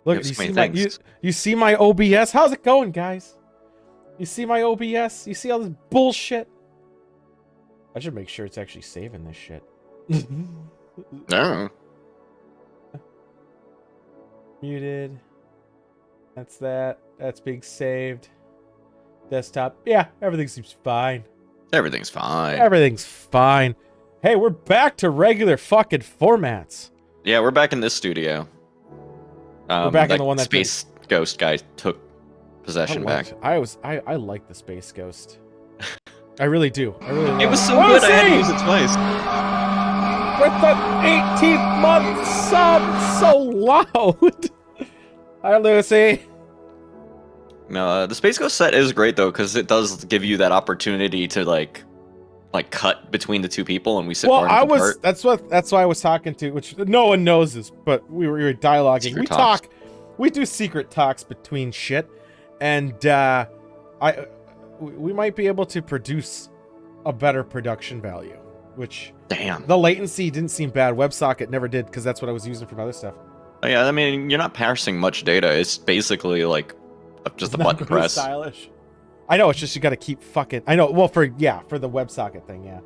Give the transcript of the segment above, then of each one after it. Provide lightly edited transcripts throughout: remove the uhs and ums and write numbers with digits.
Look, you see my OBS? How's it going, guys? You see my OBS? You see all this bullshit? I should make sure it's actually saving this shit. No. Muted. That's that. That's being saved. Desktop. Yeah, everything seems fine. Everything's fine. Everything's fine. Hey, we're back to regular fucking formats. Yeah, we're back in this studio. We're back in the one that Space Ghost guy took possession back. I like the Space Ghost. I really do. I really. It was so good. I had to use it twice. With the 18th month sub so loud. Hi, Lucy. No, the Space Ghost set is great though, because it does give you that opportunity to like cut between the two people, and we sit. Well, that's why I was talking to, which no one knows this, but we were dialoguing. We do secret talks between shit, and we might be able to produce a better production value. Which the latency didn't seem bad. WebSocket never did, because that's what I was using for other stuff. Oh, yeah, I mean, you're not parsing much data. It's basically like just a button press. Stylish. I know, it's just you got to keep fucking. I know. Well, for the WebSocket thing, yeah.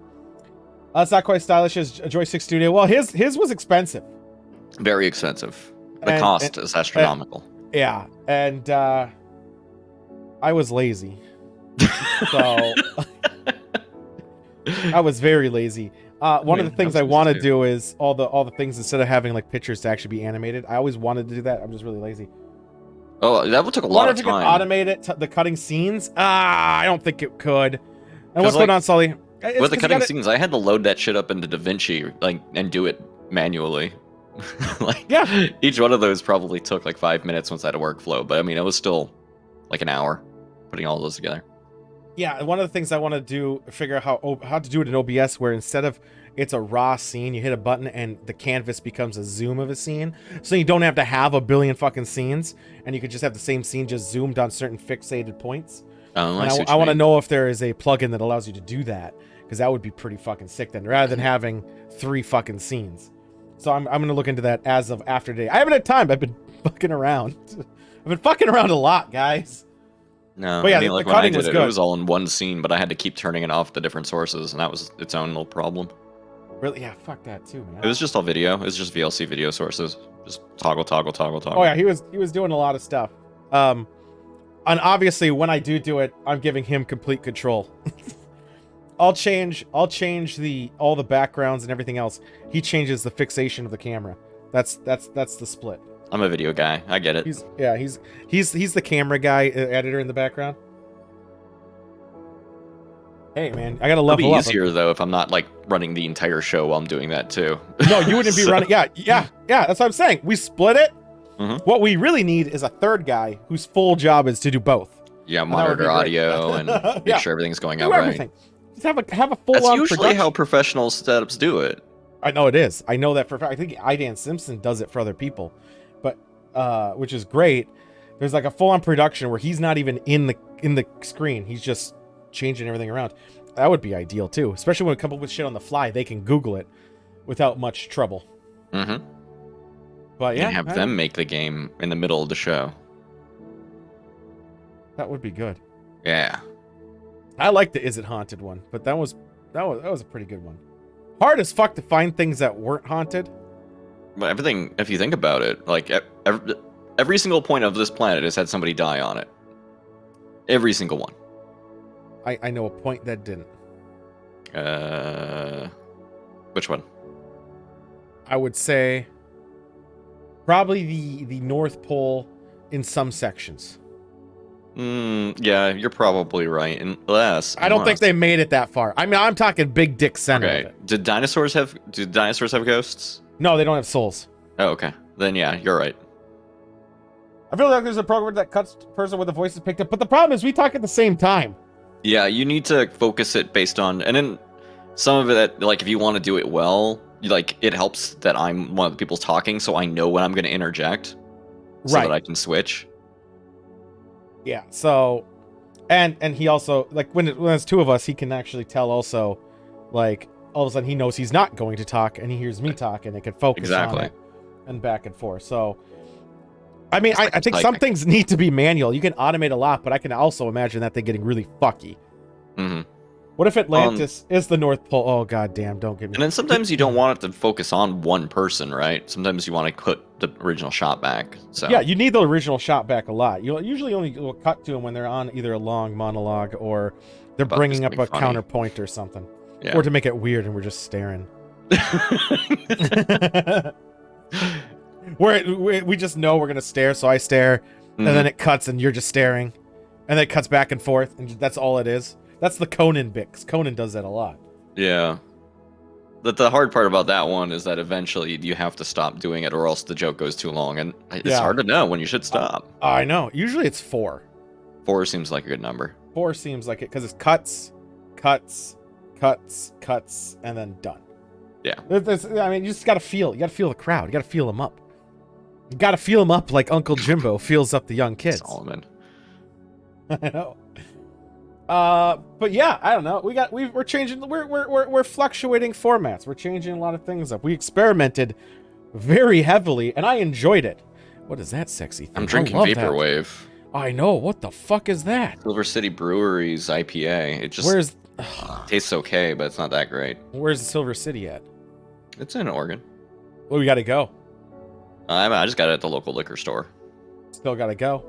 It's not quite stylish as a Joystick Studio. Well, his was expensive. Very expensive. The cost is astronomical. Yeah, and I was lazy, so I was very lazy. One of the things I want to do is all the things, instead of having like pictures to actually be animated. I always wanted to do that. I'm just really lazy. Oh, that would take a lot of time. I wonder if you could automate it, the cutting scenes. I don't think it could. And what's going on, Sully? With the cutting scenes, I had to load that shit up into DaVinci, and do it manually. Each one of those probably took like 5 minutes once I had a workflow, but I mean, it was still like an hour putting all those together. Yeah, one of the things I want to do, figure out how to do it in OBS, where instead of it's a raw scene, you hit a button and the canvas becomes a zoom of a scene, so you don't have to have a billion fucking scenes, and you could just have the same scene just zoomed on certain fixated points. I want to know if there is a plugin that allows you to do that, because that would be pretty fucking sick then, rather than having 3 fucking scenes. So I'm gonna look into that as of after today. I haven't had time. I've been fucking around. I've been fucking around a lot, guys. No, but yeah, the cutting was good. It was all in one scene, but I had to keep turning it off to different sources, and that was its own little problem. Really? Yeah, fuck that too, man. It was just all video. It was just VLC video sources. Just toggle. Oh yeah, he was doing a lot of stuff. And obviously when I do it, I'm giving him complete control. I'll change all the backgrounds and everything else. He changes the fixation of the camera. That's the split. I'm a video guy. I get it. He's the camera guy, editor in the background. Hey man, I gotta level up. It'll be easier though if I'm not like running the entire show while I'm doing that too. No, you wouldn't be running. Yeah. That's what I'm saying. We split it. Mm-hmm. What we really need is a third guy whose full job is to do both. Yeah, monitor audio and make sure everything's going out right. Just have a full. That's usually production. How professional setups do it. I know it is. I know that for a fact. I think Idan Simpson does it for other people, but which is great. There's like a full-on production where he's not even in the screen. He's just changing everything around. That would be ideal too, especially when it comes up with shit on the fly. They can Google it without much trouble. Mm-hmm. But yeah, and have them make the game in the middle of the show. That would be good. Yeah. I like the Is It Haunted one, but that was a pretty good one. Hard as fuck to find things that weren't haunted. But everything, if you think about it, like every single point of this planet has had somebody die on it. Every single one. I know a point that didn't. Which one? I would say probably the North Pole in some sections. Yeah, you're probably right. Unless I don't think they made it that far. I mean, I'm talking big dick center. Okay. Of it. Did dinosaurs have ghosts? No, they don't have souls. Oh, okay. Then yeah, you're right. I feel like there's a program that cuts person with the voice is picked up, but the problem is we talk at the same time. Yeah, you need to focus it based on, and then some of it, like if you want to do it well, it helps that I'm one of the people talking, so I know when I'm going to interject, so that I can switch. Yeah. So, and he also when there's two of us, he can actually tell also, like all of a sudden he knows he's not going to talk, and he hears me talk, and it can focus on it. and back and forth. So, I mean, It's I think some things need to be manual. You can automate a lot, but I can also imagine that thing getting really fucky. Mm-hmm. What if Atlantis is the North Pole? Oh, goddamn, don't get me. And then sometimes you don't want it to focus on one person, right? Sometimes you want to put the original shot back. So yeah, you need the original shot back a lot. You'll usually only cut to them when they're on either a long monologue or they're bringing up a counterpoint or something. Yeah. Or to make it weird and we're just staring. We just know we're going to stare, so I stare, and then it cuts and you're just staring. And then it cuts back and forth, and that's all it is. That's the Conan bit, 'cause Conan does that a lot. Yeah. But the hard part about that one is that eventually you have to stop doing it or else the joke goes too long. And it's hard to know when you should stop. I know. Usually it's 4. 4 seems like a good number. 4 seems like it, because it's cuts, cuts, cuts, cuts, and then done. Yeah. I mean, you just got to feel. You got to feel the crowd. You got to feel them up. You got to feel them up like Uncle Jimbo feels up the young kids. Solomon. I know. But yeah, I don't know. We're changing. We're fluctuating formats. We're changing a lot of things up. We experimented very heavily, and I enjoyed it. What is that sexy thing? I'm drinking Vaporwave. I know. What the fuck is that? Silver City Brewery's IPA. It just tastes okay, but it's not that great. Where's the Silver City at? It's in Oregon. Well, we got to go. I just got it at the local liquor store. Still got to go.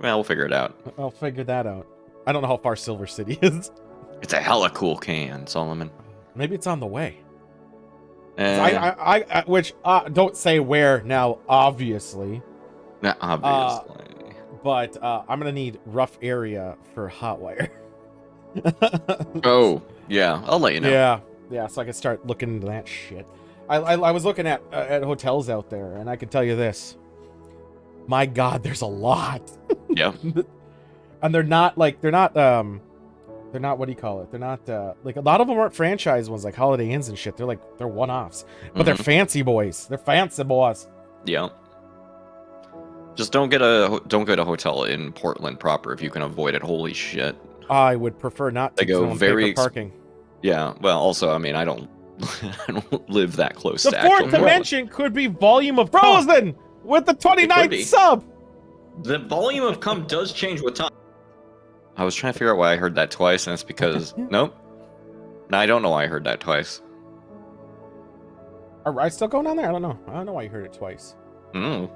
Well, we'll figure it out. I'll figure that out. I don't know how far Silver City is. It's a hella cool can, Solomon. Maybe it's on the way. Which don't say where now, obviously. Not obviously. But I'm gonna need rough area for Hotwire. Oh yeah, I'll let you know. Yeah. So I can start looking into that shit. I was looking at hotels out there, and I can tell you this. My God, there's a lot. Yeah. And they're not what do you call it? They're not like a lot of them aren't franchise ones like Holiday Inns and shit. They're one-offs, but they're fancy boys. They're fancy boys. Yeah. Just don't get a hotel in Portland proper if you can avoid it. Holy shit. I would prefer not to. They go very parking. Yeah. Well, also, I mean, I don't live that close. The fourth dimension could be volume of Frozen with the 29th sub. The volume of cum does change with time. I was trying to figure out why I heard that twice, and it's because nope. No, I don't know why I heard that twice. Are rides still going on there? I don't know. I don't know why you heard it twice. It's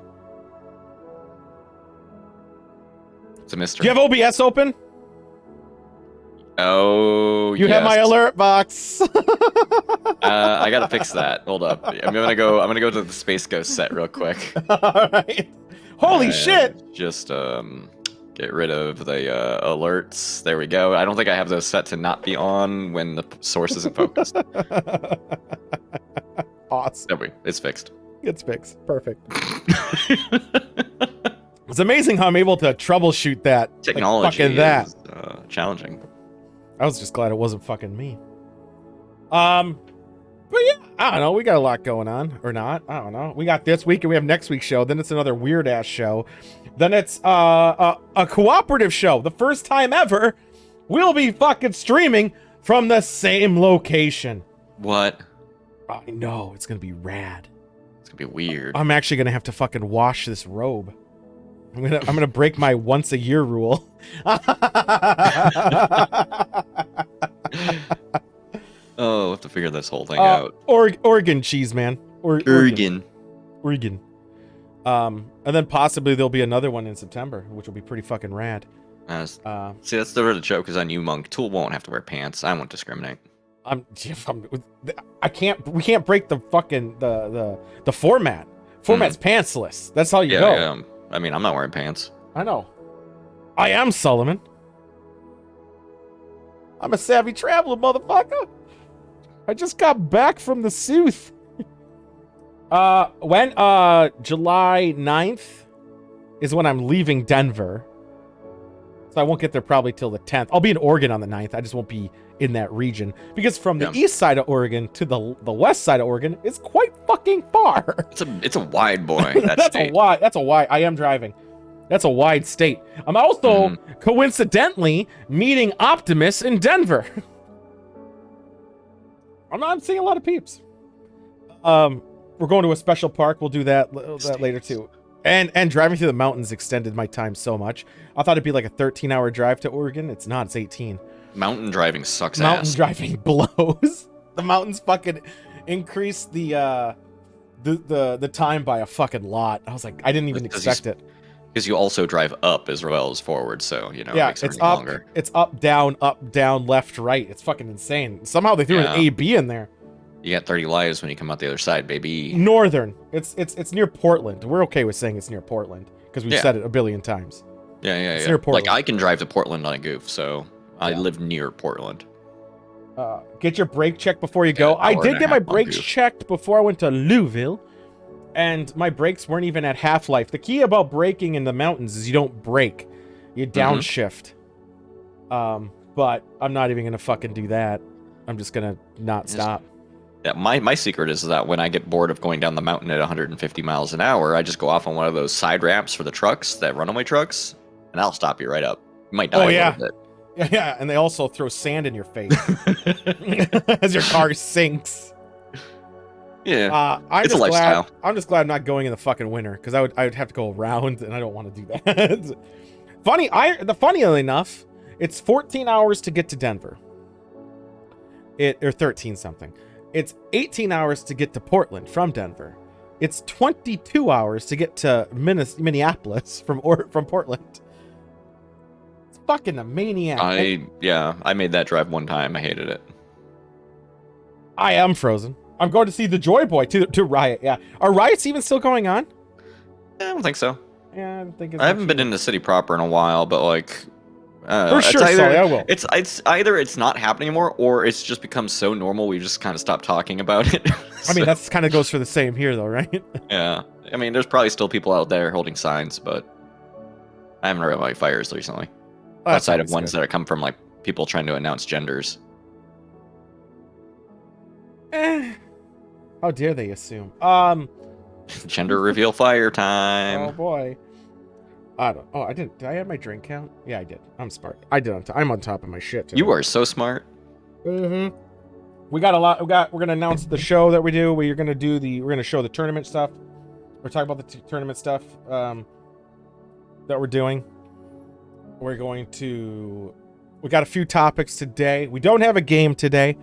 a mystery. Do you have OBS open? Oh, you have my alert box. I gotta fix that. Hold up. I'm gonna go to the Space Ghost set real quick. All right. Holy shit! Just get rid of the alerts. There we go. I don't think I have those set to not be on when the source isn't focused. Awesome. It's fixed. It's fixed. Perfect. It's amazing how I'm able to troubleshoot that. Technology is challenging. I was just glad it wasn't fucking me. But yeah, I don't know. We got a lot going on, or not. I don't know. We got this week, and we have next week's show. Then it's another weird ass show. Then it's a cooperative show. The first time ever, we'll be fucking streaming from the same location. What? I know. It's gonna be rad. It's gonna be weird. I'm actually gonna have to fucking wash this robe. I'm gonna break my once a year rule. Oh, we'll have to figure this whole thing out. Oregon cheese, man. Oregon. And then possibly there'll be another one in September, which will be pretty fucking rad. See, that's the joke is on you, Monk. Tool won't have to wear pants. I won't discriminate. We can't break the fucking the format. Format's pantsless. That's how you go. Yeah. I mean, I'm not wearing pants. I know. I am Solomon. I'm a savvy traveler, motherfucker. I just got back from the South. When July 9th is when I'm leaving Denver. So I won't get there probably till the 10th. I'll be in Oregon on the 9th. I just won't be in that region. Because from the east side of Oregon to the west side of Oregon is quite fucking far. It's a wide boy. That's a wide. I am driving. That's a wide state. I'm also coincidentally meeting Optimus in Denver. I'm seeing a lot of peeps. we're going to a special park. We'll do that later too. And driving through the mountains extended my time so much. I thought it'd be like a 13-hour drive to Oregon. It's not. It's 18. Mountain driving sucks ass. Mountain driving blows. The mountains fucking increase the time by a fucking lot. I was like, I didn't even expect it. Because you also drive up as well as forward, so it makes it longer. It's up, down, left, right. It's fucking insane. Somehow they threw an A-B in there. You got 30 lives when you come out the other side, baby. Northern. It's near Portland. We're okay with saying it's near Portland because we've said it a billion times. Yeah. It's near Portland. Like I can drive to Portland on a goof, so I live near Portland. Get your brake checked before you go. I did get my brakes checked before I went to Louisville, and my brakes weren't even at half-life. The key about braking in the mountains is you don't brake. You downshift. But I'm not even going to fucking do that. I'm just going to not stop. Yeah, my secret is that when I get bored of going down the mountain at 150 miles an hour, I just go off on one of those side ramps for the trucks, that runaway trucks, and I'll stop you right up. You might die a little bit. Yeah, and they also throw sand in your face as your car sinks. Yeah, it's a lifestyle. I'm just glad I'm not going in the fucking winter because I would have to go around, and I don't want to do that. Funnily enough, it's 14 hours to get to Denver. Or 13 something. It's 18 hours to get to Portland from Denver. It's 22 hours to get to Minneapolis from Portland. It's fucking a maniac. I made that drive one time. I hated it. I am frozen. I'm going to see the Joy Boy to Riot. Yeah, are riots even still going on? I don't think so. Yeah, I don't think I haven't been in the city proper in a while, but like. For sure, Sully, I will. It's either it's not happening anymore, or it's just become so normal we just kind of stopped talking about it. I mean, that's kind of goes for the same here, though, right? Yeah, I mean, there's probably still people out there holding signs, but I haven't heard about any fires recently. Well, outside of ones that come from like people trying to announce genders. How dare they assume? Gender reveal fire time. Oh boy. I didn't. Did I have my drink count? Yeah, I did. I'm smart. I did. I'm on top of my shit today. You are so smart. Mm-hmm. We got a lot. We're gonna announce the show that we do. We're gonna show the tournament stuff. We're talking about the tournament stuff that we're doing. We got a few topics today. We don't have a game today.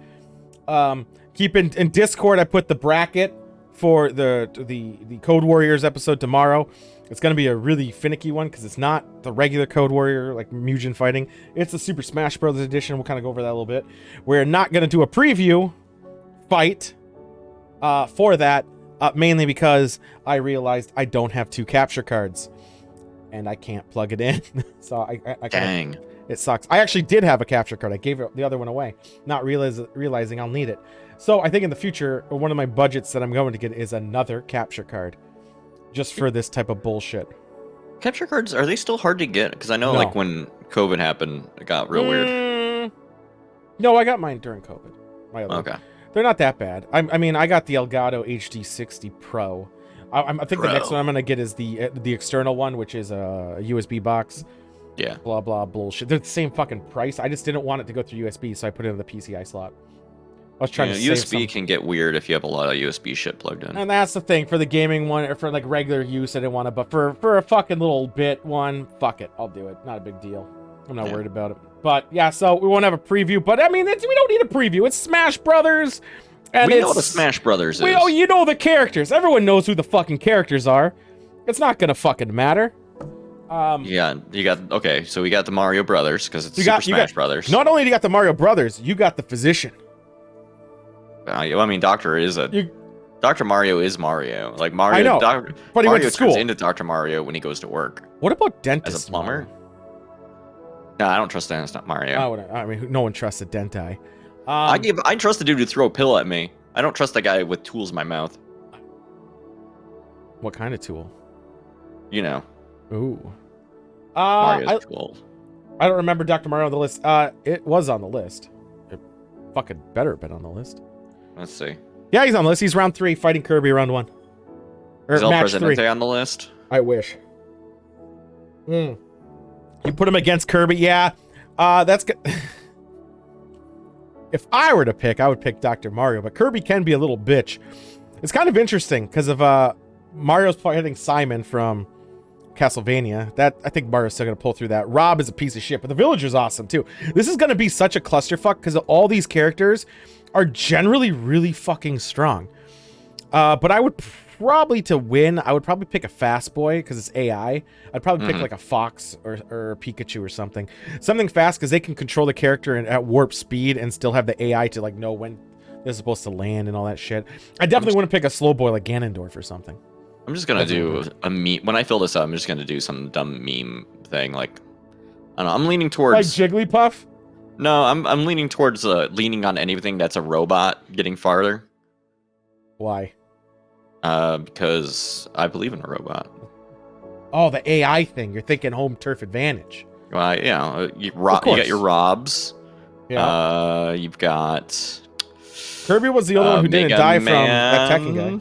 Keep in Discord. I put the bracket for the Code Warriors episode tomorrow. It's going to be a really finicky one because it's not the regular Code Warrior, like Mugen fighting. It's the Super Smash Bros. Edition. We'll kind of go over that a little bit. We're not going to do a preview fight for that, mainly because I realized I don't have 2 capture cards. And I can't plug it in. So I Dang. It sucks. I actually did have a capture card. I gave the other one away, not realizing I'll need it. So I think in the future, one of my budgets that I'm going to get is another capture card. Just for this type of bullshit. Capture cards, are they still hard to get? Because I know like when COVID happened, it got real weird. No, I got mine during COVID. Okay. They're not that bad. I mean, I got the Elgato HD60 Pro. I think the next one I'm going to get is the external one, which is a USB box. Yeah. Blah, blah, bullshit. They're the same fucking price. I just didn't want it to go through USB, so I put it in the PCI slot. I was trying to save USB can get weird if you have a lot of USB shit plugged in. And that's the thing for the gaming one, or for like regular use, I didn't want to. But for a fucking little bit one, fuck it, I'll do it. Not a big deal. I'm not worried about it. But yeah, so we won't have a preview. But I mean, we don't need a preview. It's Smash Brothers, and we know what the Smash Brothers is. You know the characters. Everyone knows who the fucking characters are. It's not gonna fucking matter. Yeah, so we got the Mario Brothers because it's Super Smash Brothers. Not only do you got the Mario Brothers, you got the Physician. I mean, Dr. Mario is Mario. Like Mario, I know, but he Mario went to school. Turns into Dr. Mario when he goes to work. What about Dentist? As a plumber? No, I don't trust Dentist Mario. I mean, no one trusts a Dentai. I trust the dude to throw a pill at me. I don't trust the guy with tools in my mouth. What kind of tool? You know. Ooh. Mario's tool. I don't remember Dr. Mario on the list. It was on the list. It fucking better have been on the list. Let's see. Yeah, he's on the list. He's round 3, fighting Kirby round 1. Is El Presidente on the list? I wish. You put him against Kirby, yeah. That's good. If I were to pick, I would pick Dr. Mario, but Kirby can be a little bitch. It's kind of interesting because of Mario's fighting Simon from Castlevania. That I think Mario's still gonna pull through that. Rob is a piece of shit, but the villager's awesome too. This is gonna be such a clusterfuck because all these characters are generally really fucking strong. But I would probably to win. I would probably pick a fast boy because it's AI. I'd probably pick like a fox or a Pikachu or something fast because they can control the character at warp speed and still have the AI to like know when they're supposed to land and all that shit. I definitely wouldn't pick a slow boy like Ganondorf or something. I'm just gonna do a meme. When I fill this up, I'm just gonna do some dumb meme thing. Like, I don't know. I'm leaning towards like Jigglypuff. No, I'm leaning towards leaning on anything that's a robot getting farther. Why? Because I believe in a robot. Oh, the AI thing. You're thinking home turf advantage. Well, yeah, you got your Robs. Yeah. You've got Kirby was the only one who didn't die from that Tekken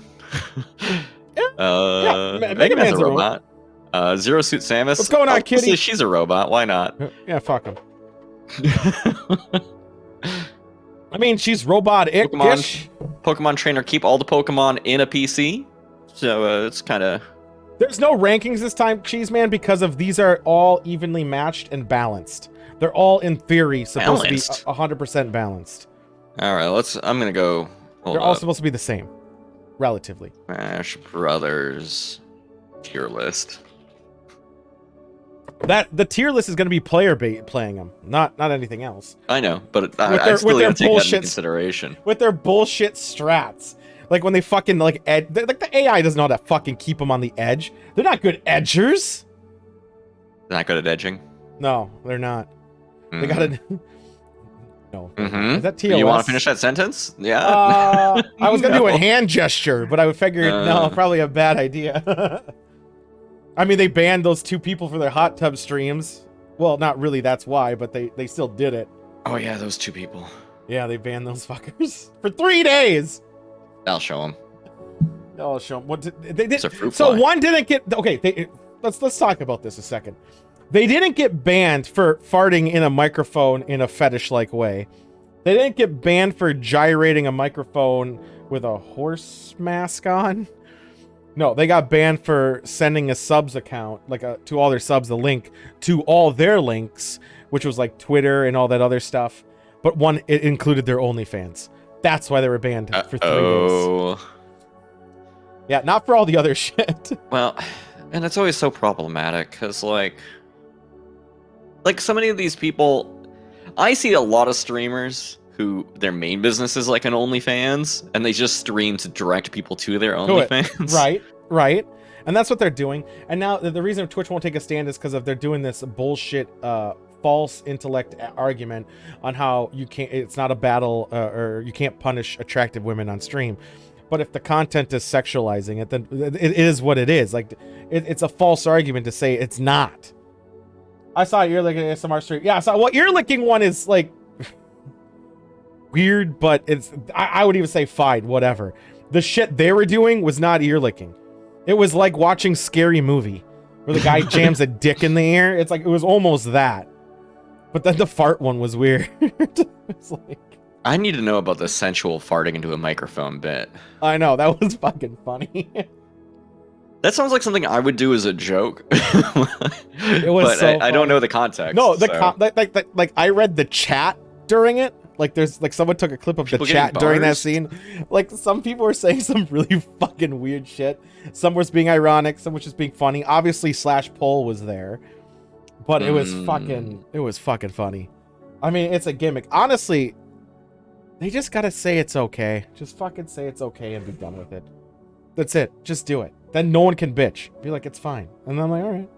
guy. Mega Man's a robot. Zero Suit Samus. What's going on, Kitty? She's a robot. Why not? Yeah, fuck him. I mean, she's robot-ish. Pokemon Trainer keep all the Pokemon in a PC, so it's kind of. There's no rankings this time, Cheese Man, because of these are all evenly matched and balanced. They're all in theory supposed to be 100% balanced. All right, I'm gonna go. They're all supposed to be the same, relatively. Smash Brothers tier list. The tier list is going to be player playing them, not anything else. I know, but I still gotta take that into consideration. With their bullshit strats. Like when they fucking like the AI doesn't know how to fucking keep them on the edge. They're not good edgers. They're not good at edging? No, they're not. They gotta... No. Is that TOS? You want to finish that sentence? Yeah. I was going to do a hand gesture, but I figured, no, probably a bad idea. I mean, they banned those 2 people for their hot tub streams. Well, not really, that's why, but they still did it. Oh, yeah, those 2 people. Yeah, they banned those fuckers for 3 days. I'll show them. I'll show them. What they did? So fly. One didn't get... Okay, let's talk about this a second. They didn't get banned for farting in a microphone in a fetish-like way. They didn't get banned for gyrating a microphone with a horse mask on. No, they got banned for sending a subs account, like to all their subs, a link to all their links, which was like Twitter and all that other stuff. But it included their OnlyFans. That's why they were banned for 3 days. Yeah, not for all the other shit. Well, and it's always so problematic because like so many of these people, I see a lot of streamers who their main business is like an OnlyFans, and they just stream to direct people to their OnlyFans. Right. And that's what they're doing. And now the reason Twitch won't take a stand is because they're doing this bullshit false intellect argument on how it's not a battle or you can't punish attractive women on stream. But if the content is sexualizing it, then it is what it is. Like it's a false argument to say it's not. I saw ear licking ASMR stream. Yeah, I saw. Well, ear licking one is like weird, but it's. I would even say fine, whatever. The shit they were doing was not ear licking. It was like watching Scary Movie, where the guy jams a dick in the ear. It's like it was almost that. But then the fart one was weird. It's like. I need to know about the sensual farting into a microphone bit. I know, that was fucking funny. That sounds like something I would do as a joke. It was but so I don't know the context. No, like I read the chat during it. Like there's like someone took a clip of people the chat during that scene. Like some people were saying some really fucking weird shit. Some was being ironic, some was just being funny. Obviously /Poll was there. But it was fucking funny. I mean, it's a gimmick. Honestly, they just gotta say it's okay. Just fucking say it's okay and be done with it. That's it. Just do it. Then no one can bitch. Be like, it's fine. And then I'm like, all right.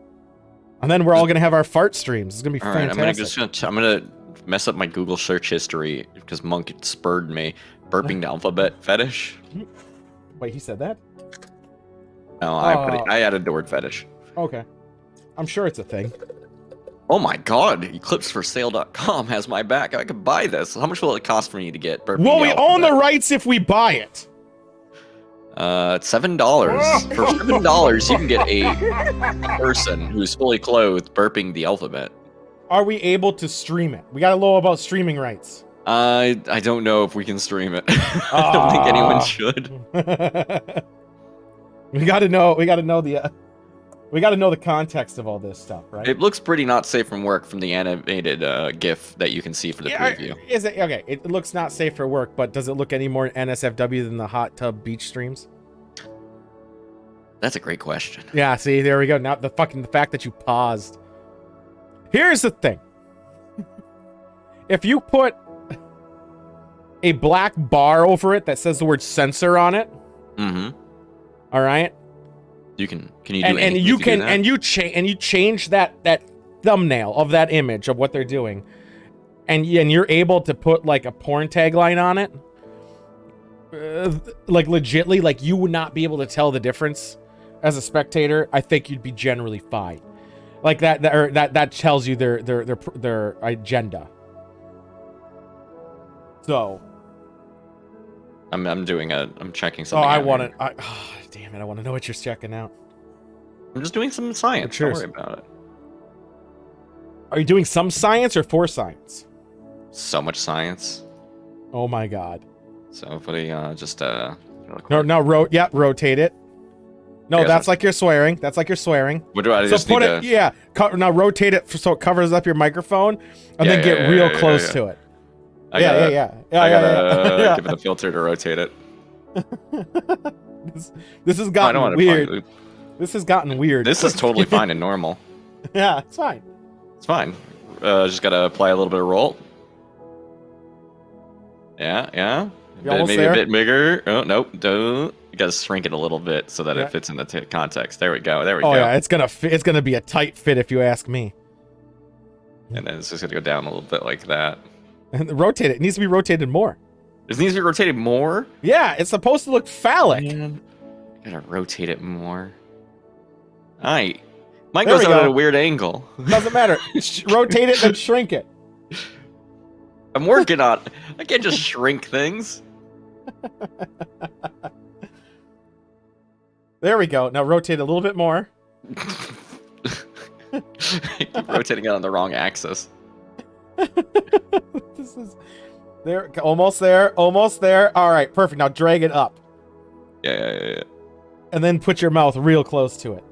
And then we're all gonna have our fart streams. It's gonna be fantastic. I'm gonna mess up my Google search history because Monk spurred me. Burping the alphabet fetish. Wait, he said that? No, I added the word fetish. Okay. I'm sure it's a thing. Oh my god, EclipseForSale.com has my back. I could buy this. How much will it cost for me to get burping? Well, we own the rights if we buy it. It's $7. For $7, you can get a person who's fully clothed burping the alphabet. Are we able to stream it? We gotta know about streaming rights. I don't know if we can stream it. I don't think anyone should. We got to know the context of all this stuff, right? It looks pretty not safe from work from the animated GIF that you can see for the preview. Is it okay? It looks not safe for work, but does it look any more NSFW than the hot tub beach streams? That's a great question. Yeah, see, there we go. Now the fact that you paused. Here's the thing. If you put a black bar over it that says the word censor on it, all right, can you do anything and you change that thumbnail of that image of what they're doing, and you're able to put like a porn tagline on it, like legitly, like you would not be able to tell the difference as a spectator. I think you'd be generally fine. Like that tells you their agenda. So I'm checking something. Oh, I out want here. it. Damn it! I want to know what you're checking out. I'm just doing some science. Don't worry about it. Are you doing some science or for science? So much science. Oh my god. So putting just rotate it. No, that's like you're swearing. That's like you're swearing. What do I so just put need it? to... Yeah. Now rotate it so it covers up your microphone, and then get real close to it. I gotta give it a filter to rotate it. This has gotten weird. This has gotten weird. This is totally fine and normal. Yeah, it's fine. It's fine. Just gotta apply a little bit of roll. Yeah. Maybe a bit bigger. Oh nope, don't. You gotta shrink it a little bit so that it fits in the context. There we go. Oh yeah, it's gonna be a tight fit if you ask me. And then it's just gonna go down a little bit like that. And rotate it. It needs to be rotated more. It needs to be rotated more? Yeah, it's supposed to look phallic. Man, gotta rotate it more. Mine goes out at a weird angle. Doesn't matter. Rotate it and shrink it. I'm working on it. I can't just shrink things. There we go. Now rotate a little bit more. I keep rotating it on the wrong axis. This is there. Almost there. All right, perfect. Now drag it up. Yeah. And then put your mouth real close to it.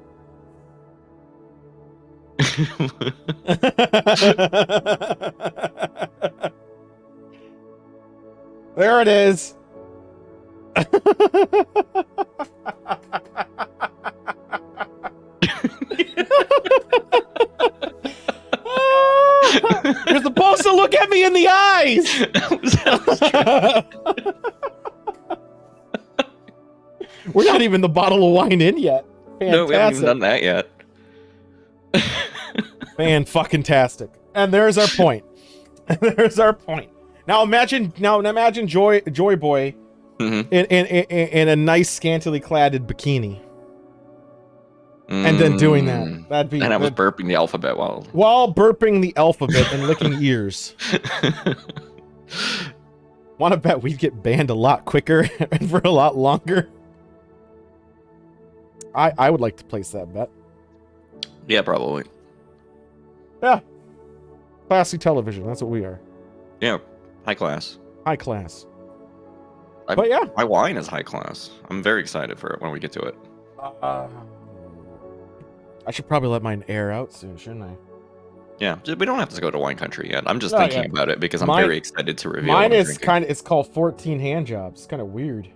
There it is. You're supposed to look at me in the eyes. We're not even the bottle of wine in yet. Fantastic. No, we haven't even done that yet. Fan-fucking-tastic. And there's our point. Now imagine Joy Boy in a nice scantily cladded bikini. And then doing that. That'd be. And I was burping the alphabet while burping the alphabet and licking ears. Want to bet we'd get banned a lot quicker and for a lot longer? I would like to place that bet. Yeah, probably. Yeah. Classy television. That's what we are. Yeah, high class. High class. But yeah. My wine is high class. I'm very excited for it when we get to it. I should probably let mine air out soon, shouldn't I? Yeah, we don't have to go to wine country yet. I'm just thinking about it because I'm very excited to reveal. Mine is it's called 14 hand jobs. It's kind of weird.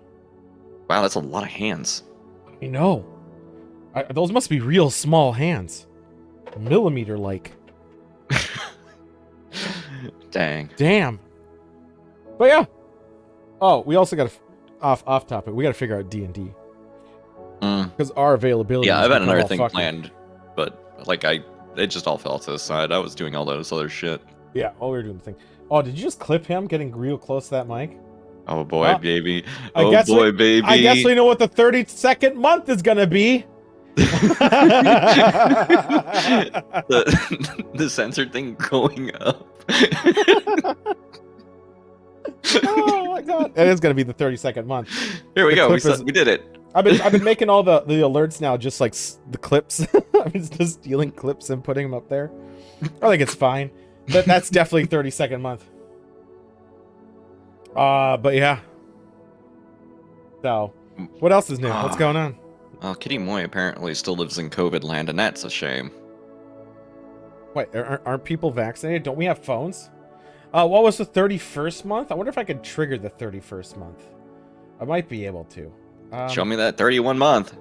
Wow, that's a lot of hands. I know. Those must be real small hands. Millimeter like. Dang. Damn. But yeah. Oh, we also got off topic. We got to figure out D&D. Because our availability. Yeah, I've had another thing planned, but like it just all fell to the side. I was doing all those other shit. Yeah, while we were doing the thing. Oh, did you just clip him getting real close to that mic? Oh boy, baby. I guess we know what the 32nd month is gonna be. the censored thing going up. Oh my god! It is gonna be the 32nd month. Here we go. We did it. I've been making all the alerts now, just like the clips. I'm just stealing clips and putting them up there. I think it's fine. But that's definitely 32nd month. But yeah. So, what else is new? What's going on? Well, Kitty Moy apparently still lives in COVID land, and that's a shame. Wait, aren't people vaccinated? Don't we have phones? What was the 31st month? I wonder if I could trigger the 31st month. I might be able to. Show me that 31 month.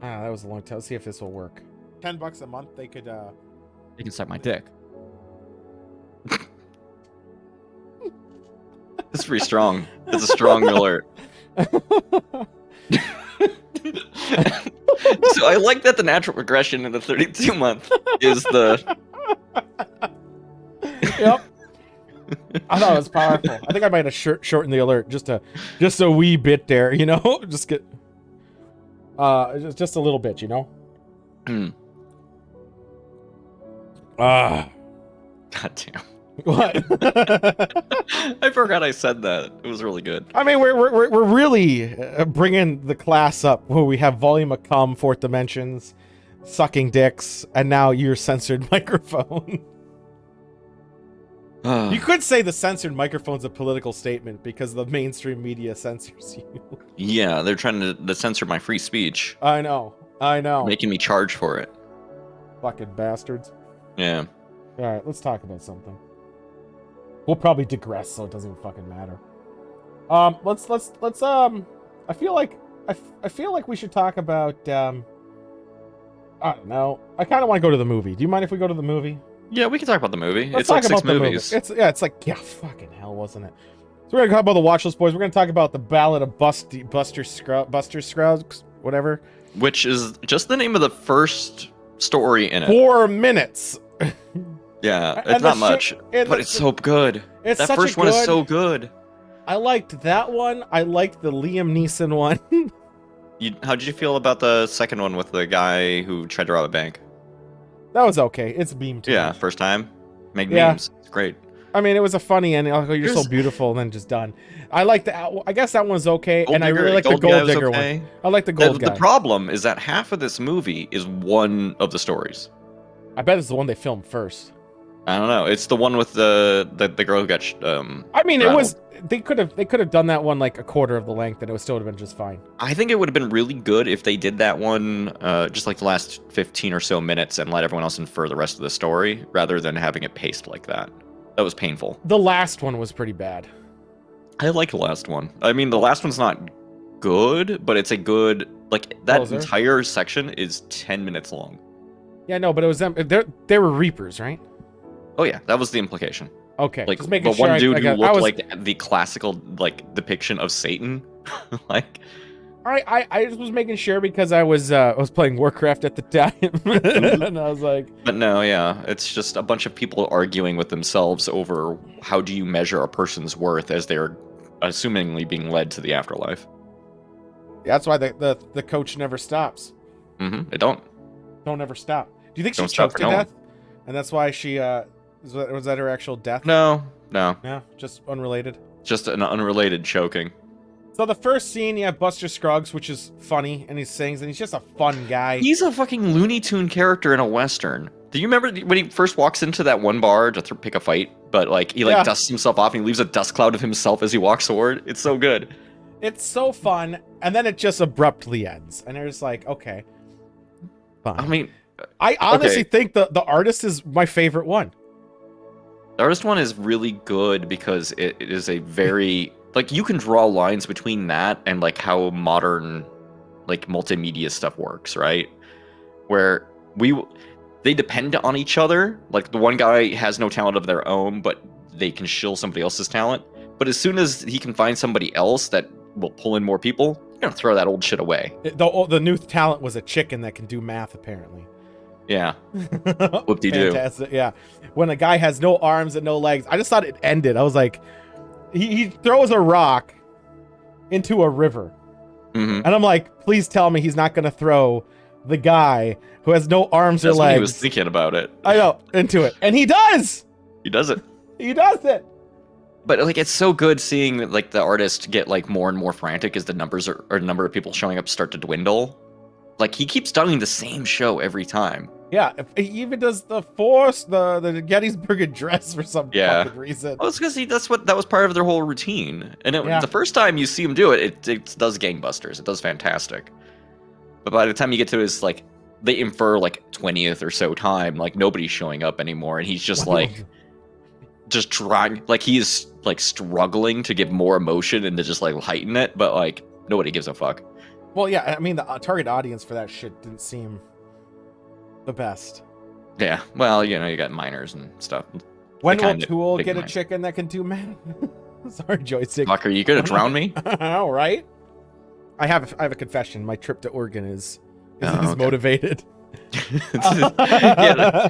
That was a long time. Let's see if this will work. $10 a month, they could, You can suck my dick. It's pretty strong. It's a strong alert. So I like that the natural progression in the 32 month is the... Yep. I thought it was powerful. I think I might have shortened the alert just a wee bit there, you know? Just get just a little bit, you know? God damn. What? I forgot I said that. It was really good. I mean, we're really bringing the class up where we have volume of cum, fourth dimensions, sucking dicks, and now your censored microphone. You could say the censored microphone's a political statement because the mainstream media censors you. Yeah, they're trying to censor my free speech. I know. Making me charge for it. Fucking bastards. Yeah. All right, let's talk about something. We'll probably digress, so it doesn't even fucking matter. Let's. I feel like we should talk about. I don't know. I kind of want to go to the movie. Do you mind if we go to the movie? Yeah, we can talk about the movie. Let's it's like talk about 6 movies. It's like, yeah, fucking hell, wasn't it? So we're gonna talk about the watch list, boys. We're gonna talk about the Ballad of Buster Scruggs, whatever. Which is just the name of the first story in it. 4 minutes. Yeah, it's not much, but it's so good. That first one is so good. I liked that one. I liked the Liam Neeson one. How did you feel about the second one with the guy who tried to rob a bank? That was okay. It's beamed. Yeah, first time. Make memes. It's great. I mean, it was a funny ending. Oh, you're so beautiful, and then just done. I like I guess that one's okay, and I really like the Gold Digger one. I like the Gold Guy. The problem is that half of this movie is one of the stories. I bet it's the one they filmed first. I don't know. It's the one with the girl who got. I mean, it was. They could have done that one like a quarter of the length, and it would still have been just fine. I think it would have been really good if they did that one just like the last 15 or so minutes and let everyone else infer the rest of the story, rather than having it paced like that. That was painful. The last one was pretty bad. I liked the last one. I mean, the last one's not good, but it's a good that entire section is 10 minutes long. Yeah, no, but it was them. They were Reapers, right? Oh yeah, that was the implication. Okay, like just making the one dude who looked like the classical depiction of Satan, like. I just was making sure because I was playing Warcraft at the time, and I was like. But no, yeah, it's just a bunch of people arguing with themselves over how do you measure a person's worth as they're assumingly being led to the afterlife. Yeah, that's why the coach never stops. It don't ever stop. Do you think she choked to death, and that's why she was that her actual death? No, just unrelated. Just an unrelated choking. So the first scene, you have Buster Scruggs, which is funny, and he sings, and he's just a fun guy. He's a fucking Looney Tune character in a Western. Do you remember when he first walks into that one bar to pick a fight, but he dusts himself off and he leaves a dust cloud of himself as he walks forward? It's so good. It's so fun, and then it just abruptly ends, and it's like, okay, fine. I mean, I honestly think the artist is my favorite one. The artist one is really good because it is a very... you can draw lines between that and, how modern, multimedia stuff works, right? Where they depend on each other. The one guy has no talent of their own, but they can shill somebody else's talent. But as soon as he can find somebody else that will pull in more people, you're going to throw that old shit away. The new talent was a chicken that can do math, apparently. Yeah. Whoop-de-doo. Fantastic, yeah. When a guy has no arms and no legs, I just thought it ended. I was like... He throws a rock into a river. And I'm like, please tell me he's not going to throw the guy who has no arms or legs. He was thinking about it. I know, into it. And he does! He does it. He does it! But, it's so good seeing, the artist get, more and more frantic as the numbers or number of people showing up start to dwindle. He keeps doing the same show every time. Yeah, he even does the Force, the Gettysburg Address for some Yeah. fucking reason. Well, it's because that was part of their whole routine. And Yeah. the first time you see him do it, it does gangbusters. It does fantastic. But by the time you get to his, like, they infer, like, 20th or so time, like, nobody's showing up anymore. And he's just, like, just trying, like, he's, like, struggling to give more emotion and to just, like, heighten it. But, like, nobody gives a fuck. Well, yeah, I mean, the target audience for that shit didn't seem the best. Yeah, well, you know, you got minors and stuff. When will Tool get a chicken that can do men? Sorry, joystick. Fuck, are you gonna drown me? All right. I have a confession. My trip to Oregon is okay. motivated. Yeah,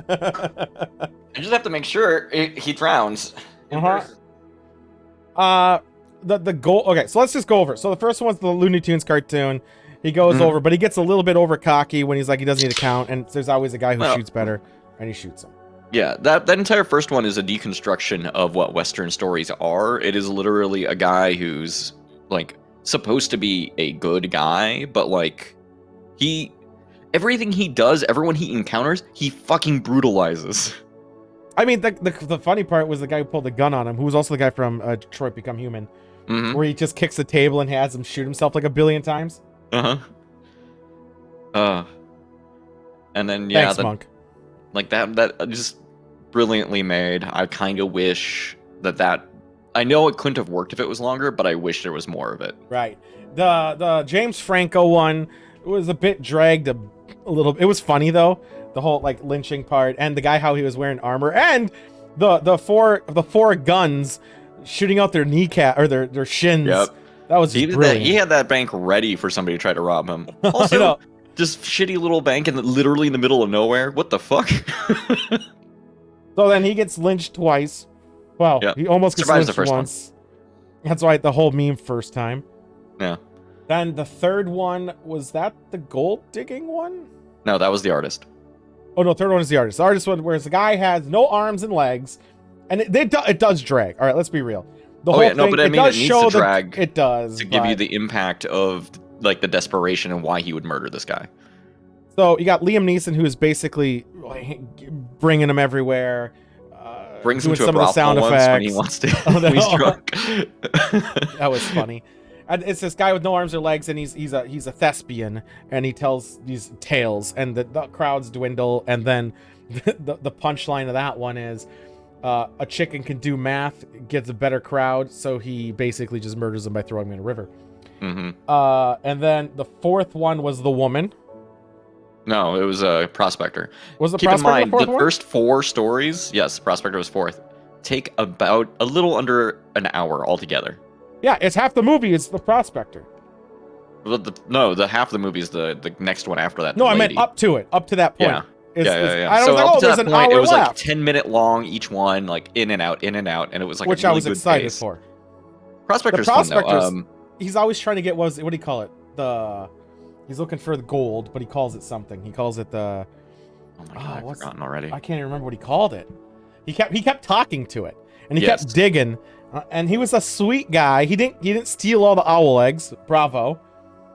I just have to make sure he drowns. The goal. Okay, so let's just go over it. So the first one's the Looney Tunes cartoon. He goes over, but he gets a little bit over cocky when he's like he doesn't need to count, and there's always a guy who shoots better, and he shoots him. Yeah, that entire first one is a deconstruction of what Western stories are. It is literally a guy who's like supposed to be a good guy, but like everything he does, everyone he encounters, he fucking brutalizes. I mean, the funny part was the guy who pulled the gun on him, who was also the guy from Detroit Become Human, where he just kicks the table and has him shoot himself like a billion times. And then yeah, thanks, Monk. Like that just brilliantly made. I kind of wish that I know it couldn't have worked if it was longer, but I wish there was more of it. Right. The James Franco one was a bit dragged a little. It was funny though, the whole like lynching part, and the guy how he was wearing armor, and the four guns shooting out their kneecap or their shins. Yep. That was just brilliant. He had that bank ready for somebody to try to rob him. Also, just shitty little bank literally in the middle of nowhere. What the fuck? So then he gets lynched twice. Well, he almost gets lynched once. That's why the whole meme first time. Yeah. Then the third one, was that the gold digging one? No, that was the artist. Oh no, third one is the artist. The artist one where the guy has no arms and legs, and it does drag. All right, let's be real. The whole thing, but I mean, it needs to drag. It does to give you the impact of like the desperation and why he would murder this guy. So you got Liam Neeson, who is basically bringing him everywhere. Brings him to a brothel once when he wants to. When he's drunk. That was funny. And it's this guy with no arms or legs, and he's a thespian, and he tells these tales, and the crowds dwindle, and then the punchline of that one is a chicken can do math, gets a better crowd, so he basically just murders him by throwing him in a river. And then the fourth one was the woman. No, it was a Prospector. Was the Keep Prospector in mind, the one? first 4 stories, yes, Prospector was 4th, take about a little under an hour altogether. Yeah, it's half the movie. It's the Prospector. But the half of the movie is the next one after that. No, I meant up to that point. Yeah. I was like, oh, there's an hour it was left. like 10-minute long each one, like in and out, and it was like which a really I was good excited pace. for. Prospector's fun though. He's always trying to get what do you call it? He's looking for the gold, but he calls it something. He calls it the. Oh my god, I've forgotten already. I can't even remember what he called it. He kept talking to it, and he kept digging. And he was a sweet guy. He didn't steal all the owl eggs. Bravo.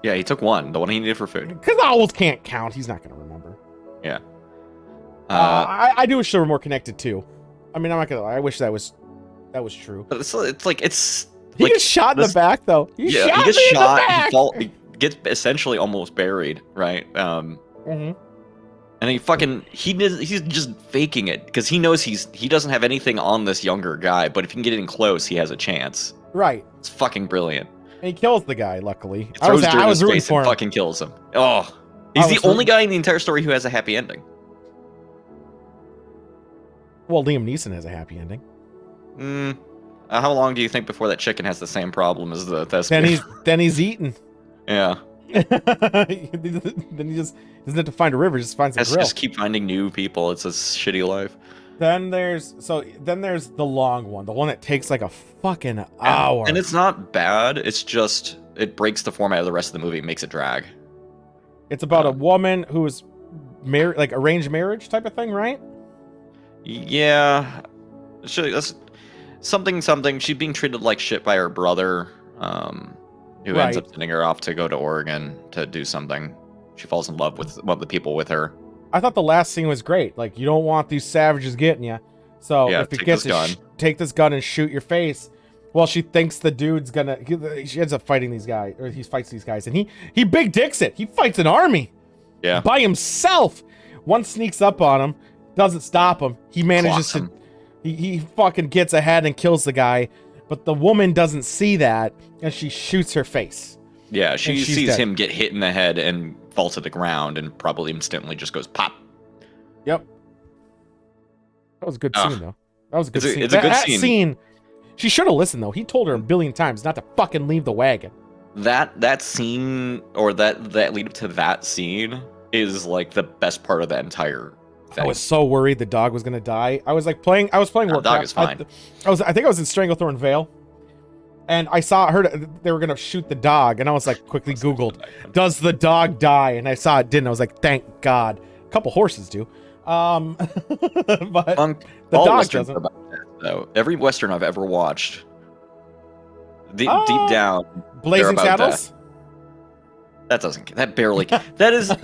Yeah, he took one, the one he needed for food. Because owls can't count. He's not gonna remember. Yeah. I do wish they were more connected too. I mean, I'm not gonna lie. I wish that was true. But it's like He gets shot in the back though. He gets shot. He gets essentially almost buried, right? Mm-hmm. And he's just faking it because he knows he doesn't have anything on this younger guy, but if he can get in close, he has a chance. Right. It's fucking brilliant. And he kills the guy, luckily. He throws dirt in his face and fucking kills him. Oh, he's the only guy in the entire story who has a happy ending. Well, Liam Neeson has a happy ending. How long do you think before that chicken has the same problem as the thespian? Then he's eaten. Yeah. Then he just doesn't have to find a river, just finds a grill. Just keep finding new people. It's a shitty life. Then there's the long one, the one that takes like a fucking hour. And it's not bad. It's just it breaks the format of the rest of the movie, makes it drag. It's about a woman who is married, like arranged marriage type of thing, right? Yeah, that's something. She's being treated like shit by her brother, who ends up sending her off to go to Oregon to do something. She falls in love with one of the people with her. I thought the last scene was great. Like, you don't want these savages getting you. So Yeah, if it take gets this gun. take this gun and shoot your face. Well, she thinks the dude's gonna. She ends up fighting these guys, or he fights these guys, and he big dicks it. He fights an army. Yeah. By himself. One sneaks up on him, doesn't stop him. He manages to. He fucking gets ahead and kills the guy, but the woman doesn't see that, and she shoots her face. Yeah, she sees dead. him get hit in the head and fall to the ground, and probably instantly just goes pop. Yep. That was a good scene, though. That was a good scene. It's a good scene. She should have listened, though. He told her a billion times not to fucking leave the wagon. That scene, or that lead up to that scene, is like the best part of that entire thing. I was so worried the dog was gonna die. I was playing Warcraft. The dog is fine. I think I was in Stranglethorn Vale, and I heard they were gonna shoot the dog, and I was like, quickly Googled, does the dog die? And I saw it didn't. I was like, thank God. A couple horses do. But the dog doesn't. About that, though. Every Western I've ever watched, deep down, Blazing Saddles. That barely. That is such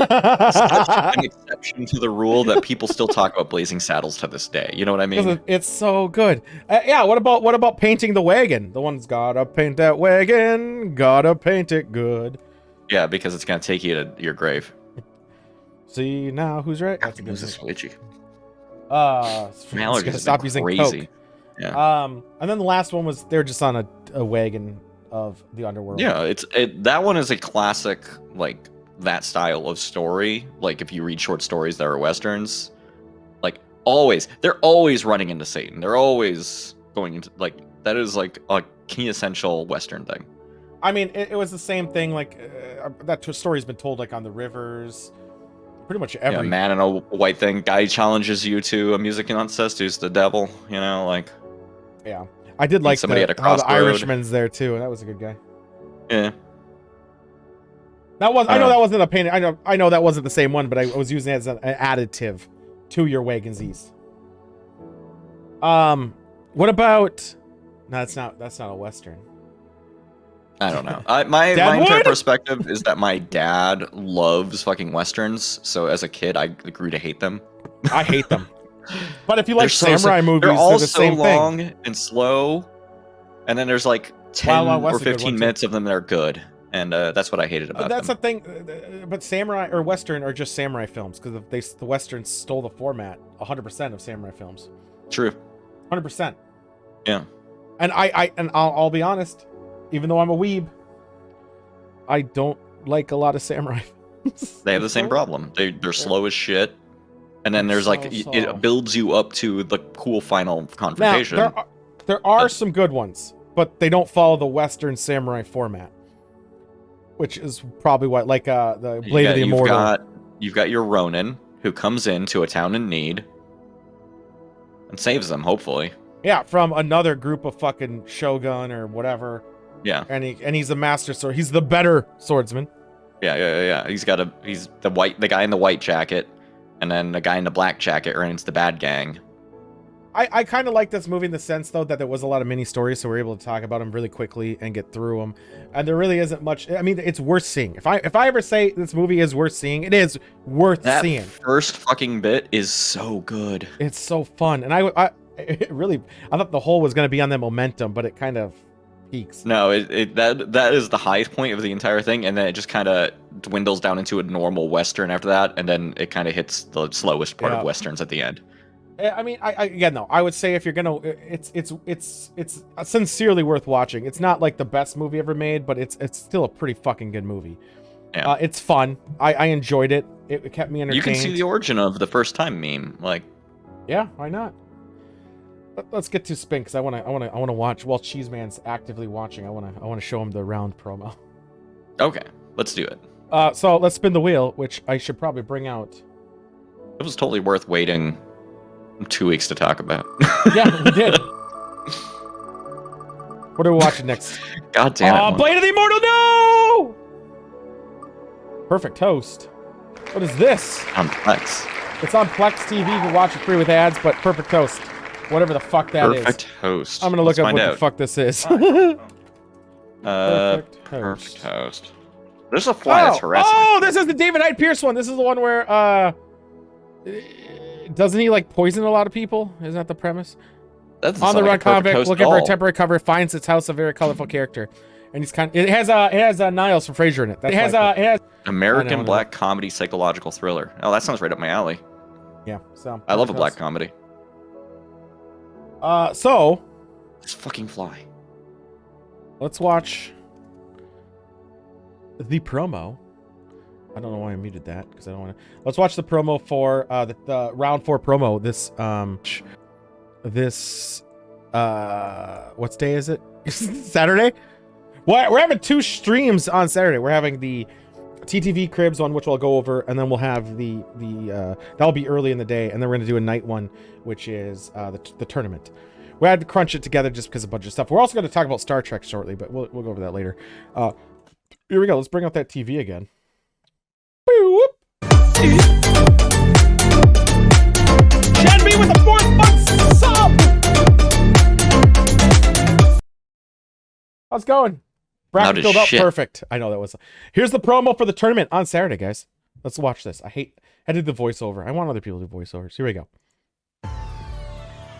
an exception to the rule that people still talk about Blazing Saddles to this day. You know what I mean? It's so good. Yeah. What about painting the wagon? The one's gotta paint that wagon. Gotta paint it good. Yeah, because it's gonna take you to your grave. See now who's right? That's this is witchy. Allergies gonna stop using crazy. Coke. Yeah. And then the last one was they're just on a wagon of the underworld. Yeah, that one is a classic, like, that style of story. Like, if you read short stories that are westerns, like, they're always running into Satan. They're always going into, like, that is like a quintessential western thing. I mean, it was the same thing. Like that story's been told, like, on the rivers. Pretty much every man in a white thing. Guy challenges you to a music contest. Who's the devil? You know, like. Yeah, I did like somebody at a how the crossroad. Irishman's there too, and that was a good guy. Yeah. That was. I know that wasn't a pain. I know that wasn't the same one, but I was using it as an additive to your Wagons East. What about? No, that's not a western. I don't know. My entire perspective is that my dad loves fucking westerns. So as a kid, I grew to hate them. I hate them. But if you like They're samurai movies, they're all the so same long thing. and slow, and then there's like 10 or 15 minutes of them that are good, and that's what I hated about That's them. the thing. But samurai or western are just samurai films because the westerns stole the format 100% of samurai films. True. 100%. Yeah. And I'll be honest, even though I'm a weeb, I don't like a lot of samurai films. They have the same problem. They're slow as shit. And then there's like, slow. it builds you up to the cool final confrontation. Now, there are some good ones, but they don't follow the Western samurai format, which is probably what, like the Blade of the Immortal. You've got your Ronin, who comes into a town in need and saves them, hopefully. Yeah, from another group of fucking shogun or whatever. Yeah. And he's a master sword. He's the better swordsman. Yeah. He's the guy in the white jacket. And then the guy in the black jacket runs the bad gang. I kind of like this movie in the sense, though, that there was a lot of mini stories, so we're able to talk about them really quickly and get through them. And there really isn't much. I mean, it's worth seeing. If I ever say this movie is worth seeing, it is worth seeing. That first fucking bit is so good. It's so fun, and I thought the whole was going to be on that momentum, but it kind of peaks. No, that is the highest point of the entire thing, and then it just kind of dwindles down into a normal western after that, and then it kind of hits the slowest part of westerns at the end. I mean, I would say if you're gonna, it's sincerely worth watching. It's not like the best movie ever made, but it's still a pretty fucking good movie. Yeah. It's fun. I enjoyed it. It kept me entertained. You can see the origin of the first time meme, like. Yeah, why not? Let's get to Spin, because I want to watch while Cheeseman's actively watching. I want to show him the round promo. Okay, let's do it. So let's spin the wheel, which I should probably bring out. It was totally worth waiting 2 weeks to talk about. Yeah, we did. What are we watching next? God damn it. Blade of the Immortal, no! Perfect Toast. What is this? On Plex. It's on Plex TV. You can watch it free with ads, but Perfect Toast. Whatever the fuck that is. Perfect Toast. I'm going to look up what the fuck this is. Perfect Toast. There's a fly that's harassing. Oh, this is the David Hyde Pierce one. This is the one where Doesn't he like poison a lot of people? Isn't that the premise? That's On the run like a perfect convict host looking for a doll. temporary cover finds its house a very colorful character, and he's kind. It has Niles from Frasier in it. It has American black comedy psychological thriller. Oh, that sounds right up my alley. Yeah. So I love a black comedy. So This fucking fly. let's watch the promo. I don't know why I muted that because I don't want to. Let's watch the promo for the round 4 promo. This what day is it? Saturday. Well, we're having 2 streams on Saturday. We're having the TTV Cribs one, which we'll go over, and then we'll have the that'll be early in the day, and then we're gonna do a night one, which is the tournament. We had to crunch it together just because of a bunch of stuff. We're also going to talk about Star Trek shortly, but we'll go over that later. Here we go. Let's bring out that TV again. Whoop. Jen B with the 4th month sub. How's it going? Bracket filled up perfect. I know that was. Here's the promo for the tournament on Saturday, guys. Let's watch this. I did the voiceover. I want other people to do voiceovers. Here we go.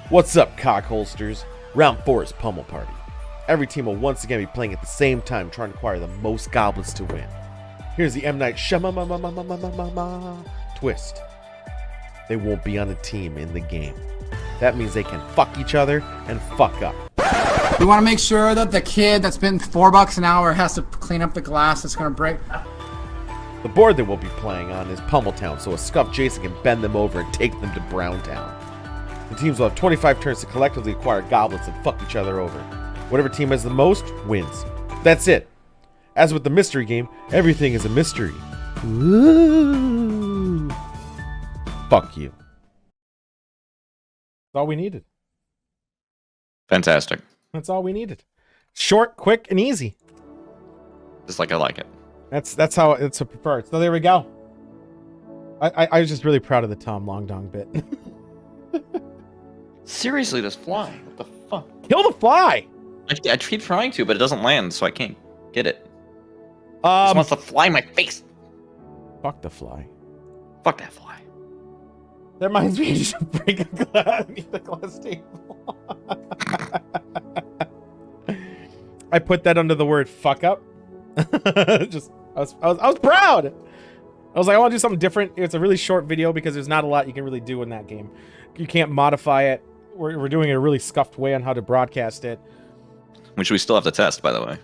What's up, cockholsters? Round 4 is Pummel Party. Every team will once again be playing at the same time, trying to acquire the most goblets to win. Here's the M. Night Shyamalan twist. They won't be on a team in the game. That means they can fuck each other and fuck up. We want to make sure that the kid that's been $4 an hour has to clean up the glass that's going to break. The board they will be playing on is Pummeltown, so a scuffed Jason can bend them over and take them to Browntown. The teams will have 25 turns to collectively acquire goblets and fuck each other over. Whatever team has the most wins. That's it. As with the mystery game, everything is a mystery. Ooh. Fuck you. That's all we needed. Fantastic. That's all we needed. Short, quick, and easy. Just like I like it. That's how it's preferred. So there we go. I was just really proud of the Tom Long Dong bit. Seriously, this fly. What the fuck? Kill the fly! I keep trying to, but it doesn't land, so I can't get it. It just wants to fly in my face. Fuck the fly. Fuck that fly. That reminds me, you should break a glass table. I put that under the word fuck up. Just I was proud. I was like, I want to do something different. It's a really short video because there's not a lot you can really do in that game. You can't modify it. We're doing it a really scuffed way on how to broadcast it. Which we still have to test, by the way.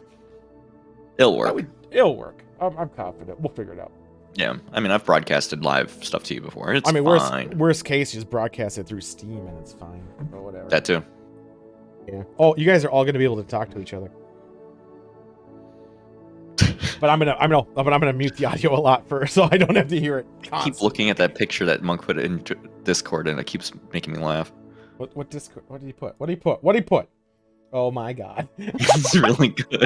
It'll work. It'll work. I'm confident. We'll figure it out. Yeah, I mean, I've broadcasted live stuff to you before. It's fine. Worst case, you just broadcast it through Steam and it's fine. Or whatever. That too. Yeah. Oh, you guys are all going to be able to talk to each other. But I'm gonna mute the audio a lot first, so I don't have to hear it. I keep looking at that picture that Monk put in Discord, and it keeps making me laugh. What Discord? What did he put? What did he put? What did he put? Oh my god. It's really good.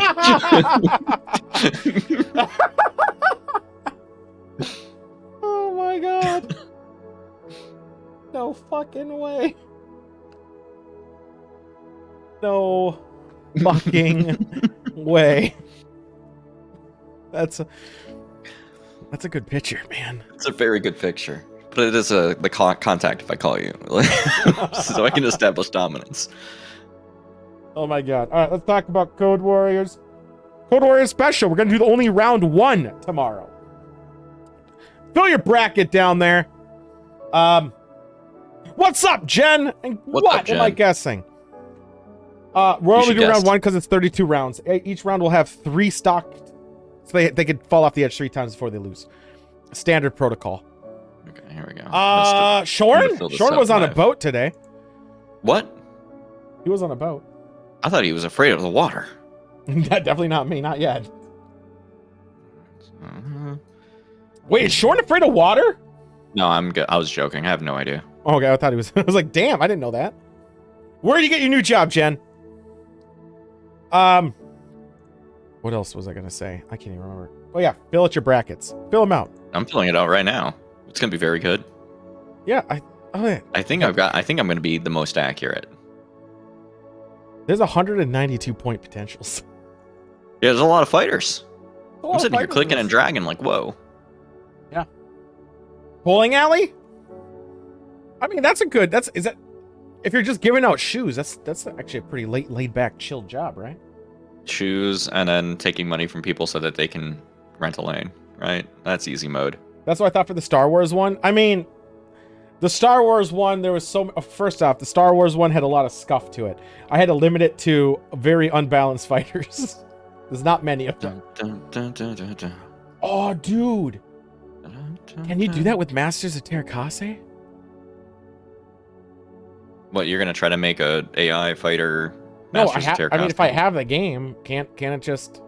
Oh my god. No fucking way. No fucking way. That's a good picture, man. It's a very good picture. But it is the contact if I call you. So I can establish dominance. Oh my god. Alright, let's talk about Code Warriors. Code Warriors Special. We're gonna do the only round 1 tomorrow. Fill your bracket down there. What's up, Jen? And what am I guessing? We're only doing round 1 because it's 32 rounds. Each round will have 3 stocked. So they could fall off the edge 3 times before they lose. Standard protocol. Okay, here we go. Shorn? Shorn was on a boat today. What? He was on a boat. I thought he was afraid of the water. Definitely not me, not yet. Wait, is Shorn afraid of water? No, I'm good. I was joking. I have no idea. Oh, okay, I thought he was. I was like, damn, I didn't know that. Where did you get your new job, Jen? What else was I gonna say? I can't even remember. Oh yeah, fill out your brackets. Fill them out. I'm filling it out right now. It's gonna be very good. Yeah, yeah. I think I'm gonna be the most accurate. There's 192 point potentials. Yeah, there's a lot of fighters. I'm sitting here clicking and dragging like, whoa. Yeah. Bowling alley? I mean, that's a good. Is that if you're just giving out shoes? That's actually a pretty laid back, chill job, right? Shoes and then taking money from people so that they can rent a lane, right? That's easy mode. That's what I thought for the Star Wars one. I mean, the Star Wars one, there was so... First off, the Star Wars one had a lot of scuff to it. I had to limit it to very unbalanced fighters. There's not many of them. Oh, dude. Can you do that with Masters of Terrakase? What, you're going to try to make a AI fighter No, Masters of Terrakase? I mean, if I have the game, can't it just...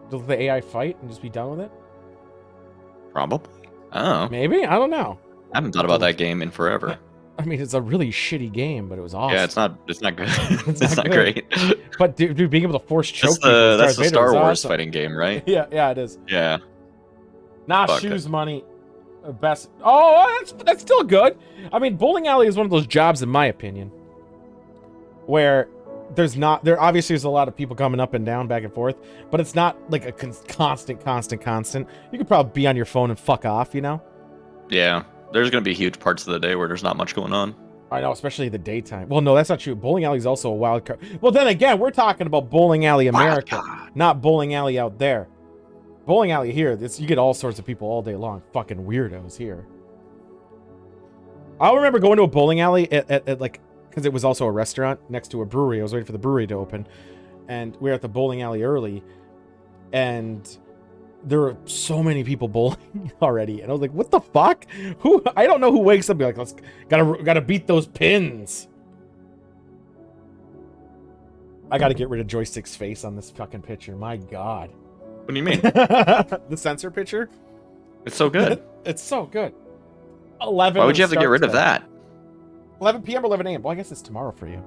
Does the AI fight and just be done with it? Probably. Oh. Maybe? I don't know. I haven't thought about that game in forever. I mean, it's a really shitty game, but it was awesome. Yeah, it's not good. It's not good. great. But dude, being able to force choke people That's the Star Wars awesome. fighting game, right? Yeah, it is. Yeah. Nah, Fuck shoes it. money. Best. Oh, that's still good. I mean, bowling alley is one of those jobs, in my opinion, where there obviously is a lot of people coming up and down, back and forth, but it's not like a constant. You could probably be on your phone and fuck off, you know? Yeah. There's going to be huge parts of the day where there's not much going on. I know, especially the daytime. Well, no, that's not true. Bowling alley is also a wild card. Well, then again, we're talking about bowling alley America, not bowling alley out there. Bowling alley here, you get all sorts of people all day long. Fucking weirdos here. I remember going to a bowling alley at like, because it was also a restaurant next to a brewery. I was waiting for the brewery to open, and we were at the bowling alley early, and there were so many people bowling already, and I was like, "What the fuck? Who? I don't know who wakes up and be like, let's gotta beat those pins." I gotta get rid of Joystick's face on this fucking picture. My God. What do you mean? The sensor picture? It's so good. It's so good. 11. Why would you have to get rid of that? 11 p.m. or 11 a.m. Well, I guess it's tomorrow for you.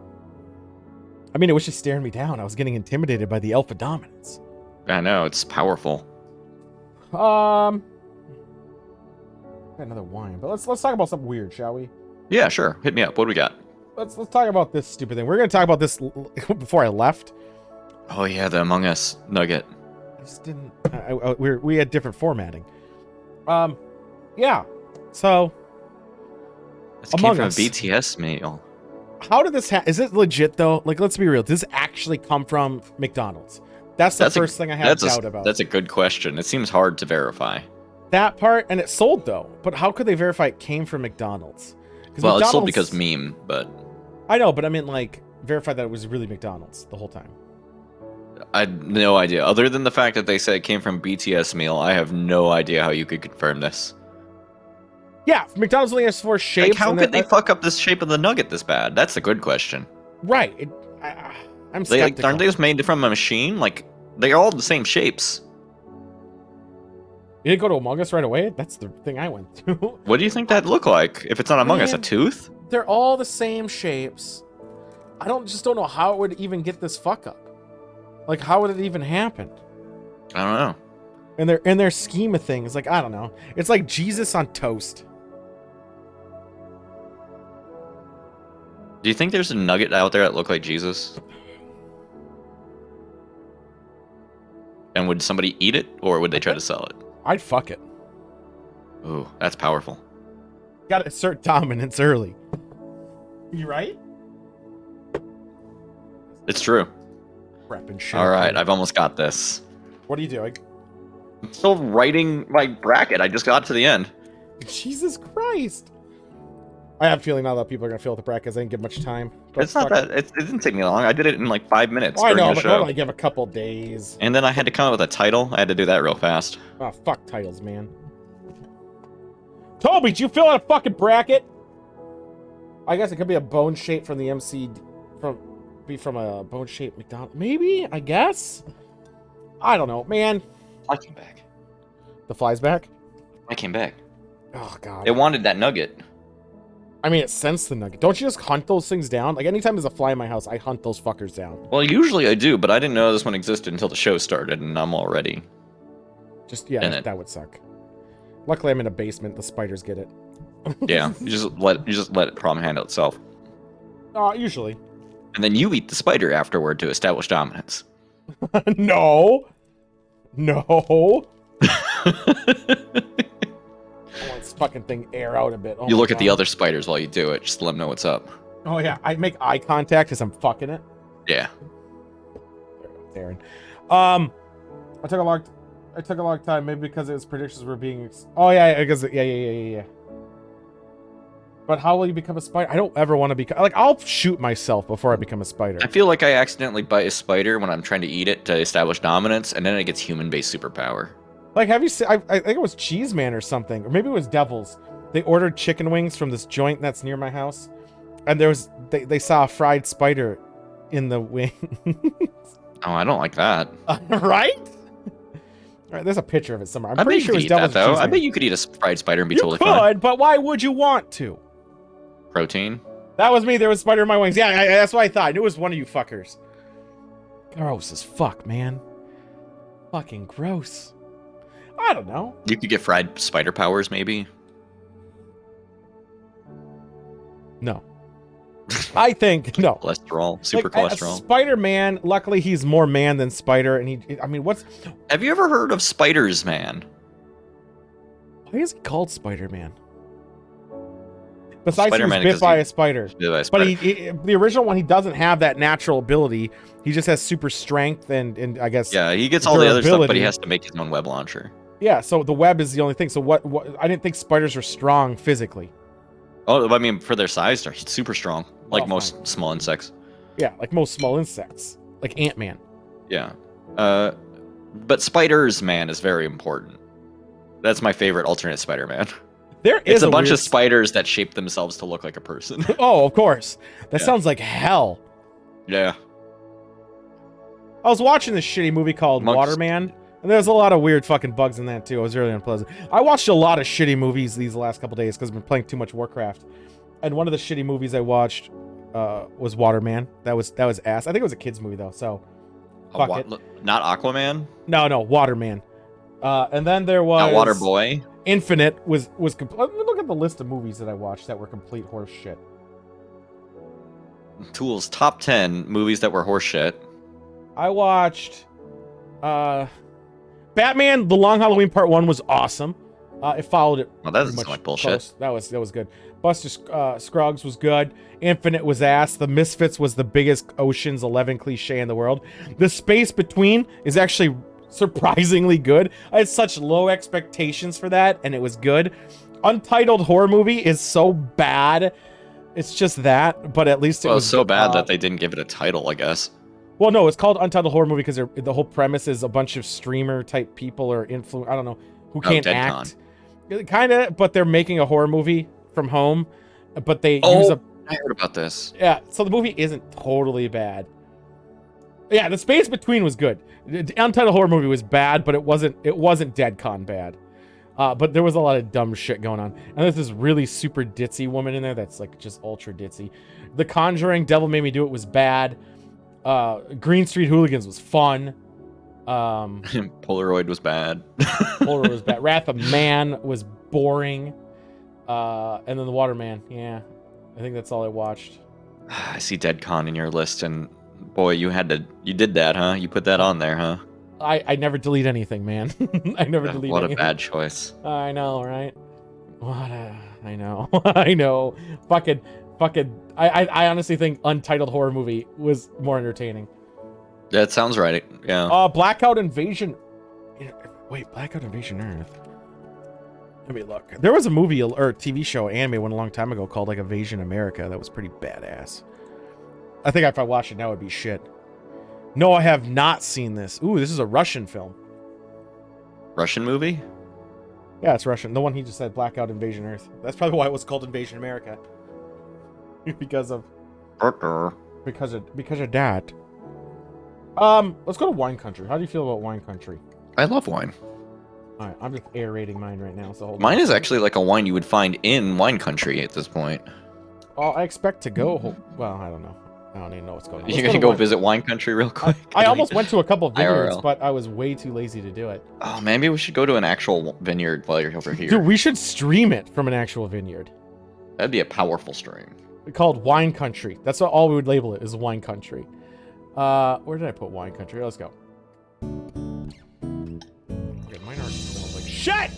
I mean, it was just staring me down. I was getting intimidated by the alpha dominance. I know, it's powerful. Got another wine, but let's talk about something weird, shall we? Yeah, sure. Hit me up. What do we got? Let's talk about this stupid thing. We're gonna talk about this before I left. Oh yeah, the Among Us nugget. I just didn't. We had different formatting. Yeah. So This came Among from a Us. BTS meal. How did this is it legit though? Like, let's be real. Does this actually come from McDonald's? That's the first thing I have doubt about. That's a good question. It seems hard to verify. That part, and it sold though. But how could they verify it came from McDonald's? Well, it sold because meme, but I know, but I mean, like, verify that it was really McDonald's the whole time. I had no idea. Other than the fact that they said it came from BTS meal, I have no idea how you could confirm this. Yeah, McDonald's only has 4 shapes. Like, how could they fuck up this shape of the nugget this bad? That's a good question. Right. I'm They, like, skeptical. aren't they just made from a machine? Like, they're all the same shapes. You didn't go to Among Us right away? That's the thing I went through. What do you think that'd look like if it's not Among Us? A Man. tooth? They're all the same shapes. I just don't know how it would even get this fuck up. Like, how would it even happen? I don't know. In their scheme of things, like, I don't know. It's like Jesus on toast. Do you think there's a nugget out there that look like Jesus? And would somebody eat it, or would they try to sell it? I'd fuck it. Ooh, that's powerful. Gotta assert dominance early. You right? It's true. Crap and shit. All right, I've almost got this. What are you doing? I'm still writing my bracket. I just got to the end. Jesus Christ. I have a feeling now that people are gonna fill out the brackets. I didn't give much time. But It's not fuck that. It didn't take me long. I did it in like 5 minutes I during know, the but show. only give a couple days. And then I had to come up with a title. I had to do that real fast. Oh, fuck titles, man. Toby, did you fill out a fucking bracket? I guess it could be a bone shape from the MC, from a bone shaped McDonald's. Maybe, I guess. I don't know, man. I came back. The fly's back. I came back. Oh god. It wanted that nugget. I mean, it sensed the nugget. Don't you just hunt those things down? Like, anytime there's a fly in my house, I hunt those fuckers down. Well, usually I do, but I didn't know this one existed until the show started, and I'm already. Just yeah, In it. that would suck. Luckily, I'm in a basement. The spiders get it. Yeah, you just let it problem handle itself, Usually. and then you eat the spider afterward to establish dominance. No. I want fucking thing air out a bit. Oh You my look at the God. other spiders while you do it. Just to let them know what's up. Oh yeah, I make eye contact as I'm fucking it. Yeah. There it goes, Aaron. I took a long time, maybe because its predictions were being. Oh yeah, because yeah. But how will you become a spider? I don't ever want to become like I'll shoot myself before I become a spider. I feel like I accidentally bite a spider when I'm trying to eat it to establish dominance, and then it gets human-based superpower. Like, have you seen? I think it was Cheese Man or something, or maybe it was Devils. They ordered chicken wings from this joint that's near my house, and they saw a fried spider in the wing. Oh, I don't like that. Right? All right, there's a picture of it somewhere. I'm I bet pretty you sure it could was eat Devil's that, though. Cheese I Man. bet you could eat a fried spider and be You totally could, fine. but why would you want to? Protein. That was me. There was spider in my wings. Yeah, that's what I thought. I knew it was one of you fuckers. Gross as fuck, man. Fucking gross. I don't know. You could get fried spider powers, maybe. No. I think no. Cholesterol, super Like, cholesterol. Spider-Man, luckily he's more man than spider, and I mean, Have you ever heard of Spiders Man? why is he called Spider-Man? Besides, Spider-Man he was 'cause bit by he- a spider. Yeah, that's But spider. the original one, he doesn't have that natural ability. He just has super strength and I guess Yeah, he gets all the other stuff, but durability. he has to make his own web launcher. yeah. So the web is the only thing. So what? I didn't think spiders were strong physically. Oh, I mean, for their size, they're super strong, like Oh, most small insects. Yeah, like most small insects, like Ant-Man. Yeah. But Spiders Man is very important. That's my favorite alternate Spider-Man. There is It's a bunch weird of spiders that shape themselves to look like a person. Oh, of course. That Yeah. sounds like hell. Yeah. I was watching this shitty movie called Monks. Waterman, and there's a lot of weird fucking bugs in that too. It was really unpleasant. I watched a lot of shitty movies these last couple days because I've been playing too much Warcraft. And one of the shitty movies I watched was Waterman. That was ass. I think it was a kids movie though. So fuck it. Not Aquaman? No, Waterman. And then there was Not Waterboy? Infinite was let me look at the list of movies that I watched that were complete horse shit. Tools top 10 movies that were horseshit. I watched Batman: The Long Halloween Part 1 was awesome. It followed it. Well, that doesn't pretty sound much like bullshit. close. That was good. Buster Scruggs was good. Infinite was ass. The Misfits was the biggest Ocean's 11 cliche in the world. The Space Between is actually surprisingly good. I had such low expectations for that, and it was good. Untitled Horror Movie is so bad. It's just that, but at least it Well, was it's so bad uh, that they didn't give it a title, I guess. Well, no, it's called Untitled Horror Movie because the whole premise is a bunch of streamer type people or I don't know, who can't act. Kind of, but they're making a horror movie from home, but they use a. I heard about this. Yeah, so the movie isn't totally bad. Yeah, The Space Between was good. The Untitled Horror Movie was bad, but it wasn't Dead Con bad. But there was a lot of dumb shit going on. And there's this really super ditzy woman in there that's like just ultra ditzy. The Conjuring, Devil Made Me Do It was bad. Green Street Hooligans was fun. Polaroid was bad. Polaroid was bad. Wrath of Man was boring. And then The Waterman. Yeah, I think that's all I watched. I see Dead Con in your list, and boy, you did that, huh? You put that on there, huh? I never delete anything, man. I never delete What anything. a bad choice. I know, right? I know. I know. Fucking. I honestly think Untitled Horror Movie was more entertaining. That sounds right. Yeah. Blackout Invasion. Wait, Blackout Invasion Earth. Let me look. There was a movie or TV show, anime one a long time ago called like Invasion America. That was pretty badass. I think if I watched it now, it'd be shit. No, I have not seen this. Ooh, this is a Russian film. Russian movie? Yeah, it's Russian. The one he just said, Blackout Invasion Earth. That's probably why it was called Invasion America. because of that. Let's go to Wine Country. How do you feel about Wine Country? I love wine. All right, I'm just aerating mine right now. So hold Mine on. is actually like a wine you would find in wine country at this point. Oh, I expect to go. Well, I don't know. I don't even know what's going on. You're Let's gonna to go Wine- visit wine country real quick? I almost went to a couple of vineyards, IRL. but I was way too lazy to do it. Oh, maybe we should go to an actual vineyard while you're over here. Dude, we should stream it from an actual vineyard. That'd be a powerful stream. Called Wine Country. That's what all we would label it is Wine Country. Where did I put Wine Country? Let's go. Okay, mine already smells like shit.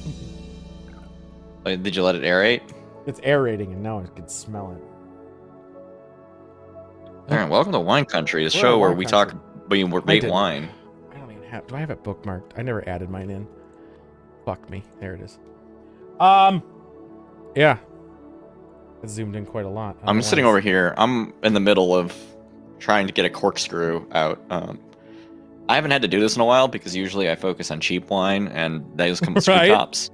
Did you let it aerate? It's aerating, and now I can smell it. All right, welcome to Wine Country, the We're show in where wine we country. we rate didn't. wine. I don't even have. Do I have it bookmarked? I never added mine in. Fuck me. There it is. Yeah. It zoomed in quite a lot. I'm sitting over here. I'm in the middle of trying to get a corkscrew out. I haven't had to do this in a while because usually I focus on cheap wine and those come with screw Right. tops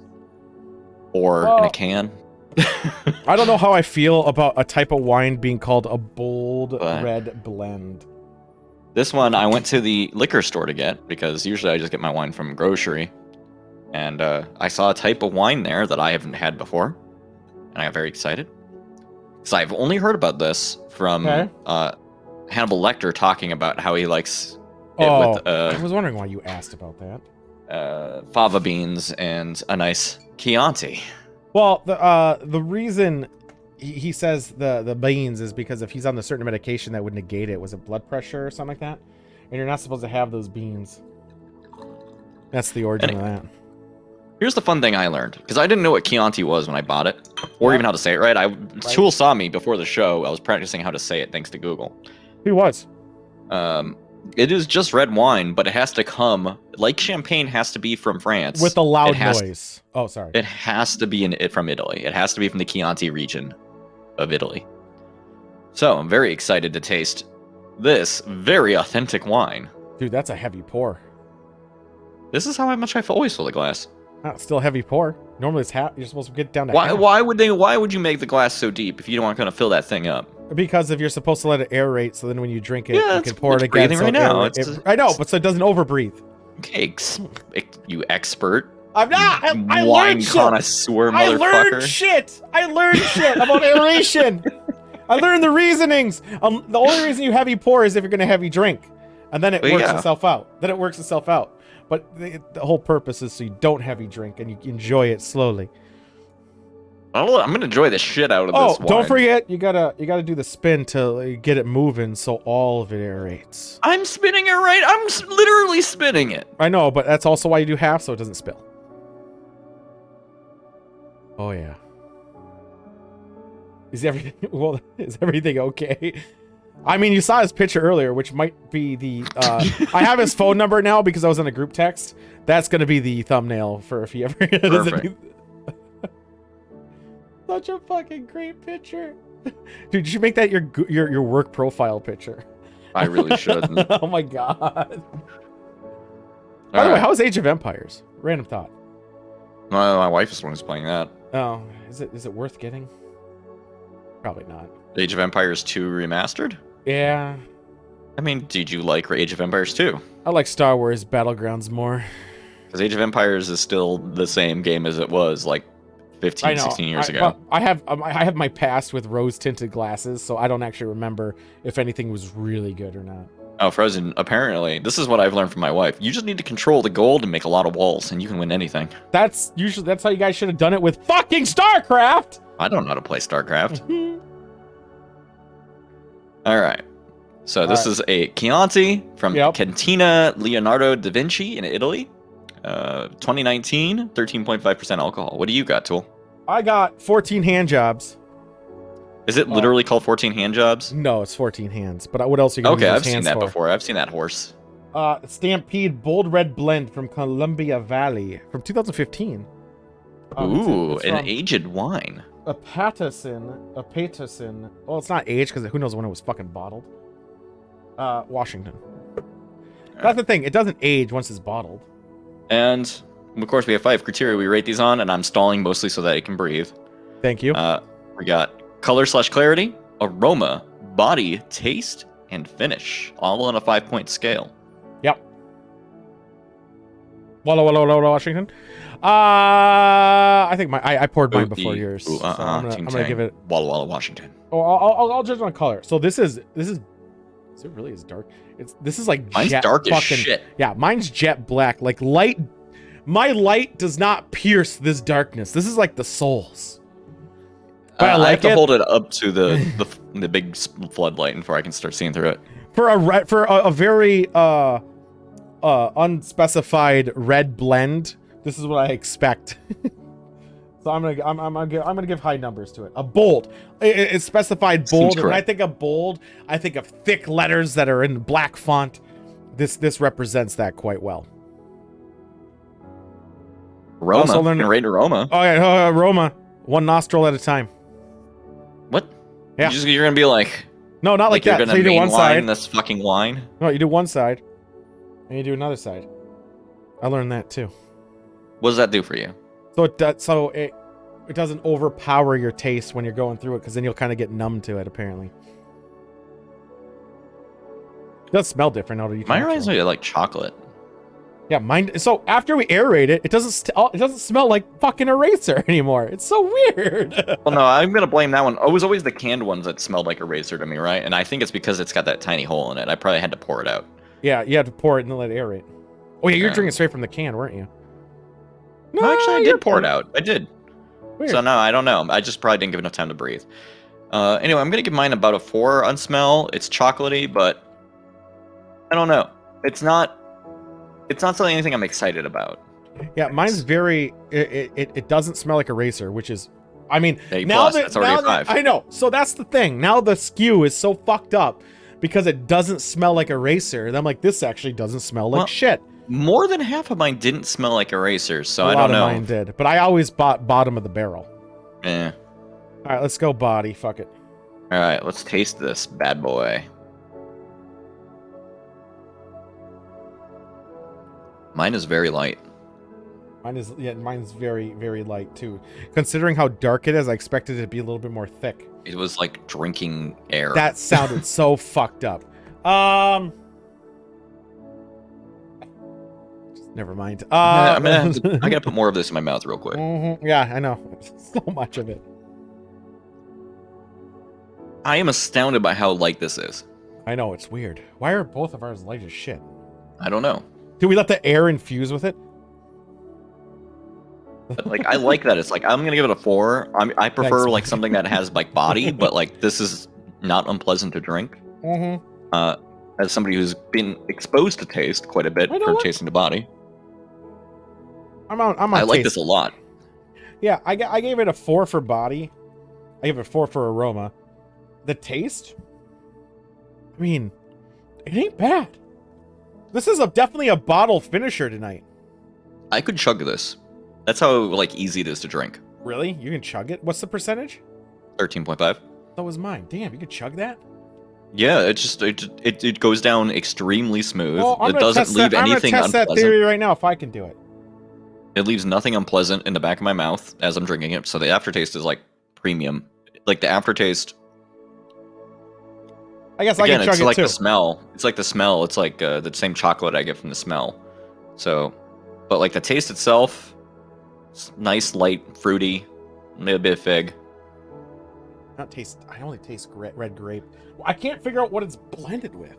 or in a can. I don't know how I feel about a type of wine being called a bold But- red blend. This one I went to the liquor store to get because usually I just get my wine from grocery. And I saw a type of wine there that I haven't had before. And I got very excited. Because I've only heard about this from Okay. Hannibal Lecter talking about how he likes it Oh, with I was wondering why you asked about that. fava beans and a nice Chianti. Well, the reason he says the beans is because if he's on a certain medication that would negate it, was it blood pressure or something like that? And you're not supposed to have those beans. That's the origin of that. Here's the fun thing I learned, because I didn't know what Chianti was when I bought it, or even how to say it right. Tool saw me before the show. I was practicing how to say it thanks to Google. He was. It is just red wine, but it has to come, like champagne has to be from France. With a loud it has- noise. Oh, sorry. It has to be from Italy. It has to be from the Chianti region of Italy. So I'm very excited to taste this very authentic wine. Dude, that's a heavy pour. This is how much I always fill the glass. Still a heavy pour. Normally it's half. You're supposed to get down to Why? half. Why would you make the glass so deep if you don't want to fill that thing up? Because if you're supposed to let it aerate, so then when you drink it, Yeah, you can pour it it's again. breathing So right it now. I know, but so it doesn't overbreathe. Okay, you expert. I'm not. I wine learned shit. connoisseur, I motherfucker. learned shit. I learned shit about aeration. I learned the reasonings. The only reason you heavy pour is if you're gonna heavy drink, and then it Well, works yeah. itself out. Then it works itself out. But the whole purpose is so you don't heavy drink and you enjoy it slowly. I'm gonna enjoy the shit out of Oh, this wine. don't forget you gotta do the spin to get it moving so all of it aerates. I'm spinning it right. I'm literally spinning it. I know, but that's also why you do half so it doesn't spill. Oh yeah. Is everything okay? I mean, you saw his picture earlier, which might be the I have his phone number now because I was in a group text. That's gonna be the thumbnail for if he ever Perfect. Such a fucking great picture. Dude, you should make that your work profile picture. I really should. Oh my god. By the way, how is Age of Empires? Random thought. My wife is the one who's playing that. Oh, is it worth getting? Probably not. Age of Empires 2 remastered? Yeah. I mean, did you like Age of Empires 2? I like Star Wars Battlegrounds more. Because Age of Empires is still the same game as it was like 15, 16 years ago. But I have my past with rose-tinted glasses, so I don't actually remember if anything was really good or not. Oh, Frozen, apparently, this is what I've learned from my wife. You just need to control the gold and make a lot of walls, and you can win anything. That's how you guys should have done it with fucking StarCraft! I don't know how to play StarCraft. All right. So this is a Chianti from Cantina Leonardo da Vinci in Italy. 2019, 13.5% alcohol. What do you got, Tool? I got 14 hand jobs. Is it literally called 14 hand jobs? No, it's 14 hands. But what else are you going to Okay, use I've those seen hands that for? before. I've seen that horse. Stampede Bold Red Blend from Columbia Valley from 2015. Ooh, it's an from aged wine. a Paterson. Well, it's not aged because who knows when it was fucking bottled. Washington. That's the thing. It doesn't age once it's bottled. And, of course, we have 5 criteria we rate these on, and I'm stalling mostly so that it can breathe. Thank you. We got color/clarity, aroma, body, taste, and finish, all on a 5-point scale. Yep. Walla, Washington. I think I poured mine before yours. Ooh, so I'm gonna give it. Walla Walla, Washington. Oh, I'll judge on color. So this is. Is it really as dark? This is like Mine's jet dark as fucking, shit. Yeah, mine's jet black. Like light. My light does not pierce this darkness. This is like the souls. But I I like have to it. hold it up to the big floodlight before I can start seeing through it. For a very unspecified red blend, this is what I expect. So I'm gonna give high numbers to it. A bold. It's specified bold. And when I think of bold, I think of thick letters that are in black font. This represents that quite well. Aroma. Can rate aroma. Oh yeah, aroma. One nostril at a time. What? Yeah. You're gonna be like. No, not like that. You're gonna so you do one side. This fucking wine. No, you do one side, and you do another side. I learned that too. What does that do for you? So it doesn't overpower your taste when you're going through it, because then you'll kind of get numb to it. Apparently, it does smell different. Mine reminds me of like chocolate. Yeah, mine. So after we aerate it, it doesn't smell like fucking eraser anymore. It's so weird. Well, no, I'm gonna blame that one. It was always the canned ones that smelled like eraser to me, right? And I think it's because it's got that tiny hole in it. I probably had to pour it out. Yeah, you had to pour it and then let it aerate. Oh yeah, you're drinking straight from the can, weren't you? No, actually, I did pour it out. I did. Weird. So no, I don't know. I just probably didn't give enough time to breathe. Anyway, I'm gonna give mine about a 4 on smell. It's chocolatey, but I don't know. It's not something anything I'm excited about. Yeah, mine's very. It doesn't smell like eraser, which is, I mean, A+, now that's already a 5. I know. So that's the thing. Now the skew is so fucked up because it doesn't smell like eraser. And I'm like, this actually doesn't smell like shit. More than half of mine didn't smell like erasers, so I A don't lot know. of mine did, but I always bought bottom of the barrel. Eh. All right, let's go body. Fuck it. All right, let's taste this bad boy. Mine is very light. Mine's very, very light too. Considering how dark it is, I expected it to be a little bit more thick. It was like drinking air. That sounded so fucked up. Never mind. I gotta put more of this in my mouth real quick. Yeah, I know. So much of it. I am astounded by how light this is. I know, it's weird. Why are both of ours light as shit? I don't know. Do we let the air infuse with it? But, like, I like that. It's like, I'm gonna give it a 4. I prefer Thanks. like something that has like body, but like this is not unpleasant to drink. As somebody who's been exposed to taste quite a bit for chasing the body. I like this a lot. Yeah, I gave it a 4 for body. I gave it a 4 for aroma. The taste? I mean, it ain't bad. This is definitely a bottle finisher tonight. I could chug this. That's how like easy it is to drink. Really? You can chug it? What's the percentage? 13.5. That was mine. Damn, you could chug that? Yeah, it goes down extremely smooth. Well, it doesn't leave anything unpleasant. I'm gonna test that theory right now if I can do it. It leaves nothing unpleasant in the back of my mouth as I'm drinking it, so the aftertaste is like premium. Like the aftertaste. I guess again, I can chug it like too. the smell. It's like the smell. It's like the same chocolate I get from the smell. So, but like the taste itself, it's nice, light, fruity, maybe a bit of fig. I only taste red grape. I can't figure out what it's blended with.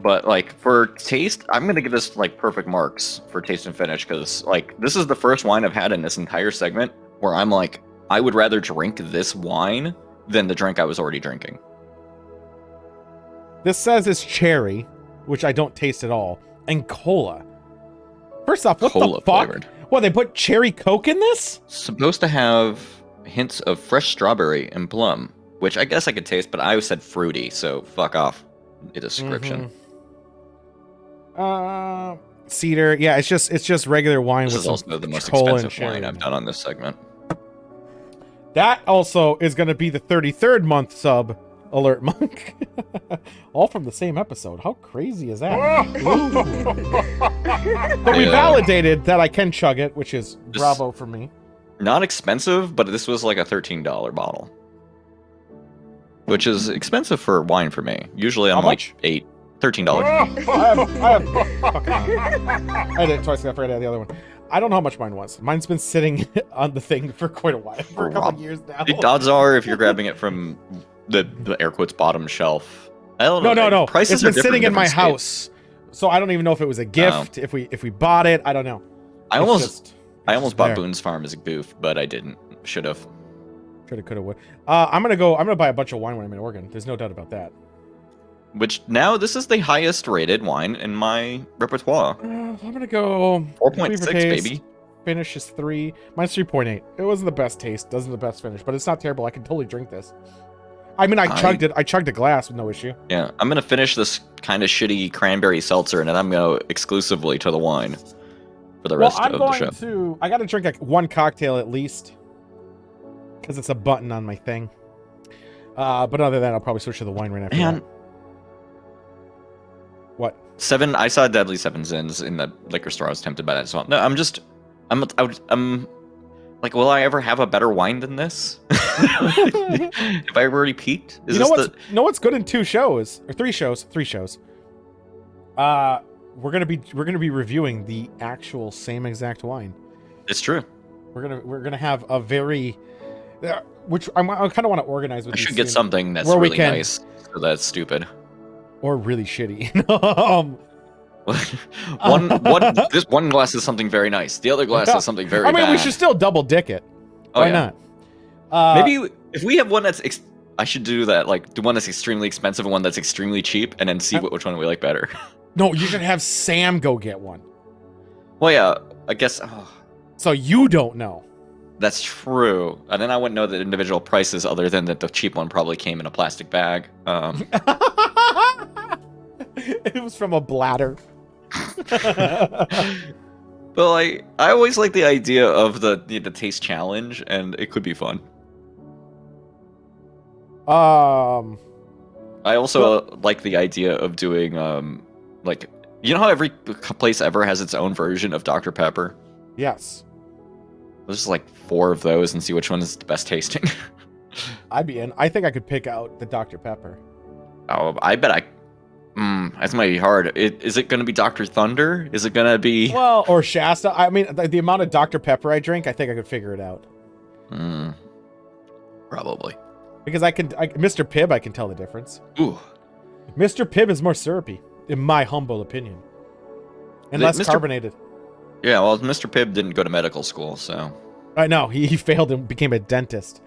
But like for taste, I'm gonna give this like perfect marks for taste and finish because like this is the first wine I've had in this entire segment where I'm like, I would rather drink this wine than the drink I was already drinking. This says it's cherry, which I don't taste at all, and cola. First off, what Cola the fuck? flavored. What, they put cherry Coke in this? Supposed to have hints of fresh strawberry and plum, which I guess I could taste, but I said fruity, so fuck off the description. Cedar. Yeah, it's just regular wine This with is also the most cola expensive and cherry wine I've done on this segment. That also is going to be the 33rd month sub, Alert Monk. All from the same episode. How crazy is that? But we validated that I can chug it, which is bravo for me. Not expensive, but this was like a $13 bottle. Which is expensive for wine for me. Usually I'm like $13. I did it twice. I forgot I had the other one. I don't know how much mine was. Mine's been sitting on the thing for quite a while, for a couple of years now. The odds are, if you're grabbing it from the air quotes bottom shelf, I don't know. No. Prices it's been are sitting in my states. house, so I don't even know if it was a gift. If we bought it, I don't know. I almost bought there. Boone's Farm as a goof, but I didn't. Should have. Coulda, coulda, would. I'm gonna buy a bunch of wine when I'm in Oregon. There's no doubt about that. Which now this is the highest rated wine in my repertoire. I'm gonna go 4.6, baby. finish is 3. Mine's 3.8. It wasn't the best taste, doesn't the best finish, but it's not terrible. I can totally drink this. I mean, I chugged it. I chugged a glass with no issue. Yeah, I'm gonna finish this kind of shitty cranberry seltzer, and then I'm gonna go exclusively to the wine for the rest of the show. I gotta drink like 1 cocktail at least, because it's a button on my thing. But other than that, I'll probably switch to the wine right after that. What? 7. I saw Deadly 7 Zins in the liquor store. I was tempted by that as well. No, I'm like, will I ever have a better wine than this? Have I already peaked? You know what's good in 2 shows or 3 shows? 3 shows. We're gonna be reviewing the actual same exact wine. It's true. We're gonna have a very, which I kind of want to organize with. I should get something that's really nice. So that's stupid. Or really shitty. This one glass is something very nice. The other glass is something very bad. We should still double dick it. Why not? Maybe if we have one that's I should do that. Like the one that's extremely expensive and one that's extremely cheap, and then see which one we like better. No, you should have Sam go get one. Well, yeah, I guess. So you don't know. That's true. And then I wouldn't know the individual prices, other than that the cheap one probably came in a plastic bag. It was from a bladder. But I always like the idea of the taste challenge, and it could be fun. I also like the idea of doing like, you know how every place ever has its own version of Dr. Pepper? Yes. There's like 4 of those and see which one is the best tasting. I'd be in. I think I could pick out the Dr. Pepper. Oh, I bet I. That's might be hard. Is it going to be Dr. Thunder? Is it going to be... Well, or Shasta? I mean, the amount of Dr. Pepper I drink, I think I could figure it out. Probably. Because Mr. Pibb, I can tell the difference. Ooh. Mr. Pibb is more syrupy, in my humble opinion. And less carbonated. Yeah, well, Mr. Pibb didn't go to medical school, so... I know, he failed and became a dentist.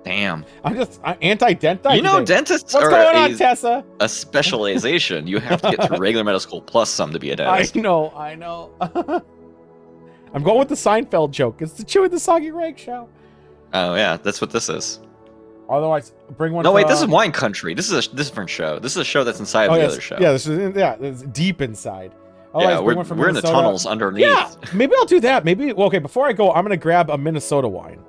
Damn. I'm anti-dentist. You know, dentists What's are going on, Tessa? a specialization. You have to get through regular medical school plus some to be a dentist. I know. I'm going with the Seinfeld joke. It's the Chew and the Soggy Rag Show. Oh, yeah, that's what this is. Otherwise, bring one. No, wait, this is Wine Country. This is a different show. This is a show that's inside of the other show. Yeah, it's deep inside. Yeah, we're in the tunnels underneath. Yeah, maybe I'll do that. Okay, before I go, I'm going to grab a Minnesota wine.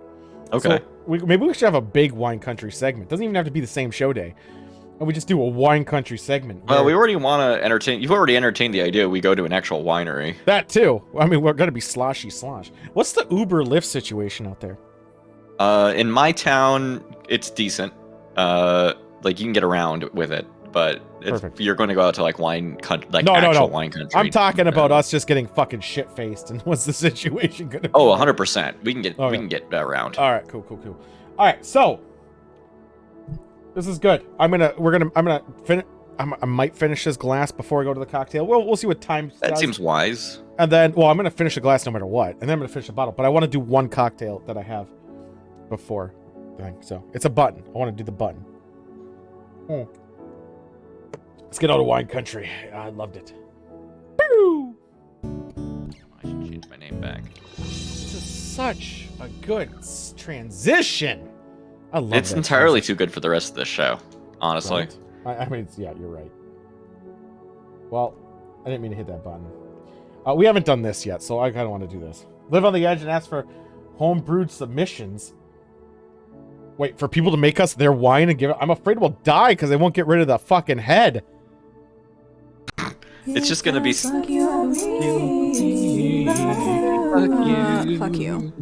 Okay. So maybe we should have a big Wine Country segment. Doesn't even have to be the same show day. And we just do a Wine Country segment. Well, we already want to entertain. You've already entertained the idea we go to an actual winery. That too. I mean, we're going to be sloshy slosh. What's the Uber Lyft situation out there? In my town, it's decent. Like you can get around with it, but if you're going to go out to like wine country, like actual wine country. I'm talking about us just getting fucking shit faced. And what's the situation going to be? Oh, 100%. We can get around. All right, cool. All right, so this is good. I might finish this glass before I go to the cocktail. We'll see what time. That seems wise. And then, I'm going to finish a glass no matter what, and then I'm going to finish a bottle. But I want to do one cocktail that I have before the thing. So it's a button. I want to do the button. Let's get out of Wine Country. I loved it. Boo! I should change my name back. This is such a good transition. I love it. It's entirely too good for the rest of the show, honestly. Right? I mean, yeah, you're right. Well, I didn't mean to hit that button. We haven't done this yet, so I kind of want to do this. Live on the edge and ask for homebrewed submissions. Wait, for people to make us their wine and give it. I'm afraid we'll die because they won't get rid of the fucking head. It's just gonna be. Fuck you.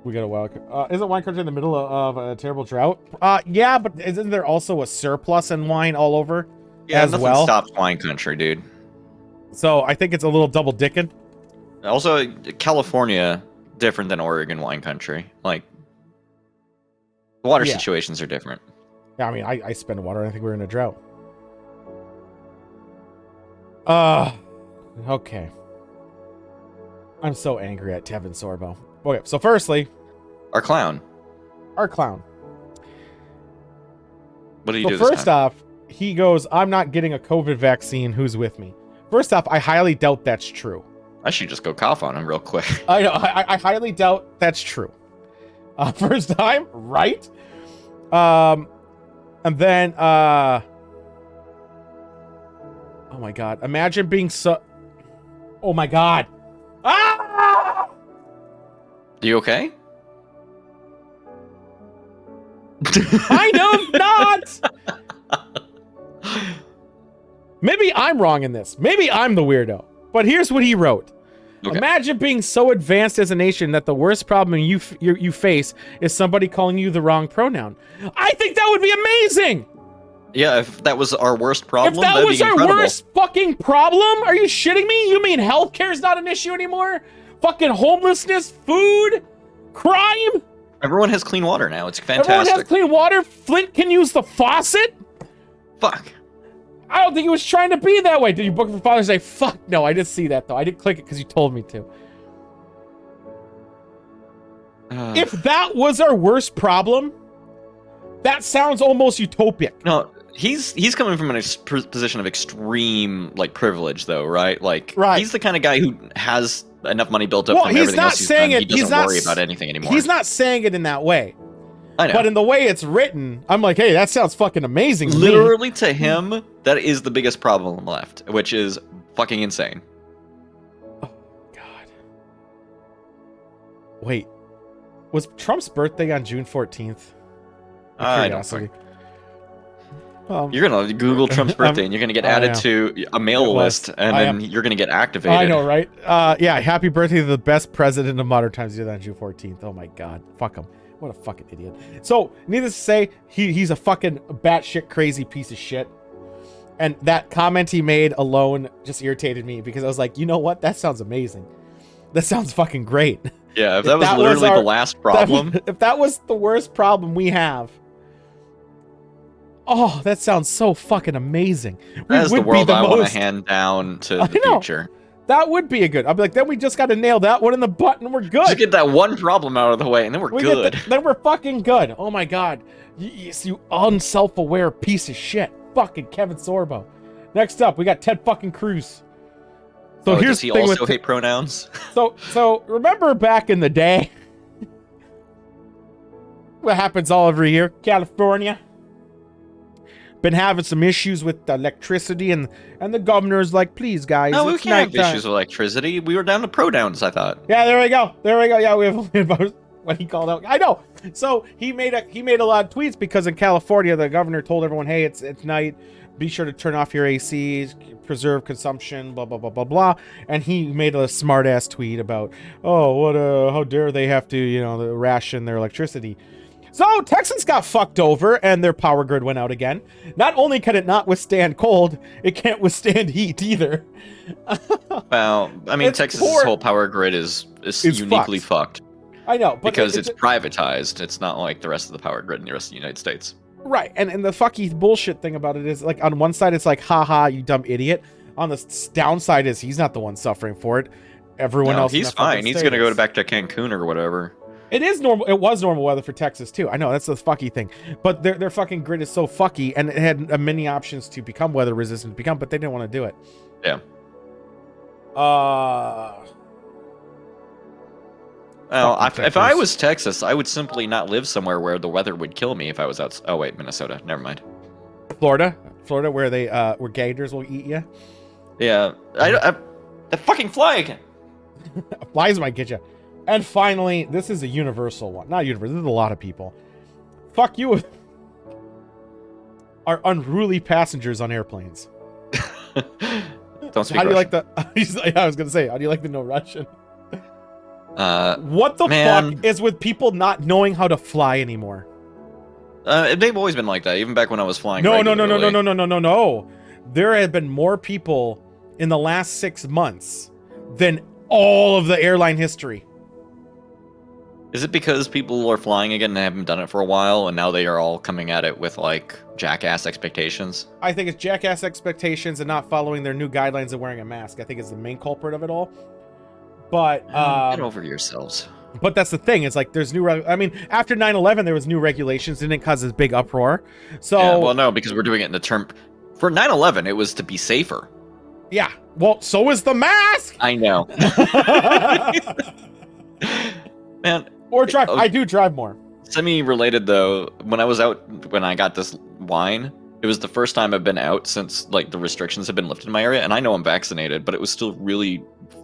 We got a wild. Isn't Wine Country in the middle of a terrible drought? Yeah, but isn't there also a surplus in wine all over? Yeah, as nothing well. Stops Wine Country, dude. So I think it's a little double dicking. Also, California different than Oregon Wine Country. Like, the water situations are different. Yeah, I mean, I spend water. I think we're in a drought. Okay. I'm so angry at Tevin Sorbo. Okay, so firstly... Our clown. What do you do this first time? off, he goes, I'm not getting a COVID vaccine. Who's with me? First off, I highly doubt that's true. I should just go cough on him real quick. I know. I highly doubt that's true. First time, right? And then, oh my God. Imagine being so... Oh my God. Ah! You okay? Kind of not. Maybe I'm wrong in this. Maybe I'm the weirdo. But here's what he wrote. Okay. Imagine being so advanced as a nation that the worst problem you face is somebody calling you the wrong pronoun. I think that would be amazing. Yeah, if that was our worst problem, if that that'd was be our incredible. worst fucking problem, are you shitting me? You mean healthcare's not an issue anymore? Fucking homelessness, food, crime. Everyone has clean water now. It's fantastic. Everyone has clean water. Flint can use the faucet. Fuck. I don't think it was trying to be that way. Did you book it for Father's Day? Fuck no, I didn't see that though. I didn't click it because you told me to. If that was our worst problem, that sounds almost utopic. No, he's coming from a position of extreme like privilege, though, right? Like, he's the kind of guy who has enough money built up from everything else he's done. He doesn't worry about anything anymore. He's not saying it in that way. I know. But in the way it's written, I'm like, hey, that sounds fucking amazing. Literally to him, that is the biggest problem left, which is fucking insane. Oh, God. Wait. Was Trump's birthday on June 14th? I don't think. You're going to Google Trump's birthday, and you're going to get added to a mail list, and then you're going to get activated. I know, right? Yeah, happy birthday to the best president of modern times. He did that on June 14th. Oh, my God. Fuck him. What a fucking idiot. So, needless to say, he's a fucking batshit crazy piece of shit. And that comment he made alone just irritated me because I was like, you know what? That sounds amazing. That sounds fucking great. Yeah, if that was literally the last problem. If that was the worst problem we have. Oh, that sounds so fucking amazing. That's the world I want to hand down to the future. That would be a good. I'll be like, then we just got to nail that one in the butt and we're good. Just get that one problem out of the way and then we're good. Then we're fucking good. Oh my God. You unself-aware piece of shit. Fucking Kevin Sorbo. Next up, we got Ted fucking Cruz. So here's does he also hate pronouns? So remember back in the day, what happens all every year? California. Been having some issues with electricity, and the governor's like, please guys, no, we it's can't have nighttime. issues with electricity. We were down to pronouns, I thought. Yeah, there we go. Yeah, we have what he called out. I know. So he made a lot of tweets because in California the governor told everyone, hey, it's night. Be sure to turn off your ACs, preserve consumption, blah blah blah blah blah. And he made a smart ass tweet about, oh, what how dare they have to ration their electricity. So Texans got fucked over and their power grid went out again. Not only can it not withstand cold, it can't withstand heat either. Well, I mean, Texas's whole power grid is uniquely fucked. I know, but because it's privatized. It's not like the rest of the power grid in the rest of the United States. Right, and the fucky bullshit thing about it is, like, on one side it's like, haha, you dumb idiot. On the downside is he's not the one suffering for it. Everyone else. He's fine. He's gonna go back to Cancun or whatever. It is normal. It was normal weather for Texas too. I know that's the fucky thing, but their fucking grid is so fucky, and it had many options to become weather resistant but they didn't want to do it. Yeah. Well, if I was Texas, I would simply not live somewhere where the weather would kill me if I was out. Oh wait, Minnesota. Never mind. Florida, where they where gators will eat you. Yeah, the fucking fly again. Flies might get you. And finally, this is a universal one. Not universal. This is a lot of people. Fuck you. Are unruly passengers on airplanes. Don't speak How do you Russian. like the? I was gonna say, how do you like the no Russian? What the man. fuck is with people not knowing how to fly anymore? They've always been like that, even back when I was flying. No. There have been more people in the last 6 months than all of the airline history. Is it because people are flying again and haven't done it for a while, and now they are all coming at it with like jackass expectations? I think it's jackass expectations and not following their new guidelines of wearing a mask. I think is the main culprit of it all. But get over yourselves. But that's the thing. It's like there's new. I mean, after 9/11, there was new regulations, and it caused this big uproar. So yeah, well, no, because we're doing it in the term for 9/11. It was to be safer. Yeah. Well, so is the mask. I know. Man. Or drive. I do drive more. Semi-related though, when I was out, when I got this wine, it was the first time I've been out since like the restrictions have been lifted in my area, and I know I'm vaccinated, but it was still really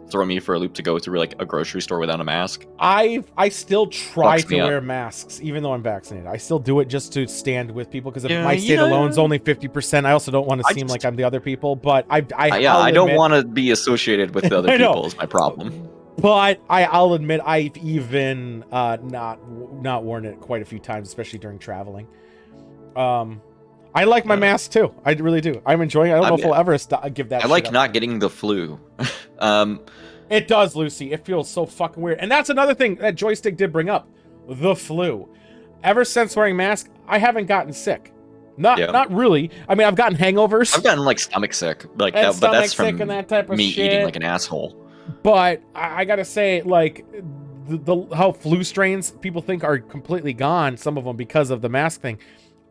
throwing me for a loop to go through like a grocery store without a mask. I still try Fucks to me up. wear masks even though I'm vaccinated. I still do it just to stand with people because if Yeah, my state yeah. alone's only 50%, I also don't want to seem like I'm the other people. But I don't want to be associated with the other I know. people is my problem. But I'll admit I've even not worn it quite a few times, especially during traveling. I like my mask too. I really do. I'm enjoying it. I don't know if I'll ever give that. I like shit up. not getting the flu. It does, Lucy. It feels so fucking weird. And that's another thing that Joystick did bring up. The flu. Ever since wearing masks, I haven't gotten sick. Not really. I mean, I've gotten hangovers. I've gotten like stomach sick, like and that, but that's stomach sick from and that type of me shit. eating like an asshole. But I gotta say, like, how flu strains people think are completely gone, some of them because of the mask thing.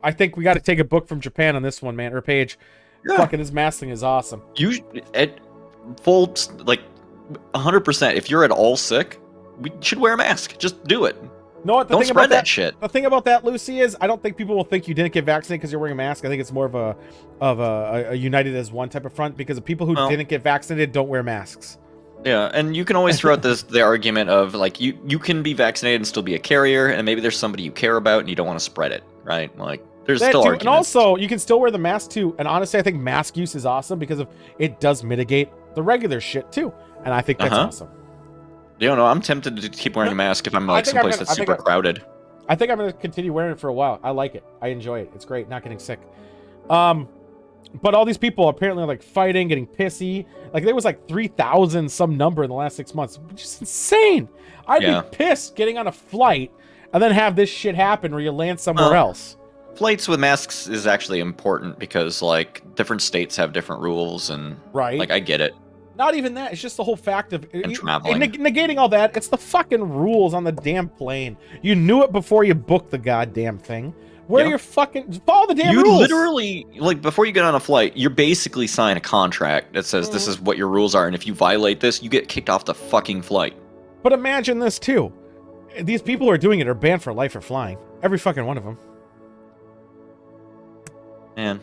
I think we got to take a book from Japan on this one, man. Or Paige, fucking this mask thing is awesome. You at full like 100%. If you're at all sick, we should wear a mask. Just do it. No, what the Don't thing spread about that shit. The thing about that, Lucy, is I don't think people will think you didn't get vaccinated because you're wearing a mask. I think it's more of a united as one type of front because the people who didn't get vaccinated don't wear masks. Yeah, and you can always throw out the argument of like you can be vaccinated and still be a carrier, and maybe there's somebody you care about and you don't want to spread it, right? Like there's That still too. arguments. And also, you can still wear the mask too. And honestly, I think mask use is awesome because it does mitigate the regular shit too. And I think that's awesome. You know, I'm tempted to keep wearing a mask if I'm like someplace that's super crowded. I think I'm gonna continue wearing it for a while. I like it. I enjoy it. It's great. Not getting sick. But all these people apparently are like fighting, getting pissy. Like there was like 3,000 some number in the last 6 months, which is insane. I'd be pissed getting on a flight and then have this shit happen where you land somewhere else. Flights with masks is actually important because like different states have different rules and like I get it. Not even that. It's just the whole fact of traveling. Negating all that. It's the fucking rules on the damn plane. You knew it before you booked the goddamn thing. Where you're fucking follow the damn rules. You literally like before you get on a flight, you basically sign a contract that says this is what your rules are, and if you violate this, you get kicked off the fucking flight. But imagine this too. These people who are doing it are banned for life for flying. Every fucking one of them. Man.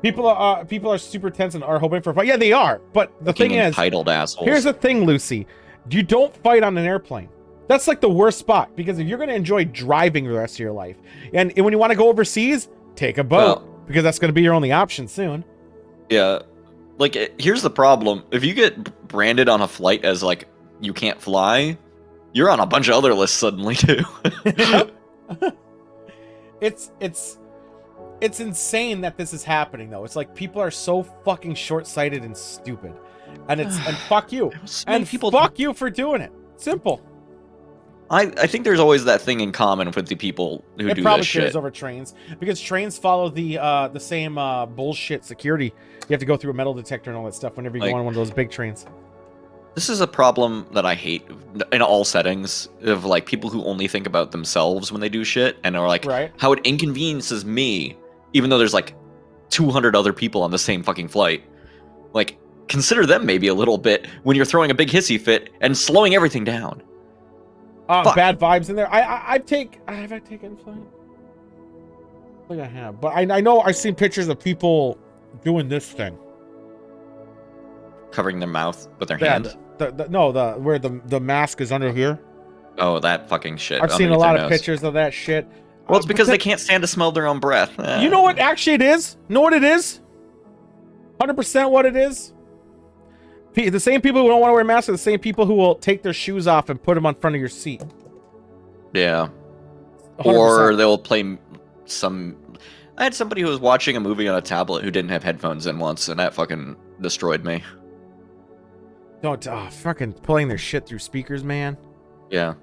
People are super tense and are hoping for a fight. Yeah, they are. But the thing is, entitled assholes. Here's the thing, Lucy. You don't fight on an airplane. That's like the worst spot because if you're going to enjoy driving the rest of your life, and when you want to go overseas, take a boat because that's going to be your only option soon. Yeah. Like, here's the problem. If you get branded on a flight as, like, you can't fly, you're on a bunch of other lists suddenly, too. It's insane that this is happening, though. It's like people are so fucking short-sighted and stupid. And and fuck you. And fuck you for doing it. Simple. I think there's always that thing in common with the people who do this shit. It probably carries over trains because trains follow the same bullshit security. You have to go through a metal detector and all that stuff whenever you go on one of those big trains. This is a problem that I hate in all settings of like people who only think about themselves when they do shit and are like how it inconveniences me, even though there's like 200 other people on the same fucking flight. Like consider them maybe a little bit when you're throwing a big hissy fit and slowing everything down. Bad vibes in there. Have I taken flight? I think I have, but I know I've seen pictures of people doing this thing, covering their mouth with their hand. Where the mask is under here. Oh, that fucking shit. I've seen a lot of pictures of that shit. Well, it's because they can't stand to smell their own breath. You know what? Actually, it is. Know what it is? 100% what it is. The same people who don't want to wear masks are the same people who will take their shoes off and put them on front of your seat. Yeah. 100%. Or they'll play some... I had somebody who was watching a movie on a tablet who didn't have headphones in once, and that fucking destroyed me. Fucking pulling their shit through speakers, man. Yeah.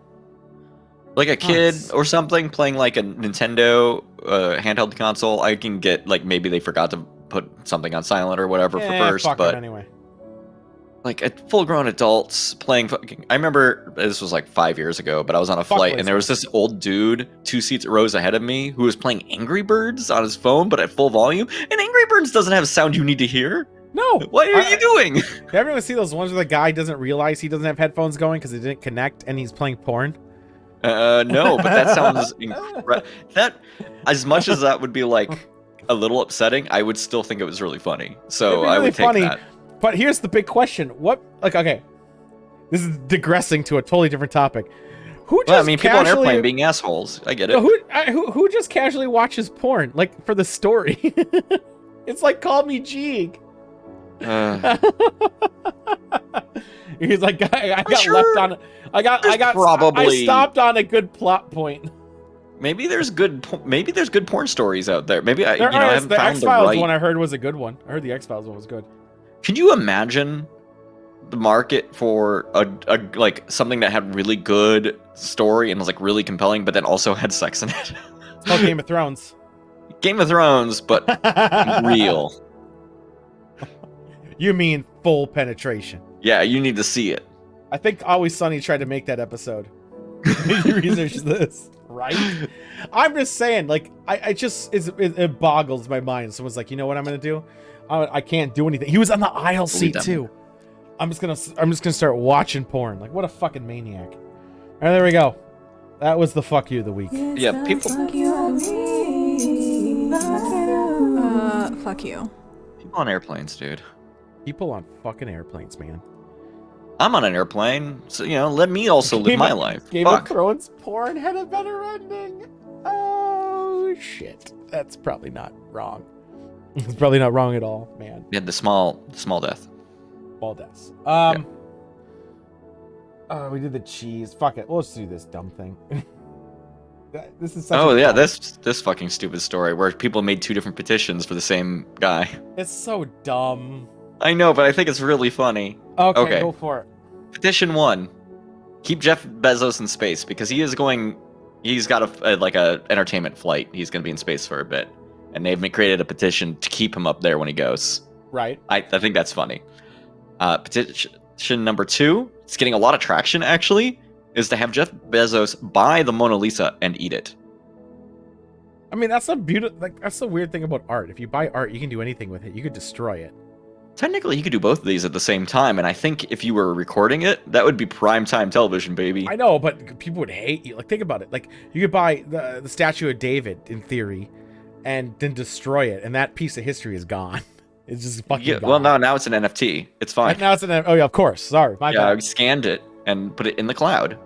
Like a kid or something playing like a Nintendo handheld console, I can get, like, maybe they forgot to put something on silent or whatever for first, but... anyway. Like, full-grown adults playing fucking... I remember, this was like 5 years ago, but I was on a flight, and there was this old dude 2 rows ahead of me who was playing Angry Birds on his phone, but at full volume. And Angry Birds doesn't have sound you need to hear. No. What are you doing? Have everyone see those ones where the guy doesn't realize he doesn't have headphones going because he didn't connect and he's playing porn? No, but that sounds incredible. That, as much as that would be like a little upsetting, I would still think it was really funny. So I would take that. But here's the big question: okay, this is digressing to a totally different topic. Well, I mean, people on airplane being assholes. I get it. Who just casually watches porn like for the story? It's like Call Me Jeeg. He's like, I got sure left on. I stopped on a good plot point. Maybe there's good porn stories out there. Maybe I haven't the found X-Files the right one I heard was a good one. I heard the X-Files one was good. Can you imagine the market for a like something that had really good story and was like really compelling, but then also had sex in it? It's called Game of Thrones. Game of Thrones, but real. You mean full penetration? Yeah, you need to see it. I think Always Sunny tried to make that episode. You research this, right? I'm just saying, like, it boggles my mind. Someone's like, you know what I'm gonna do? I can't do anything. He was on the aisle seat too. I'm just gonna start watching porn. Like, what a fucking maniac! All right, there we go. That was the fuck you of the week. Yeah, people. Fuck you. People on airplanes, dude. People on fucking airplanes, man. I'm on an airplane, so let me also live my life. Game of Thrones porn had a better ending. Oh shit, that's probably not wrong. It's probably not wrong at all, man. We had the small death. Small deaths. We did the cheese. Fuck it. Let's do this dumb thing. This is such this fucking stupid story where people made 2 different petitions for the same guy. It's so dumb. I know, but I think it's really funny. Okay, go for it. Petition 1: keep Jeff Bezos in space because he's got a entertainment flight. He's going to be in space for a bit, and they've created a petition to keep him up there when he goes. Right. I think that's funny. Petition number 2, it's getting a lot of traction actually, is to have Jeff Bezos buy the Mona Lisa and eat it. I mean, that's that's the weird thing about art. If you buy art, you can do anything with it. You could destroy it. Technically, you could do both of these at the same time, and I think if you were recording it, that would be primetime television, baby. I know, but people would hate you. Like, think about it. Like, you could buy the statue of David, in theory, and then destroy it, and that piece of history is gone. It's just fucking gone. Well, now it's an NFT. It's fine. Now it's oh yeah, of course. Sorry, my bad. I scanned it and put it in the cloud.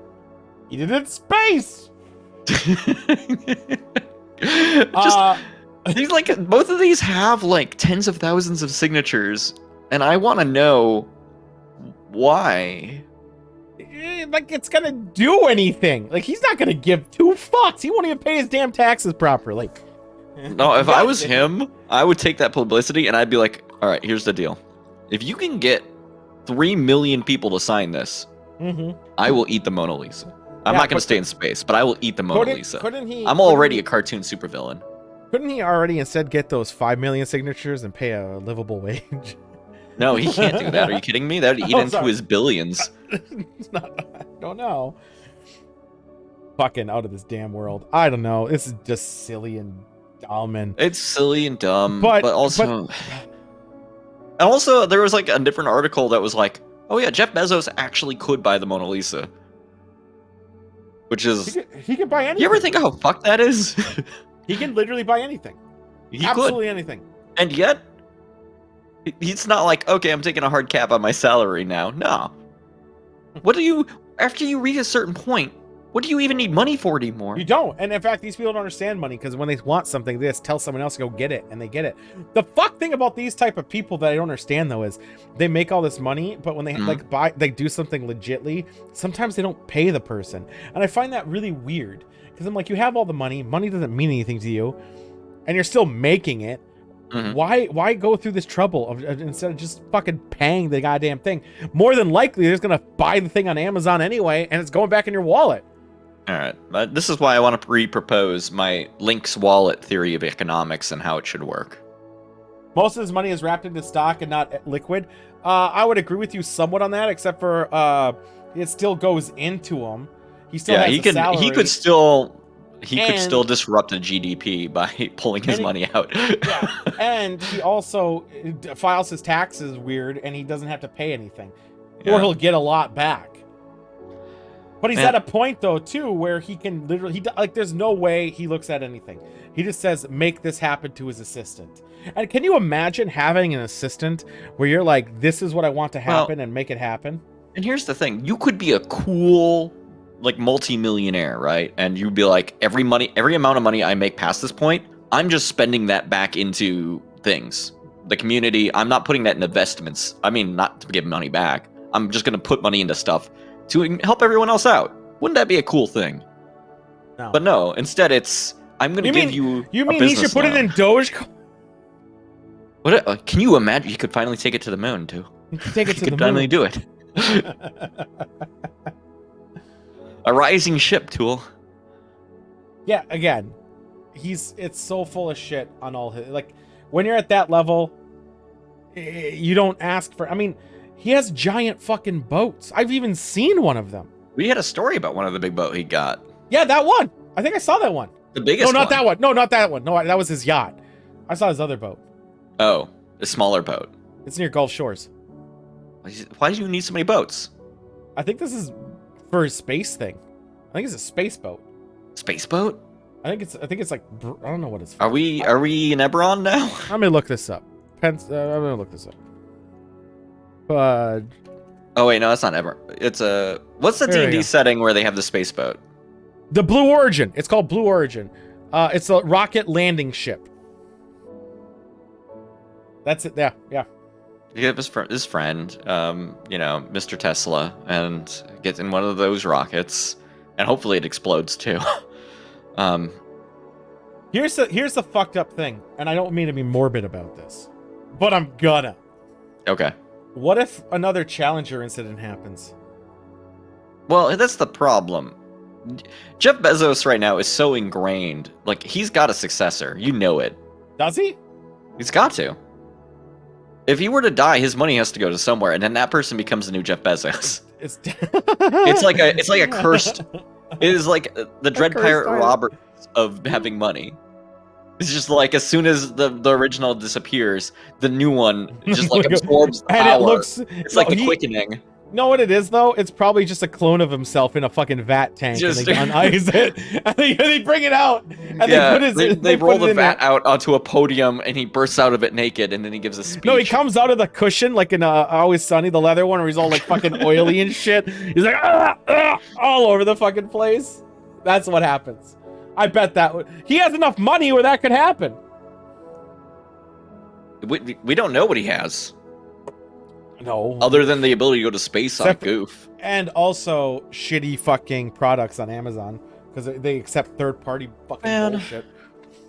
You did it in space. These both of these have like tens of thousands of signatures, and I want to know why. Like, it's gonna do anything. Like, he's not gonna give 2 fucks. He won't even pay his damn taxes properly. No, if I was him, I would take that publicity and I'd be like, all right, here's the deal. If you can get 3 million people to sign this, I will eat the Mona Lisa. I'm not going to stay in space, but I will eat the Mona Lisa. I'm already a cartoon supervillain. Couldn't he already instead get those 5 million signatures and pay a livable wage? No, he can't do that. Are you kidding me? That would eat into his billions. I don't know. Fucking out of this damn world. I don't know. This is just silly and dumb. It's silly and dumb, but also... And also, there was like a different article that was like, oh yeah, Jeff Bezos actually could buy the Mona Lisa. Which is... He can buy anything. You ever think how fucked that is? He can literally buy anything. Absolutely anything. And yet, he's not like, okay, I'm taking a hard cap on my salary now. No. After you reach a certain point, what do you even need money for anymore? You don't. And in fact, these people don't understand money because when they want something, they just tell someone else to go get it, and they get it. The fuck thing about these type of people that I don't understand though is they make all this money, but when they they do something legitly, sometimes they don't pay the person, and I find that really weird because I'm like, you have all the money doesn't mean anything to you, and you're still making it. Why go through this trouble of instead of just fucking paying the goddamn thing? More than likely, they're just gonna buy the thing on Amazon anyway, and it's going back in your wallet. All right, this is why I want to repropose my Link's wallet theory of economics and how it should work. Most of his money is wrapped into stock and not liquid. I would agree with you somewhat on that, except for it still goes into him. He still has a salary. He could still disrupt the GDP by pulling his money out. Yeah, and he also files his taxes weird, and he doesn't have to pay anything, or he'll get a lot back. But he's at a point though too where he can literally there's no way he looks at anything. He just says make this happen to his assistant. And can you imagine having an assistant where you're like, this is what I want to happen and make it happen? And here's the thing, you could be a cool like multi-millionaire, right? And you'd be like, every amount of money I make past this point, I'm just spending that back into things. The community, I'm not putting that in investments. I mean, not to give money back. I'm just gonna put money into stuff to help everyone else out. Wouldn't that be a cool thing? No. But no, instead it's, I'm going to give you You mean he should put it in Dogecoin? What? Can you imagine? He could finally take it to the moon, too. He could take it to the moon. He could finally do it. A rising ship, Tool. Yeah, again, it's so full of shit on all his, like, when you're at that level, you don't ask for, I mean, he has giant fucking boats. I've even seen one of them. We had a story about one of the big boat he got. Yeah, that one. I think I saw that one. The biggest one. No, not that one. No, not that one. No, that was his yacht. I saw his other boat. Oh, a smaller boat. It's near Gulf Shores. Why do you need so many boats? I think this is for his space thing. I think it's a space boat. Space boat? I think it's like, I don't know what it's for. Are we in Eberron now? Let me look this up. I'm gonna look this up. But oh wait, no, that's not Eberron. It's a what's the D&D setting where they have the space boat? The Blue Origin. It's called Blue Origin. It's a rocket landing ship. That's it. Yeah, yeah. He gave his friend, you know, Mr. Tesla, and gets in one of those rockets, and hopefully it explodes too. Here's the fucked up thing, and I don't mean to be morbid about this, but I'm gonna. Okay. What if another Challenger incident happens? Well, that's the problem. Jeff Bezos right now is so ingrained. Like, he's got a successor. You know it. Does he? He's got to. If he were to die, his money has to go to somewhere, and then that person becomes the new Jeff Bezos. It's like a cursed. It is like the Dread Pirate Roberts of having money. It's just like as soon as the original disappears, the new one just like absorbs the and power. It's like the quickening. Know what it is though? It's probably just a clone of himself in a fucking vat tank, and they unice it, and they bring it out, and they roll the vat out onto a podium, and he bursts out of it naked, and then he gives a speech. No, he comes out of the cushion like in Always Sunny, the leather one, where he's all like fucking oily and shit. He's like all over the fucking place. That's what happens. I bet he has enough money where that could happen. We don't know what he has. No. Other than the ability to go to space on Goof. And also shitty fucking products on Amazon, because they accept third-party fucking bullshit.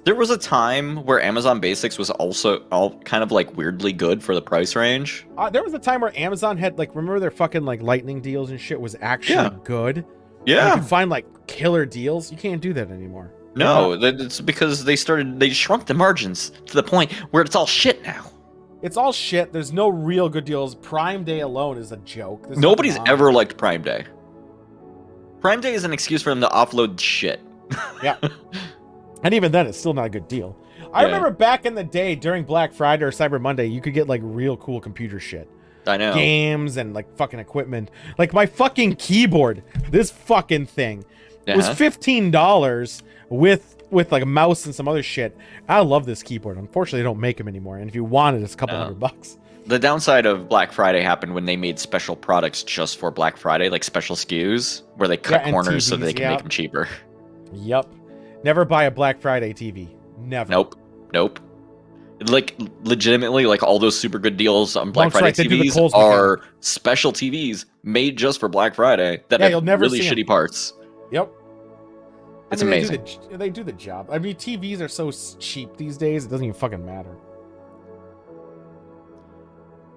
There was a time where Amazon Basics was also all kind of like weirdly good for the price range. There was a time where Amazon had like, remember their fucking like lightning deals and shit was actually good? Yeah. And you could find like killer deals. You can't do that anymore. No, it's because they shrunk the margins to the point where it's all shit now. It's all shit. There's no real good deals. Prime Day alone is a joke. Nobody's ever liked Prime Day. Prime Day is an excuse for them to offload shit. Yeah. And even then, it's still not a good deal. I remember back in the day, during Black Friday or Cyber Monday, you could get like real cool computer shit. I know. Games and like fucking equipment. Like my fucking keyboard, this fucking thing, was $15 with like a mouse and some other shit. I love this keyboard. Unfortunately, they don't make them anymore. And if you want it, it's a couple $100. The downside of Black Friday happened when they made special products just for Black Friday, like special SKUs, where they cut corners TVs, so they can make them cheaper. Yep. Never buy a Black Friday TV. Never. Nope. Like, legitimately, like all those super good deals on Black Friday TVs are special TVs made just for Black Friday that have really shitty parts. Yep. It's amazing. They do the job. I mean, TVs are so cheap these days, it doesn't even fucking matter.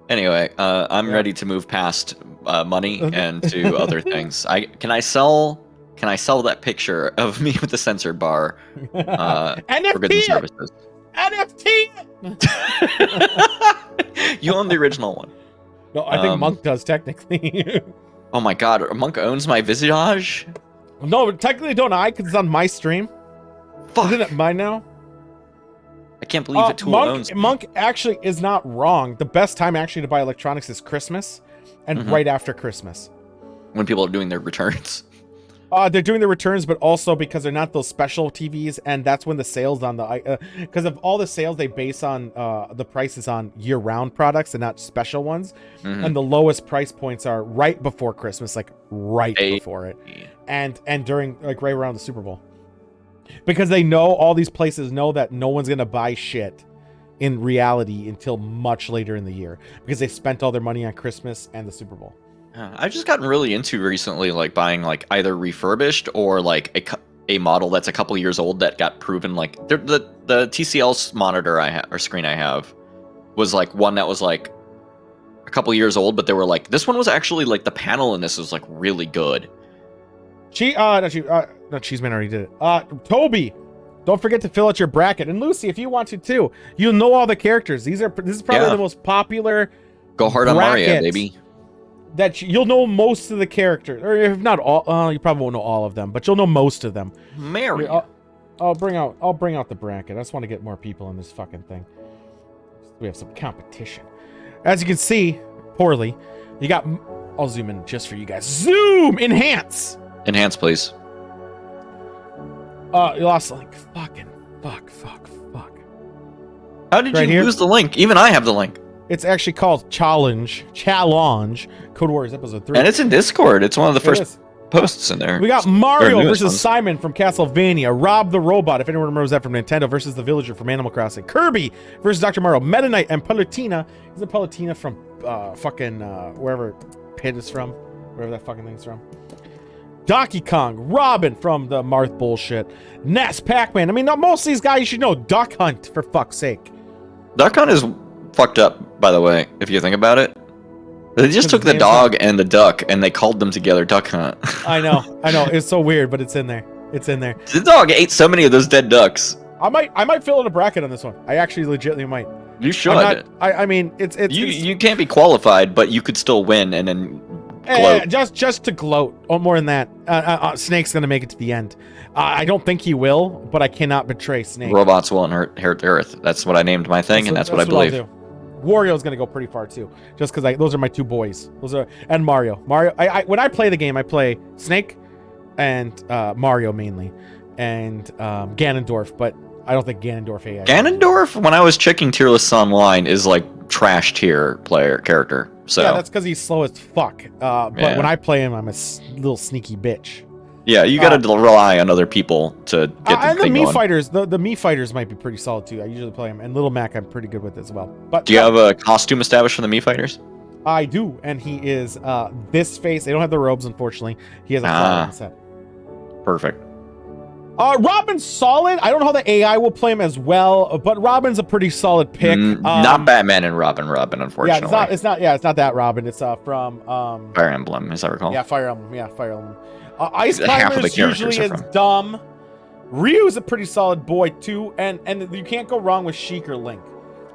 Anyway, I'm ready to move past money and to other things. Can I sell that picture of me with the sensor bar NFT for goods and services? NFT. You own the original one. No, I think Monk does technically. Oh my god, Monk owns my Visage? No, technically don't I, because it's on my stream. Fuck. Isn't it mine now? I can't believe it. Tool owns me. Monk actually is not wrong. The best time actually to buy electronics is Christmas, and right after Christmas. When people are doing their returns. They're doing the returns, but also because they're not those special TVs, and that's when the sales on the because of all the sales they base on the prices on year-round products and not special ones, and the lowest price points are right before Christmas, like before it, and during like right around the Super Bowl, because they know all these places know that no one's gonna buy shit in reality until much later in the year because they spent all their money on Christmas and the Super Bowl. I've just gotten really into recently, like buying like either refurbished or like a model that's a couple years old that got proven like the TCL monitor I have or screen I have was like one that was like a couple years old, but they were like this one was actually like the panel in this was like really good. Not Cheeseman already did it. Toby, don't forget to fill out your bracket, and Lucy, if you want to too, you'll know all the characters. This is probably the most popular. Go hard on Mario, baby. That you'll know most of the characters, or if not all, you probably won't know all of them, but you'll know most of them. Mario. I'll bring out the bracket. I just want to get more people in this fucking thing. We have some competition. As you can see, poorly, you got. I'll zoom in just for you guys. Zoom, enhance, please. You lost the link. Fuck. How did you lose the link? Even I have the link. It's actually called Challenge, Code Warriors Episode 3. And it's in Discord. It's one of the first posts in there. We got Mario versus Simon from Castlevania. Rob the Robot, if anyone remembers that from Nintendo, versus the Villager from Animal Crossing. Kirby versus Dr. Mario. Meta Knight and Palutena. Isn't Palutena from wherever Pit is from? Wherever that fucking thing's from. Donkey Kong. Robin from the Marth bullshit. Ness, Pac-Man. I mean, most of these guys you should know. Duck Hunt, for fuck's sake. Duck Hunt is fucked up, by the way, if you think about it. They just took the dog and the duck and they called them together Duck Hunt. I know. It's so weird, but it's in there. The dog ate so many of those dead ducks. I might fill in a bracket on this one. I actually legitimately might. You should. I mean, it's you can't be qualified, but you could still win and then gloat. Just to gloat. Oh, more than that. Snake's gonna make it to the end. I don't think he will, but I cannot betray Snake. Robots will inherit the Earth. That's what I named my thing, and that's what I believe. I'll do. Wario's gonna go pretty far too, just because those are my two boys. And Mario. I when I play the game, I play Snake and Mario mainly, and Ganondorf. But I don't think Ganondorf AI. Ganondorf, when I was checking tier lists online, is like trash tier character. So yeah, that's because he's slow as fuck. But when I play him, I'm a little sneaky bitch. Yeah, you gotta rely on other people to get the and thing the going. Fighters, the Mii Fighters might be pretty solid too. I usually play them, and Little Mac I'm pretty good with as well. But do you have a costume established for the Mii Fighters? I do, and he is this face. They don't have the robes, unfortunately. He has a flat set. Perfect. Robin's solid. I don't know how the AI will play him as well, but Robin's a pretty solid pick. Not Batman and Robin, unfortunately. Yeah, it's not that Robin. It's from Fire Emblem, as I recall. Yeah, Fire Emblem. Ice Climbers usually is dumb. Ryu's a pretty solid boy too, and you can't go wrong with Sheik or Link.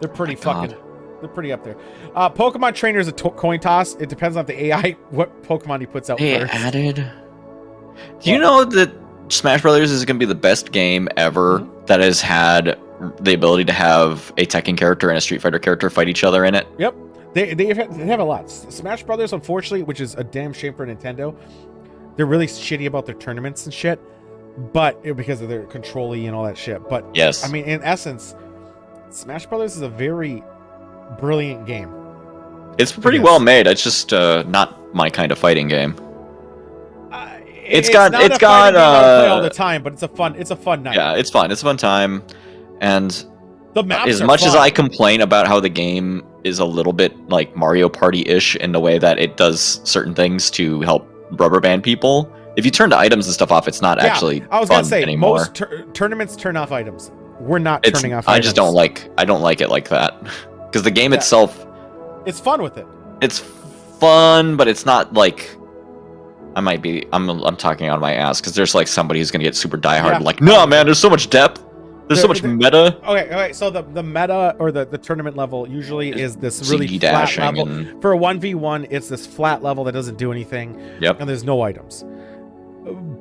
They're pretty they're pretty up there. Pokemon Trainer is a coin toss. It depends on the AI what Pokemon he puts out first. Added. Do you know that Smash Brothers is going to be the best game ever that has had the ability to have a Tekken character and a Street Fighter character fight each other in it? Yep, they have a lot. Smash Brothers, unfortunately, which is a damn shame for Nintendo. They're really shitty about their tournaments and shit, but because of their control-y and all that shit. But yes, I mean, in essence, Smash Brothers is a very brilliant game. It's pretty well made. It's just not my kind of fighting game. It's got play all the time, but it's a fun night. Yeah, it's fun. It's a fun time, and the maps as much as I complain about how the game is a little bit like Mario Party-ish in the way that it does certain things to help rubber band people, if you turn the items and stuff off, it's not actually I was fun gonna say anymore. most tournaments turn off items. We're not turning off items. I just don't like it like that because the game itself, it's fun with it. It's fun, but it's not like I'm talking out of my ass because there's like somebody who's gonna get super diehard like, no man, there's so much depth. There's so much meta. Okay. So the meta or the tournament level usually is this really flat level. For a 1v1, it's this flat level that doesn't do anything. Yep. And there's no items.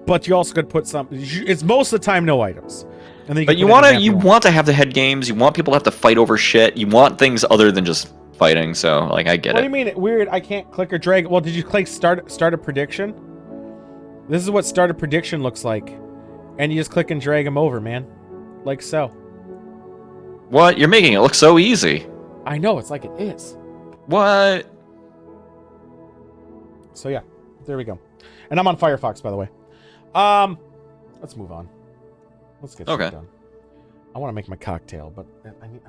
But you also could put some. It's most of the time no items. And then But you can put anything want to have the head games. You want people to have to fight over shit. You want things other than just fighting. So like I get What it. do you mean weird? I can't click or drag. Well, did you click start a prediction? This is what start a prediction looks like, and you just click and drag them over, man, like so. What? You're making it look so easy. I know, it's like it is. What? So yeah, there we go. And I'm on Firefox, by the way. Let's move on. Let's get shit done. I want to make my cocktail, but I need.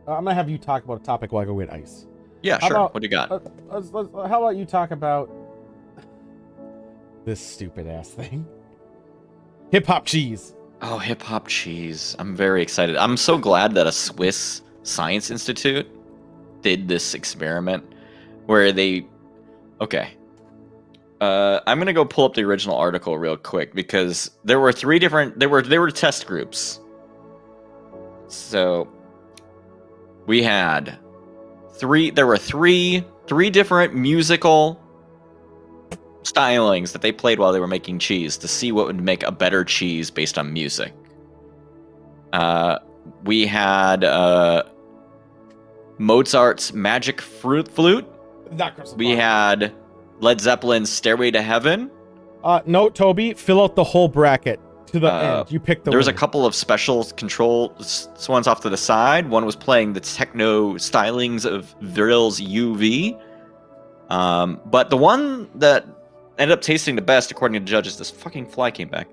I'm gonna have you talk about a topic while I go get ice. Yeah, sure. What do you got? How about you talk about this stupid ass thing? Hip hop cheese. Oh, hip hop cheese. I'm very excited. I'm so glad that a Swiss Science Institute did this experiment where they. Okay. I'm gonna go pull up the original article real quick because there were three different. There were test groups. So we had three. There were three different musical stylings that they played while they were making cheese to see what would make a better cheese based on music. We had Mozart's Magic Flute. We had Led Zeppelin's Stairway to Heaven. No, Toby, fill out the whole bracket to the end. You picked the. There was a couple of special control ones off to the side. One was playing the techno stylings of Vrill's UV. But the one that ended up tasting the best, according to the judges, this fucking fly came back.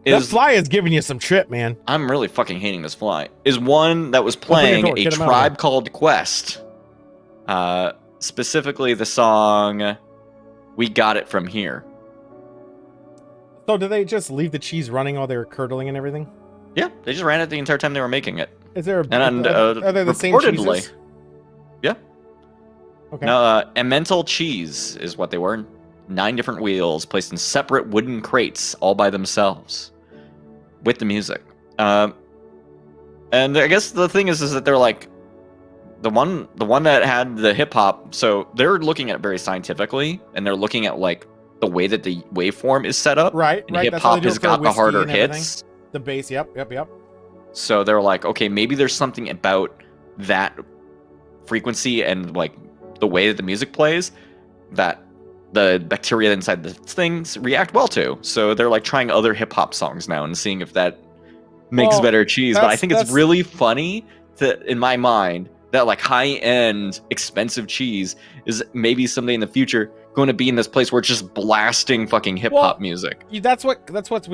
That fly is giving you some trip, man. I'm really fucking hating this fly. Is one that was playing A Tribe Called Quest. Specifically the song We Got It From Here. So did they just leave the cheese running while they were curdling and everything? Yeah, they just ran it the entire time they were making it. Is there are they the same cheeses? Yeah. Okay. Now, Emmental cheese is what they were. 9 different wheels placed in separate wooden crates all by themselves with the music. And I guess the thing is that they're like, the one that had the hip hop, so they're looking at it very scientifically, and they're looking at like the way that the waveform is set up. Right. And hip hop has got the harder hits. The bass, yep. So they're like, okay, maybe there's something about that frequency and like the way that the music plays that the bacteria inside the things react well to. So they're like trying other hip hop songs now and seeing if that makes better cheese. But I think it's really funny that, in my mind, that like high-end expensive cheese is maybe someday in the future going to be in this place where it's just blasting fucking hip-hop music. That's what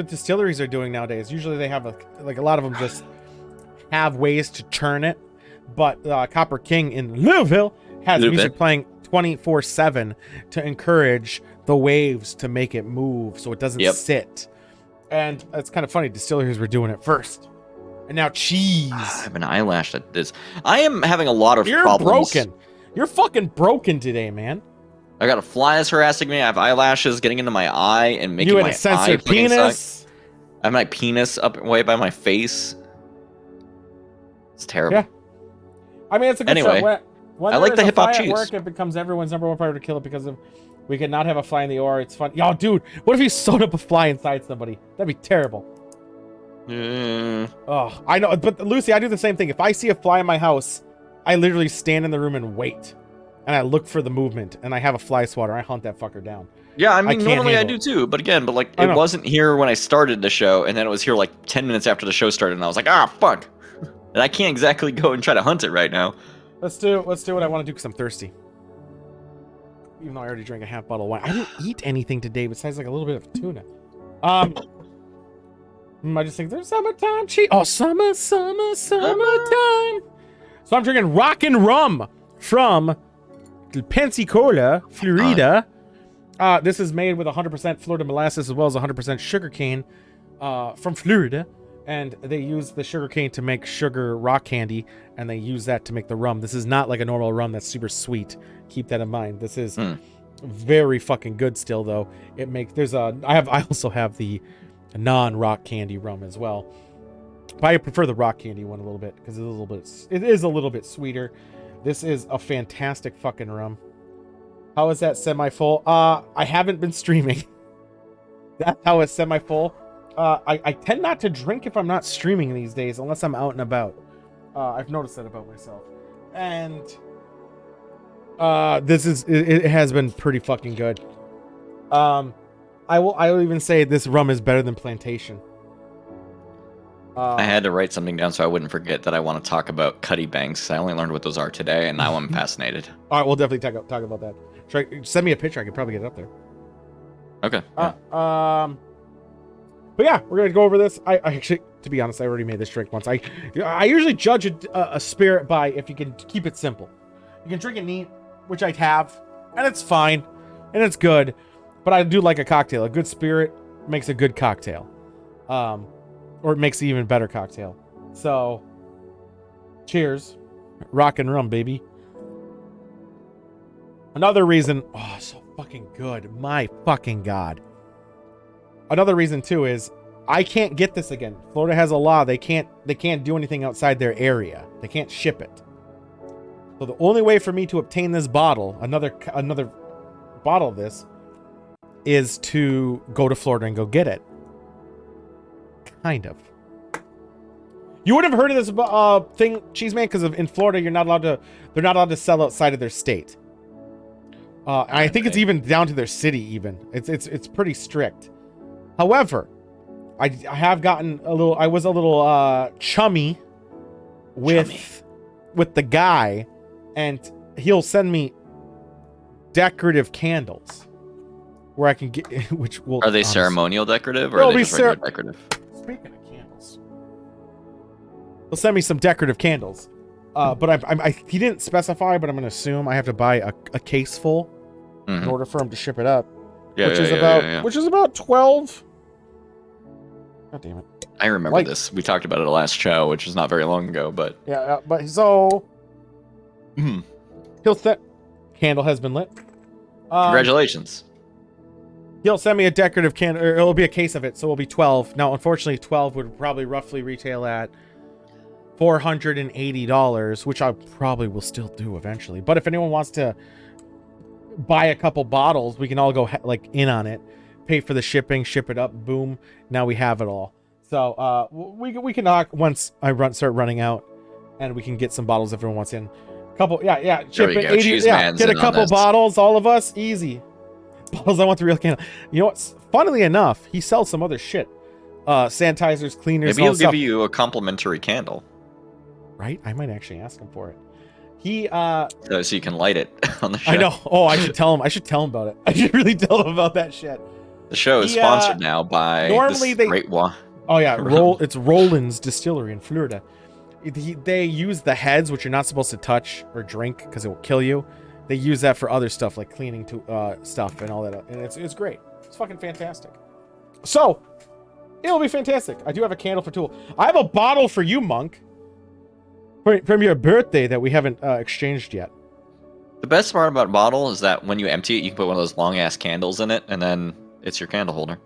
distilleries are doing nowadays. Usually they have a lot of them just have ways to churn it, but Copper King in Louisville has music playing 24/7 to encourage the waves to make it move so it doesn't sit. And it's kind of funny, distilleries were doing it first. And now cheese. I have an eyelash that this. I am having a lot of problems. You're broken. You're fucking broken today, man. I got a fly that's harassing me. I have eyelashes getting into my eye and making my eye fucking penis. suck. I have my penis up way by my face. It's terrible. Yeah. I mean, it's a good show. When I like the hip hop cheese. At work, it becomes everyone's number one priority to kill it because of we could not have a fly in the OR. It's fun. Yo, dude, what if you sewed up a fly inside somebody? That'd be terrible. Oh, I know, but Lucy, I do the same thing. If I see a fly in my house, I literally stand in the room and wait, and I look for the movement, and I have a fly swatter. I hunt that fucker down. Yeah, I mean, normally I do too, but again, it wasn't here when I started the show, and then it was here like 10 minutes after the show started, and I was like, fuck, and I can't exactly go and try to hunt it right now. Let's do what I want to do because I'm thirsty. Even though I already drank a half bottle of wine, I didn't eat anything today besides like a little bit of tuna. I just think there's summertime cheese. Oh, summertime. So I'm drinking Rockin' Rum from Pensacola, Florida. This is made with 100% Florida molasses as well as 100% sugarcane from Florida. And they use the sugarcane to make sugar rock candy, and they use that to make the rum. This is not like a normal rum that's super sweet. Keep that in mind. This is very fucking good still, though. I also have the non-rock candy rum as well, but I prefer the rock candy one a little bit because it is a little bit sweeter. This is a fantastic fucking rum. How is that semi-full? I haven't been streaming. That's how it's semi-full. I tend not to drink if I'm not streaming these days, unless I'm out and about. I've noticed that about myself. And it has been pretty fucking good. I will even say this rum is better than Plantation. I had to write something down so I wouldn't forget that I want to talk about Cuddy Banks. I only learned what those are today, and now I'm fascinated. All right, we'll definitely talk about that. Send me a picture. I could probably get it up there. Okay. Yeah. But yeah, we're gonna go over this. I actually, to be honest, I already made this drink once. I usually judge a spirit by if you can keep it simple. You can drink it neat, which I have, and it's fine, and it's good. But I do like a cocktail. A good spirit makes a good cocktail, or it makes an even better cocktail. So, cheers, rock and rum, baby. Another reason, oh, so fucking good. My fucking God. Another reason too is I can't get this again. Florida has a law. They can't do anything outside their area. They can't ship it. So the only way for me to obtain this bottle, another bottle of this, is to go to Florida and go get it. Kind of. You would have heard of this thing, Cheese Man, because in Florida they're not allowed to sell outside of their state. And I think it's even down to their city. Even it's pretty strict. However, I have gotten I was a little chummy with the guy, and he'll send me decorative candles where I can get, which will. Are they ceremonial decorative or are they just regular decorative? Speaking of candles, he'll send me some decorative candles. But he didn't specify, but I'm gonna assume I have to buy a case full in order for him to ship it up. Which is about 12. God damn it! I remember this. We talked about it last show, which was not very long ago, but yeah. But so he'll set. Candle has been lit. Congratulations. He'll send me a decorative candle, or it'll be a case of it, so it'll be 12. Now, unfortunately, 12 would probably roughly retail at $480, which I probably will still do eventually. But if anyone wants to buy a couple bottles, we can all go in on it, pay for the shipping, ship it up, boom. Now we have it all. So we can knock once I start running out, and we can get some bottles if everyone wants in. Couple, ship it. 80, get a couple bottles, all of us, easy. Bottles. I want the real candle. You know what? Funnily enough, he sells some other shit, sanitizers, cleaners. Maybe he'll give you a complimentary candle. Right? I might actually ask him for it. He so you can light it on the show. I know. Oh, I should tell him. I should tell him about it. I should really tell him about that shit. The show is sponsored now by great wine. Oh yeah, it's Roland's Distillery in Florida. They use the heads, which you're not supposed to touch or drink because it will kill you. They use that for other stuff like cleaning stuff and all that, and it's great. It's fucking fantastic. So it'll be fantastic. I do have a candle for Tool. I have a bottle for you, Monk, from your birthday that we haven't exchanged yet. The best part about a bottle is that when you empty it, you can put one of those long ass candles in it, and then it's your candle holder.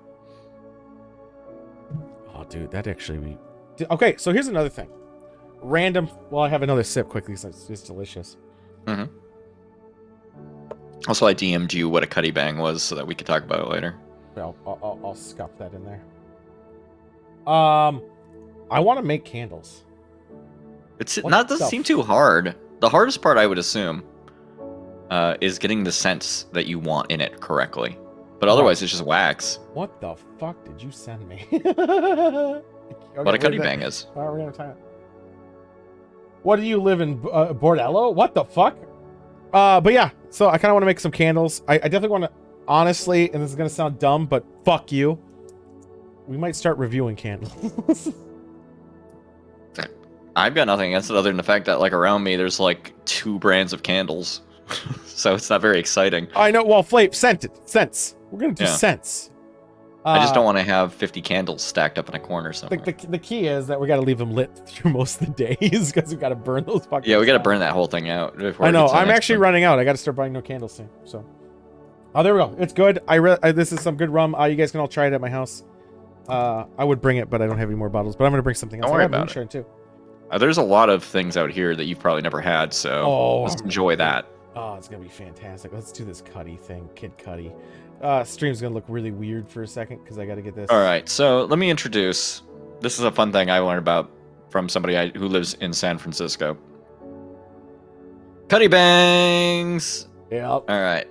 Oh, dude, that actually be okay. So here's another thing. Random. Well, I have another sip quickly because it's delicious. Mm-hmm. Also, I DM'd you what a Cuddy Bang was so that we could talk about it later. I'll scuff that in there. I want to make candles. Doesn't seem too hard. The hardest part, I would assume, is getting the scents that you want in it correctly. But otherwise, it's just wax. What the fuck did you send me? What a Cuddy Bang is. All right, we're gonna time it. What do you live in Bordello? What the fuck? But yeah, so I kind of want to make some candles. I definitely want to, honestly, and this is gonna sound dumb, but fuck you. We might start reviewing candles. I've got nothing against it other than the fact that, like, around me, there's like 2 brands of candles. So it's not very exciting. I know. Well, scents. We're gonna do scents. I just don't want to have 50 candles stacked up in a corner somewhere. The key is that we got to leave them lit through most of the days because we got to burn those fucking. Yeah, we got to burn that whole thing out. I know. I'm actually running out. I got to start buying no candles soon. So, there we go. It's good. This is some good rum. You guys can all try it at my house. I would bring it, but I don't have any more bottles. But I'm gonna bring something else. Don't worry about it. Too. There's a lot of things out here that you've probably never had, so let's enjoy that. Oh, it's gonna be fantastic. Let's do this Cuddy thing, Kid Cuddy. Stream's gonna look really weird for a second because I gotta get this. All right, so let me introduce. This is a fun thing I learned about from somebody who lives in San Francisco. Cuddy bangs. Yep. All right,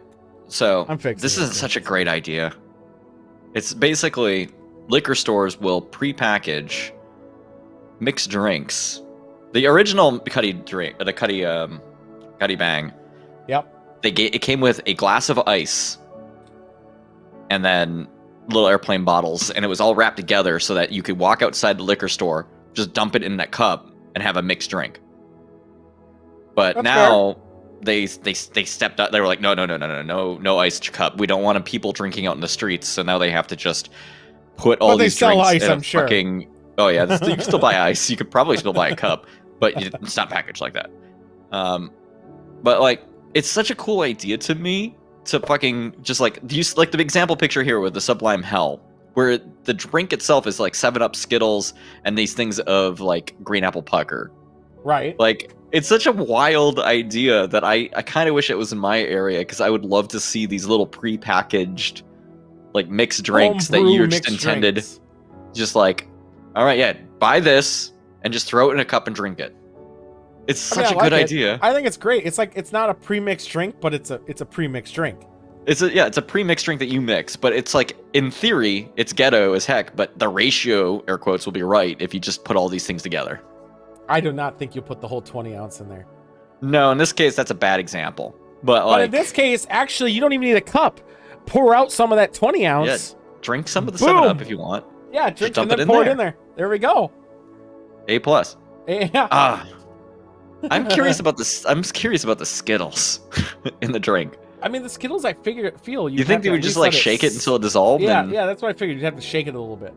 so I'm fixing this it. is such a great idea. It's basically liquor stores will pre-package mixed drinks. The original Cuddy drink, the Cuddy bang. Yep. It came with a glass of ice, and then little airplane bottles, and it was all wrapped together so that you could walk outside the liquor store, just dump it in that cup, and have a mixed drink. But That's now they stepped up. They were like, no ice cup. We don't want people drinking out in the streets. So now they have to just put all these drinks ice, in I'm sure. fucking. Oh yeah, you can still buy ice. You could probably still buy a cup, but it's not packaged like that. But like, it's such a cool idea to me. To fucking just like use like the example picture here with the Sublime Hell, where the drink itself is like 7-Up, Skittles, and these things of like green apple pucker. Right. Like, it's such a wild idea that I kind of wish it was in my area, because I would love to see these little pre-packaged like mixed drinks that Homebrew you're just mixed intended, drinks. just like, all right, yeah, buy this and just throw it in a cup and drink it. It's such a good idea. I think it's great. It's like it's not a pre-mixed drink, but it's a pre-mixed drink. It's a pre-mixed drink that you mix, but it's like, in theory, it's ghetto as heck, but the ratio, air quotes, will be right if you just put all these things together. I do not think you'll put the whole 20 ounce in there. No, in this case, that's a bad example. But like, in this case, actually, you don't even need a cup. Pour out some of that 20 ounce. yeah, drink some of the Boom. 7-Up if you want. Yeah, drink dump and it then in pour there. it in there. There we go. A+. Yeah. I'm curious about this. I'm curious about the Skittles in the drink. I mean, the Skittles, I feel You think they would just like shake it until it dissolved? Yeah, and... yeah, that's what I figured. You'd have to shake it a little bit.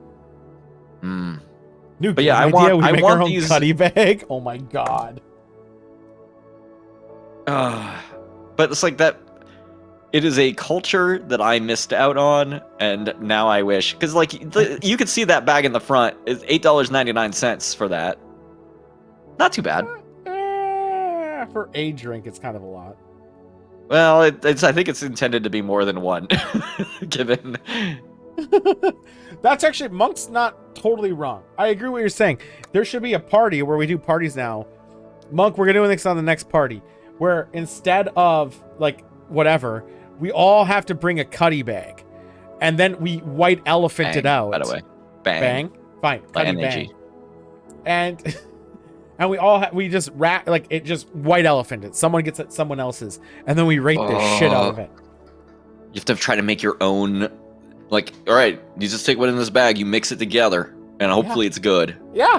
Mm. New But yeah, game I idea. want- We I make want our own these- Cuddy bag. Oh my god. But it's like that. It is a culture that I missed out on, and now I wish, because like you could see that bag in the front is $8.99 for that. Not too bad. For a drink, it's kind of a lot. Well, it's. I think it's intended to be more than one, given. That's actually, Monk's not totally wrong. I agree with what you're saying. There should be a party where we do parties now. Monk, we're doing this on the next party, where instead of like whatever, we all have to bring a Cuddy bag, and then we white elephant it out. By the way, Bang. Fine. Like Cuddy NAG. bang. And and we all we just wrap like it, just white elephant it. Someone gets it, someone else's, and then we rate the shit out of it. You have to try to make your own. Like, all right, you just take one in this bag, you mix it together, and hopefully it's good. Yeah,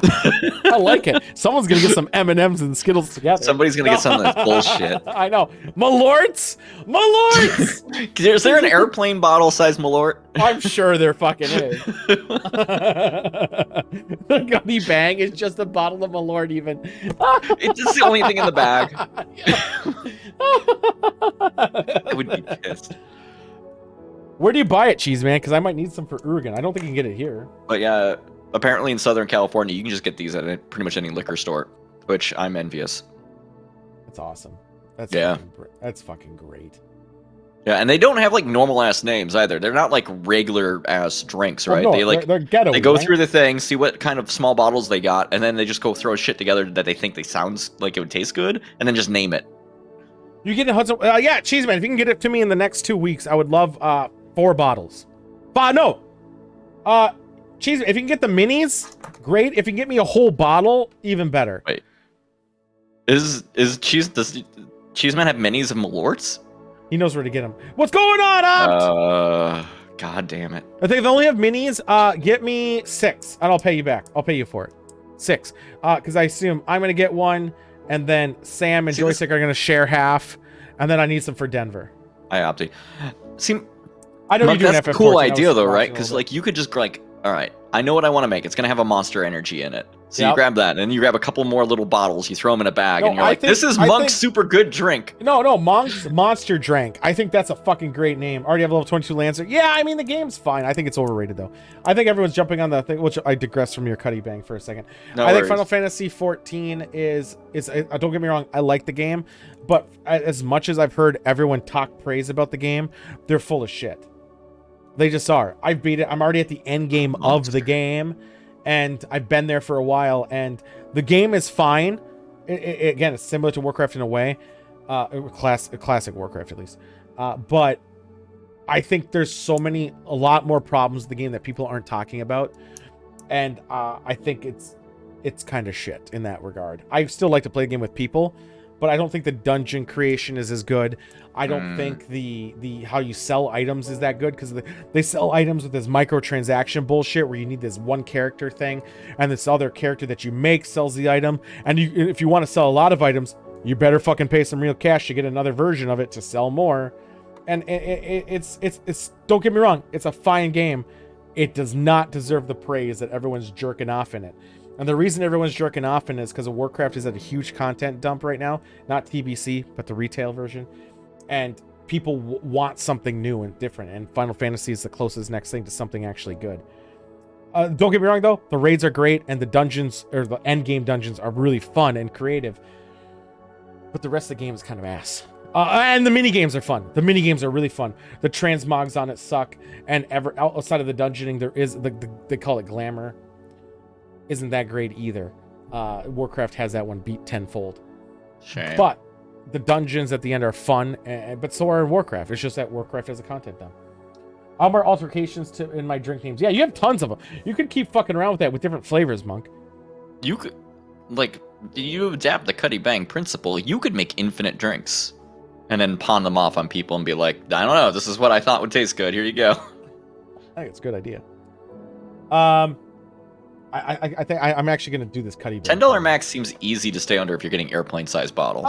I like it. Someone's gonna get some M&Ms and Skittles together. Somebody's gonna get something that's bullshit. I know. Malorts! Malorts! Is there an airplane bottle size Malort? I'm sure there fucking is. The Cuddy bang is just a bottle of Malort even. It's just the only thing in the bag. I would be pissed. Where do you buy it, Cheese Man? Because I might need some for Oregon. I don't think you can get it here. But yeah, apparently in Southern California, you can just get these at pretty much any liquor store, which I'm envious. That's awesome. That's Yeah. That's fucking great. Yeah, and they don't have like normal ass names either. They're not like regular ass drinks, right? Oh, no, they like they're ghetto. they go right? through the thing, see what kind of small bottles they got, and then they just go throw shit together that they think they sounds like it would taste good, and then just name it. You get it, Hudson. Yeah, Cheese Man. If you can get it to me in the next 2 weeks, I would love 4 bottles. No. Cheese. If you can get the minis, great. If you can get me a whole bottle, even better. Wait. Does Cheeseman have minis of Malorts? He knows where to get them. What's going on, Opt? God damn it. If they only have minis, get me 6, and I'll pay you back. I'll pay you for it. 6. Because I assume I'm gonna get one, and then Sam and Joystick are gonna share half, and then I need some for Denver. I opted. See, I know Mark, you're doing that's a FF14. cool I was idea though, watching right? a Because little like you could just like, all right, I know what I want to make. It's gonna have a Monster Energy in it. So you Yep. grab that, and then you grab a couple more little bottles. You throw them in a bag, No, and you're I like, think- "This is I Monk's think- super good drink." bit. No, Monk's Monster Drank. I think that's a fucking great name. Already have level 22 Lancer. Yeah, I mean the game's fine. I think it's overrated though. I think everyone's jumping on the thing. Which I digress from your Cuddy bang for a second. No I think worries. Final Fantasy 14 is don't get me wrong. I like the game, but as much as I've heard everyone talk praise about the game, they're full of shit. They just are. I've beat it. I'm already at the end game of the game, and I've been there for a while, and the game is fine. Again, it's similar to Warcraft in a way. Classic Warcraft, at least. But I think there's a lot more problems with the game that people aren't talking about. And I think it's kind of shit in that regard. I still like to play the game with people, but I don't think the dungeon creation is as good. I don't think the how you sell items is that good, because they sell items with this microtransaction bullshit where you need this one character thing, and this other character that you make sells the item. And if you want to sell a lot of items, you better fucking pay some real cash to get another version of it to sell more. And it's don't get me wrong, it's a fine game. It does not deserve the praise that everyone's jerking off in it. And the reason everyone's jerking off in it is because Warcraft is at a huge content dump right now. Not TBC, but the retail version. And people want something new and different. And Final Fantasy is the closest next thing to something actually good. Don't get me wrong, though. The raids are great, and the dungeons, or the end game dungeons, are really fun and creative. But the rest of the game is kind of ass. And the mini games are fun. The mini games are really fun. The transmogs on it suck. And outside of the dungeoning, there is they call it glamour. Isn't that great either. Warcraft has that one beat tenfold. Shame. But the dungeons at the end are fun, but so are Warcraft. It's just that Warcraft has a content dump. All more altercations in my drink names. Yeah, you have tons of them. You could keep fucking around with that with different flavors, Monk. You could, you adapt the Cuddy Bang principle. You could make infinite drinks and then pawn them off on people and be like, I don't know, this is what I thought would taste good. Here you go. I think it's a good idea. I think I'm actually going to do this Cuddy Bang. $10 max seems easy to stay under if you're getting airplane-sized bottles.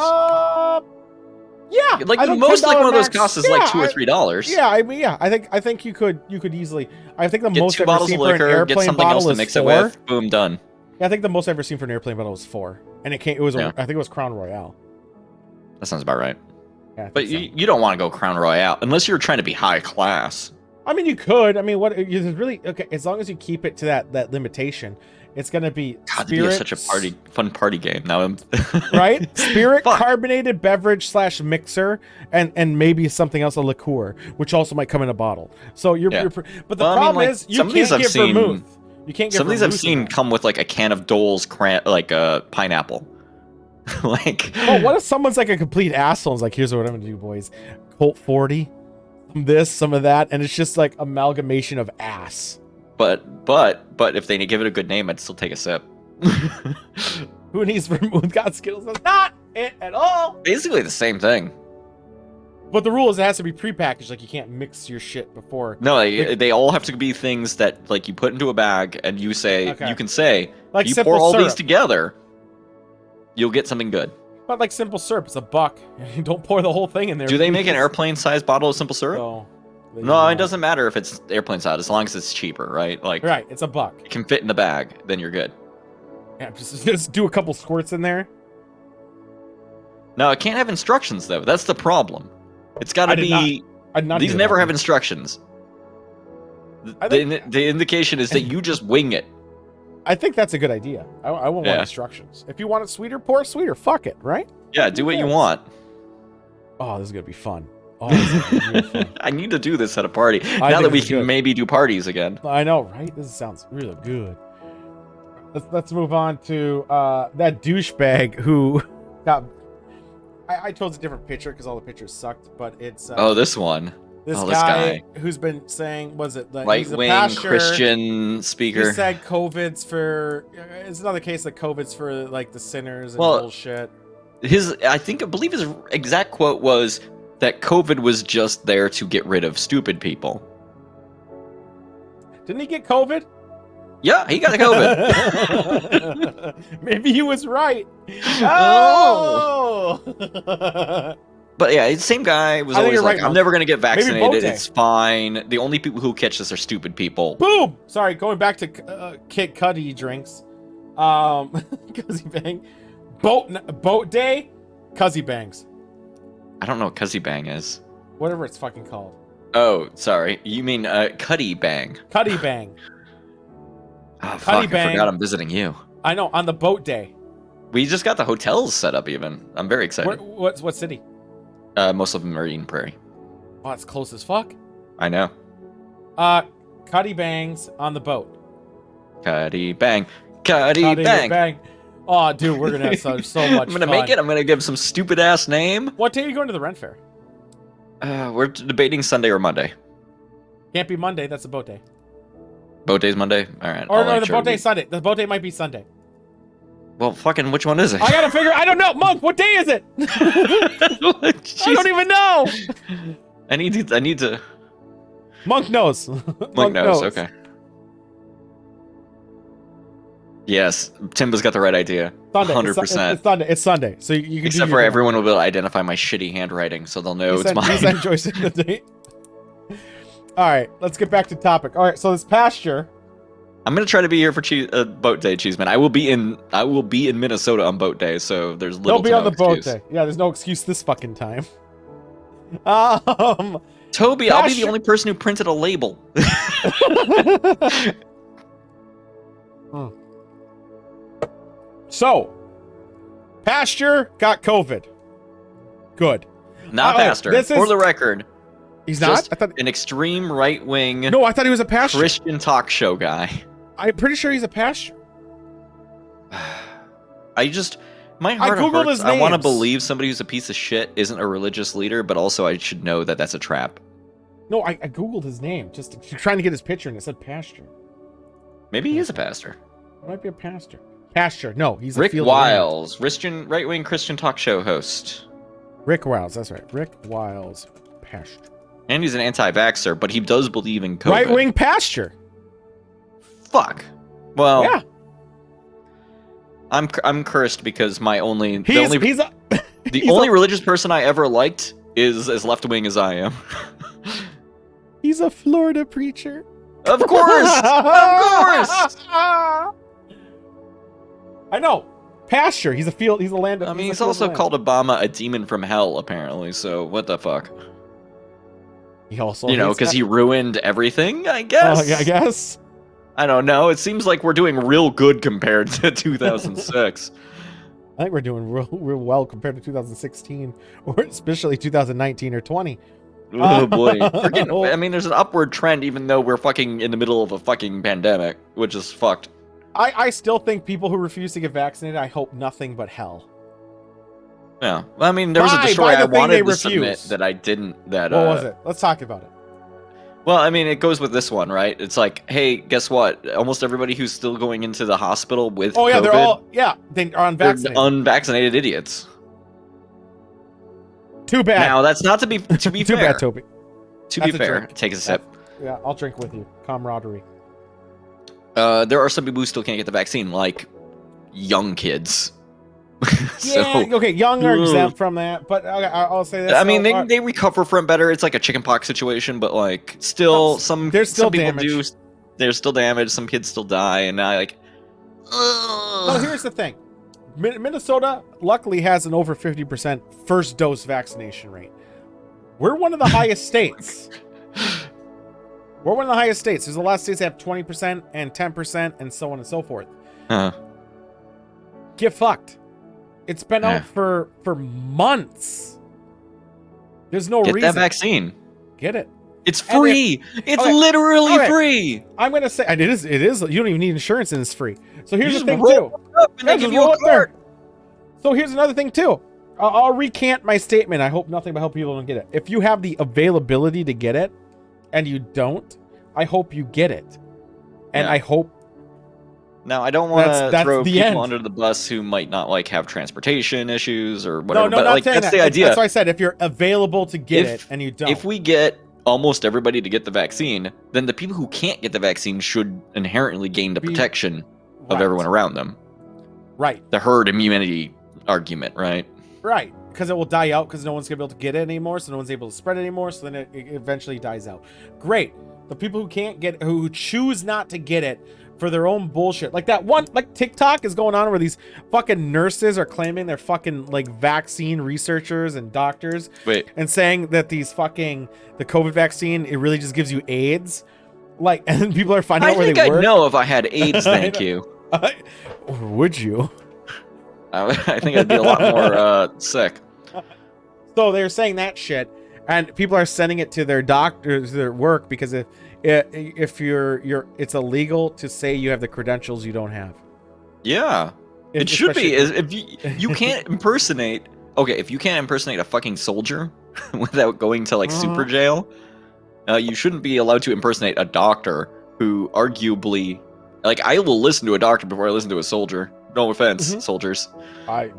Yeah, like the most like one of those costs is like $2 or $3. Yeah, I mean, yeah, I think you could easily. I think the Get most 2 I've ever bottles seen of for an liquor, get airplane something else bottle to is mix 4. it with. Boom, done. Yeah, I think the most I've ever seen for an airplane bottle was 4, and I think it was Crown Royale. That sounds about right. Yeah, But you don't want to go Crown Royale unless you're trying to be high class. I mean, you could. I mean, what is really okay? As long as you keep it to that limitation, it's gonna be God, it'd be such a fun party game. Now I'm right. Spirit carbonated beverage / mixer, and maybe something else, a liqueur, which also might come in a bottle. So but the problem is you can't get vermouth. You can't get some of these I've seen in come with like a can of Dole's pineapple. Like, well, what if someone's like a complete asshole and is like, here's what I'm gonna do, boys. Colt 40, some of that, and it's just like amalgamation of ass. But if they give it a good name, I'd still take a sip. Who needs vermouth? God, Skittles, that's not it at all. Basically the same thing. But the rule is it has to be prepackaged. Like, you can't mix your shit before. No, they all have to be things that like you put into a bag and you say you can say like you pour all these together, you'll get something good. But like simple syrup, it's $1. You don't pour the whole thing in there. Do they make an airplane-sized bottle of simple syrup? No, it doesn't matter if it's airplane-sized as long as it's cheaper, right? Like, right, it's $1. It can fit in the bag, then you're good. Yeah, just do a couple squirts in there. No, it can't have instructions though. That's the problem. It's got to be. These never have instructions. The indication is that you just wing it. I think that's a good idea. I won't want instructions. If you want it sweeter, pour it sweeter. Fuck it, right? Yeah, do what you want. Oh, this is gonna be fun. Oh, this is gonna be real fun. I need to do this at a party now that we can maybe do parties again. I know, right? This sounds really good. Let's move on to that douchebag who got. I chose a different picture because all the pictures sucked, but it's this one. This guy who's been saying, was it like right-wing Christian speaker? He said COVID's for. It's another case that COVID's for like the sinners and bullshit. I believe his exact quote was that COVID was just there to get rid of stupid people. Didn't he get COVID? Yeah, he got COVID. Maybe he was right. Oh! But yeah, the same guy was always like, I'm never going to get vaccinated. It's fine. The only people who catch this are stupid people. Boom! Sorry, going back to Kit Cudi drinks. Cuzzy Bang. Boat day, Cuzzy Bangs. I don't know what Cuzzy Bang is. Whatever it's fucking called. Oh, sorry. You mean Cuddy Bang. Cuddy Bang. Oh, fuck, I forgot I'm visiting you. I know, on the boat day. We just got the hotels set up even. I'm very excited. What city? Most of them are Eden Prairie. Oh, it's close as fuck. I know. Cuddy bangs on the boat. Cuddy bang. Cuddy bang. Bang. Oh, dude, we're gonna have so much I'm gonna fun. make it. I'm gonna give some stupid ass name. What day are you going to the Ren Fair? We're debating Sunday or Monday. Can't be Monday. That's a boat day. Boat day's Monday. All right. Or no, the boat day's Sunday. The boat day might be Sunday. Well, fucking, which one is it? I gotta figure. I don't know, Monk. What day is it? I don't even know. I need to. Monk knows. Monk knows. Okay. Yes, Timba's got the right idea. Sunday. 100%. It's Sunday. It's Sunday. So you can. Except for everyone will be able to identify my shitty handwriting, so they'll know it's mine. You send Joyce the date. All right, let's get back to topic. All right, so this pasture. I'm gonna try to be here for boat day, Cheeseman. I will be in Minnesota on boat day, so there's little. They'll be on the boat day. Yeah, there's no excuse this fucking time. Toby, I'll be the only person who printed a label. So, Pasture got COVID. Good. Not Pastor. For the record. He's not? I thought an extreme right-wing. No, I thought he was a pastor. Christian talk show guy. I'm pretty sure he's a pastor. My heart Googled hurts. his I want to names. believe somebody who's a piece of shit isn't a religious leader, but also I should know that that's a trap. No, I Googled his name, just trying to get his picture, and it said pastor. Maybe he is a pastor. It might be a pastor. Pasture. No, he's Rick a field Wiles, right-wing Christian talk show host. Rick Wiles, that's right. Rick Wiles, pasture. And he's an anti-vaxxer, but he does believe in COVID. Right-wing pasture. Fuck. Well, yeah. I'm cursed because the only religious person I ever liked is as left-wing as I am. He's a Florida preacher. Of course! Of course! I know. Pasture. He's a land. I mean, he's also called Obama a demon from hell, apparently, so what the fuck? He also, because he ruined everything, I guess. Yeah, I guess. I don't know. It seems like we're doing real good compared to 2006. I think we're doing real well compared to 2016, or especially 2019 or 20. Oh boy. I mean, there's an upward trend, even though we're fucking in the middle of a fucking pandemic, which is fucked. I still think people who refuse to get vaccinated, I hope nothing but hell. Yeah. Well, I mean, there was a story I wanted to submit that I didn't. What was it? Let's talk about it. Well, I mean, it goes with this one, right? It's like, hey, guess what? Almost everybody who's still going into the hospital with COVID, they are unvaccinated. They're unvaccinated idiots. Too bad. Now, that's not to be Too fair. bad, Toby. To be fair, take a sip. Yeah, I'll drink with you. Camaraderie. There are some people who still can't get the vaccine, like young kids. Young are exempt from that, but I'll say this. I mean, they recover from better. It's like a chickenpox situation, but like still, there's still people damage. There's still damage. Some kids still die, and I like. No, here's the thing. Minnesota luckily has an over 50% first dose vaccination rate. We're one of the highest states. We're one of the highest states. There's a lot of states that have 20% and 10% and so on and so forth. Get fucked. It's been out for months. There's no reason. Get that vaccine. Get it. It's free. It's literally free. I'm gonna say it is. You don't even need insurance, and it's free. So here's the thing too. So here's another thing too. I'll recant my statement. I hope nothing but help people don't get it. If you have the availability to get it, and you don't, I hope you get it, and I hope. Now, I don't want to throw people end. under the bus who might not like have transportation issues or whatever. No, but not like saying that's that. the idea. That's why I said if you're available to get it and you don't. If we get almost everybody to get the vaccine, then the people who can't get the vaccine should inherently gain the protection of everyone around them. Right. The herd immunity argument, right? Right. Because it will die out because no one's going to be able to get it anymore, so no one's able to spread it anymore, so then it eventually dies out. Great. The people who can't get who choose not to get it for their own bullshit. Like that one, like TikTok is going on where these fucking nurses are claiming they're fucking like vaccine researchers and doctors. Wait. And saying that the COVID vaccine, it really just gives you AIDS. Like, and people are finding out where they work. I think I'd know if I had AIDS, thank you. Would you? I think I'd be a lot more sick. So they're saying that shit, and people are sending it to their doctors, their work, because if if it's illegal to say you have the credentials you don't have. Yeah. It should be. If you can't impersonate. Okay, if you can't impersonate a fucking soldier without going to like super jail, you shouldn't be allowed to impersonate a doctor who arguably, like, I will listen to a doctor before I listen to a soldier. No offense, soldiers. I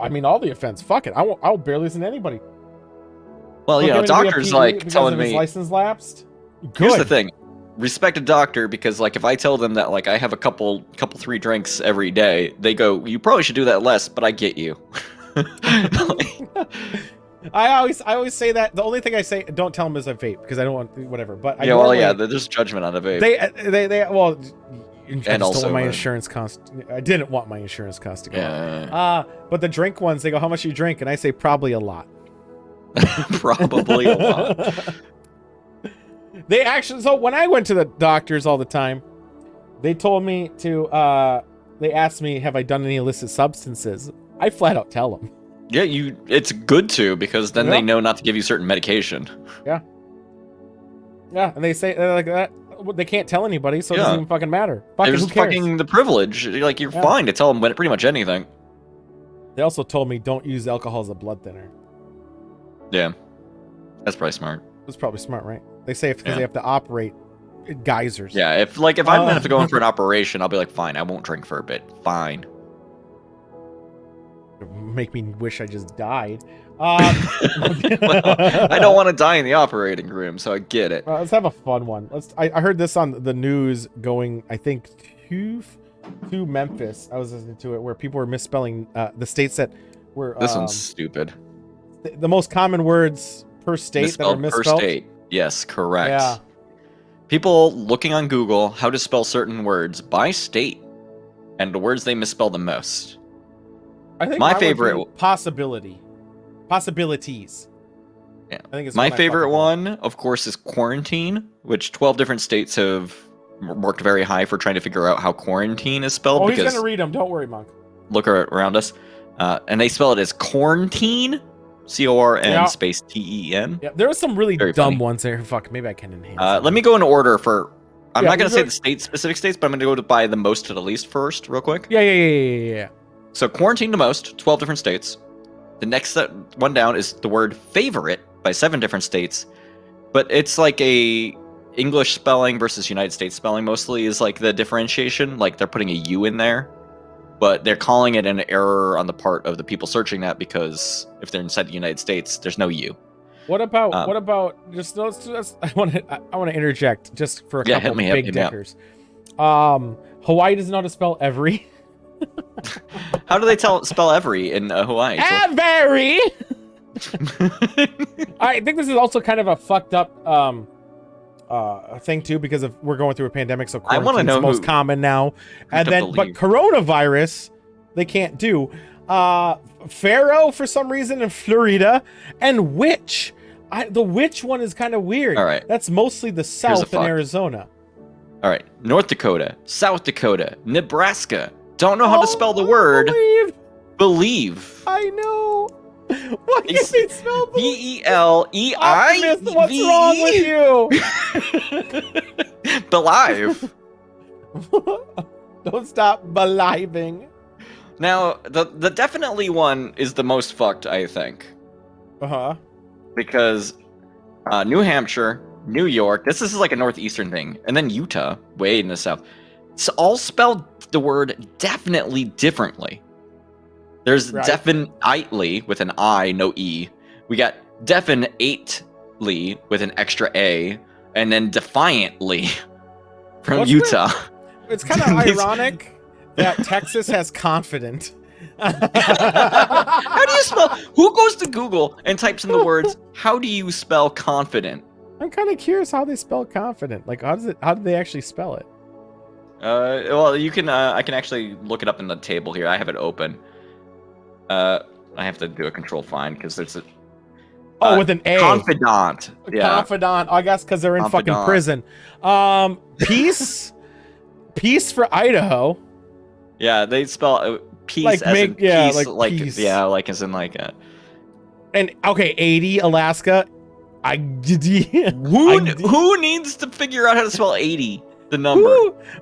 mean, all the offense. Fuck it. I'll barely listen to anybody. Well, you know, doctors like telling me his license lapsed. Good. Here's the thing. Respect a doctor, because like if I tell them that like I have a couple 3 drinks every day, they go, you probably should do that less, but I get you. I always say that. The only thing I say, don't tell them is I vape, because I don't want whatever. But yeah, well, yeah, there's judgment on a vape. They well, and also my insurance cost. I didn't want my insurance cost to go up. But the drink ones, they go, how much you drink? And I say probably a lot. Probably a lot. They actually, so when I went to the doctors all the time, they told me to, they asked me, have I done any illicit substances? I flat out tell them. Yeah, it's good to, because then they know not to give you certain medication. Yeah. Yeah, and they say like that. They can't tell anybody, so it doesn't even fucking matter. There's fucking the privilege. Like, you're fine to tell them pretty much anything. They also told me don't use alcohol as a blood thinner. Yeah. That's probably smart. That's probably smart, right? They say because they have to operate geysers. Yeah, if I'm gonna have to go in for an operation, I'll be like, fine, I won't drink for a bit. Fine. Make me wish I just died. Well, I don't want to die in the operating room, so I get it. Let's have a fun one. I heard this on the news going, I think, to Memphis. I was listening to it where people were misspelling the states that were. This one's stupid. The most common words per state that are misspelled. Per state. Yes, correct. Yeah. People looking on Google how to spell certain words by state and the words they misspell the most. I think my favorite possibilities. Yeah. I think it's my favorite one, of course, is quarantine, which 12 different states have worked very high for trying to figure out how quarantine is spelled. Oh, he's gonna read them. Don't worry, Monk. Look around us, and they spell it as quarantine. CORN space TEN. Yeah, there are some really Very dumb funny. ones there. Fuck, maybe I can enhance. Let me go in order for. I'm not gonna say the specific states, but I'm gonna go by the most to the least first, real quick. Yeah. So quarantine the most, 12 different states. The next one down is the word favorite by 7 different states, but it's like a English spelling versus United States spelling mostly is like the differentiation. Like they're putting a U in there. But they're calling it an error on the part of the people searching that because if they're inside the United States, there's no U. What about just I want to interject just for a couple big dickers. Hawaii doesn't know how to spell every. How do they spell every in Hawaii? Every. I think this is also kind of a fucked up thing too, because we're going through a pandemic, so quarantine's the most common now. And then, but coronavirus, they can't do. Pharaoh for some reason in Florida, and witch. The witch one is kind of weird. All right, that's mostly the South in Arizona. All right, North Dakota, South Dakota, Nebraska. Don't know how to spell the word believe. I know. Why can't they spell BELEIVE? What's wrong with you? Believe. Don't stop believing. Now, the definitely one is the most fucked, I think. Because New Hampshire, New York, this is like a northeastern thing, and then Utah, way in the south. It's all spelled the word definitely differently. There's definitely with an I, no E. We got definitely with an extra A, and then defiantly from Utah. It's kind of ironic that Texas has confident. How do you spell? Who goes to Google and types in the words, how do you spell confident? I'm kind of curious how they spell confident. Like, how do they actually spell it? Well, you can. I can actually look it up in the table here. I have it open. I have to do a control find because there's a. With an A. Confidant. Yeah. Confidant. I guess because they're in fucking prison. Peace. Peace for Idaho. Yeah, they spell peace like as in peace, like peace. Yeah, like as in like. And okay, 80 Alaska. Who needs to figure out how to spell 80? The number.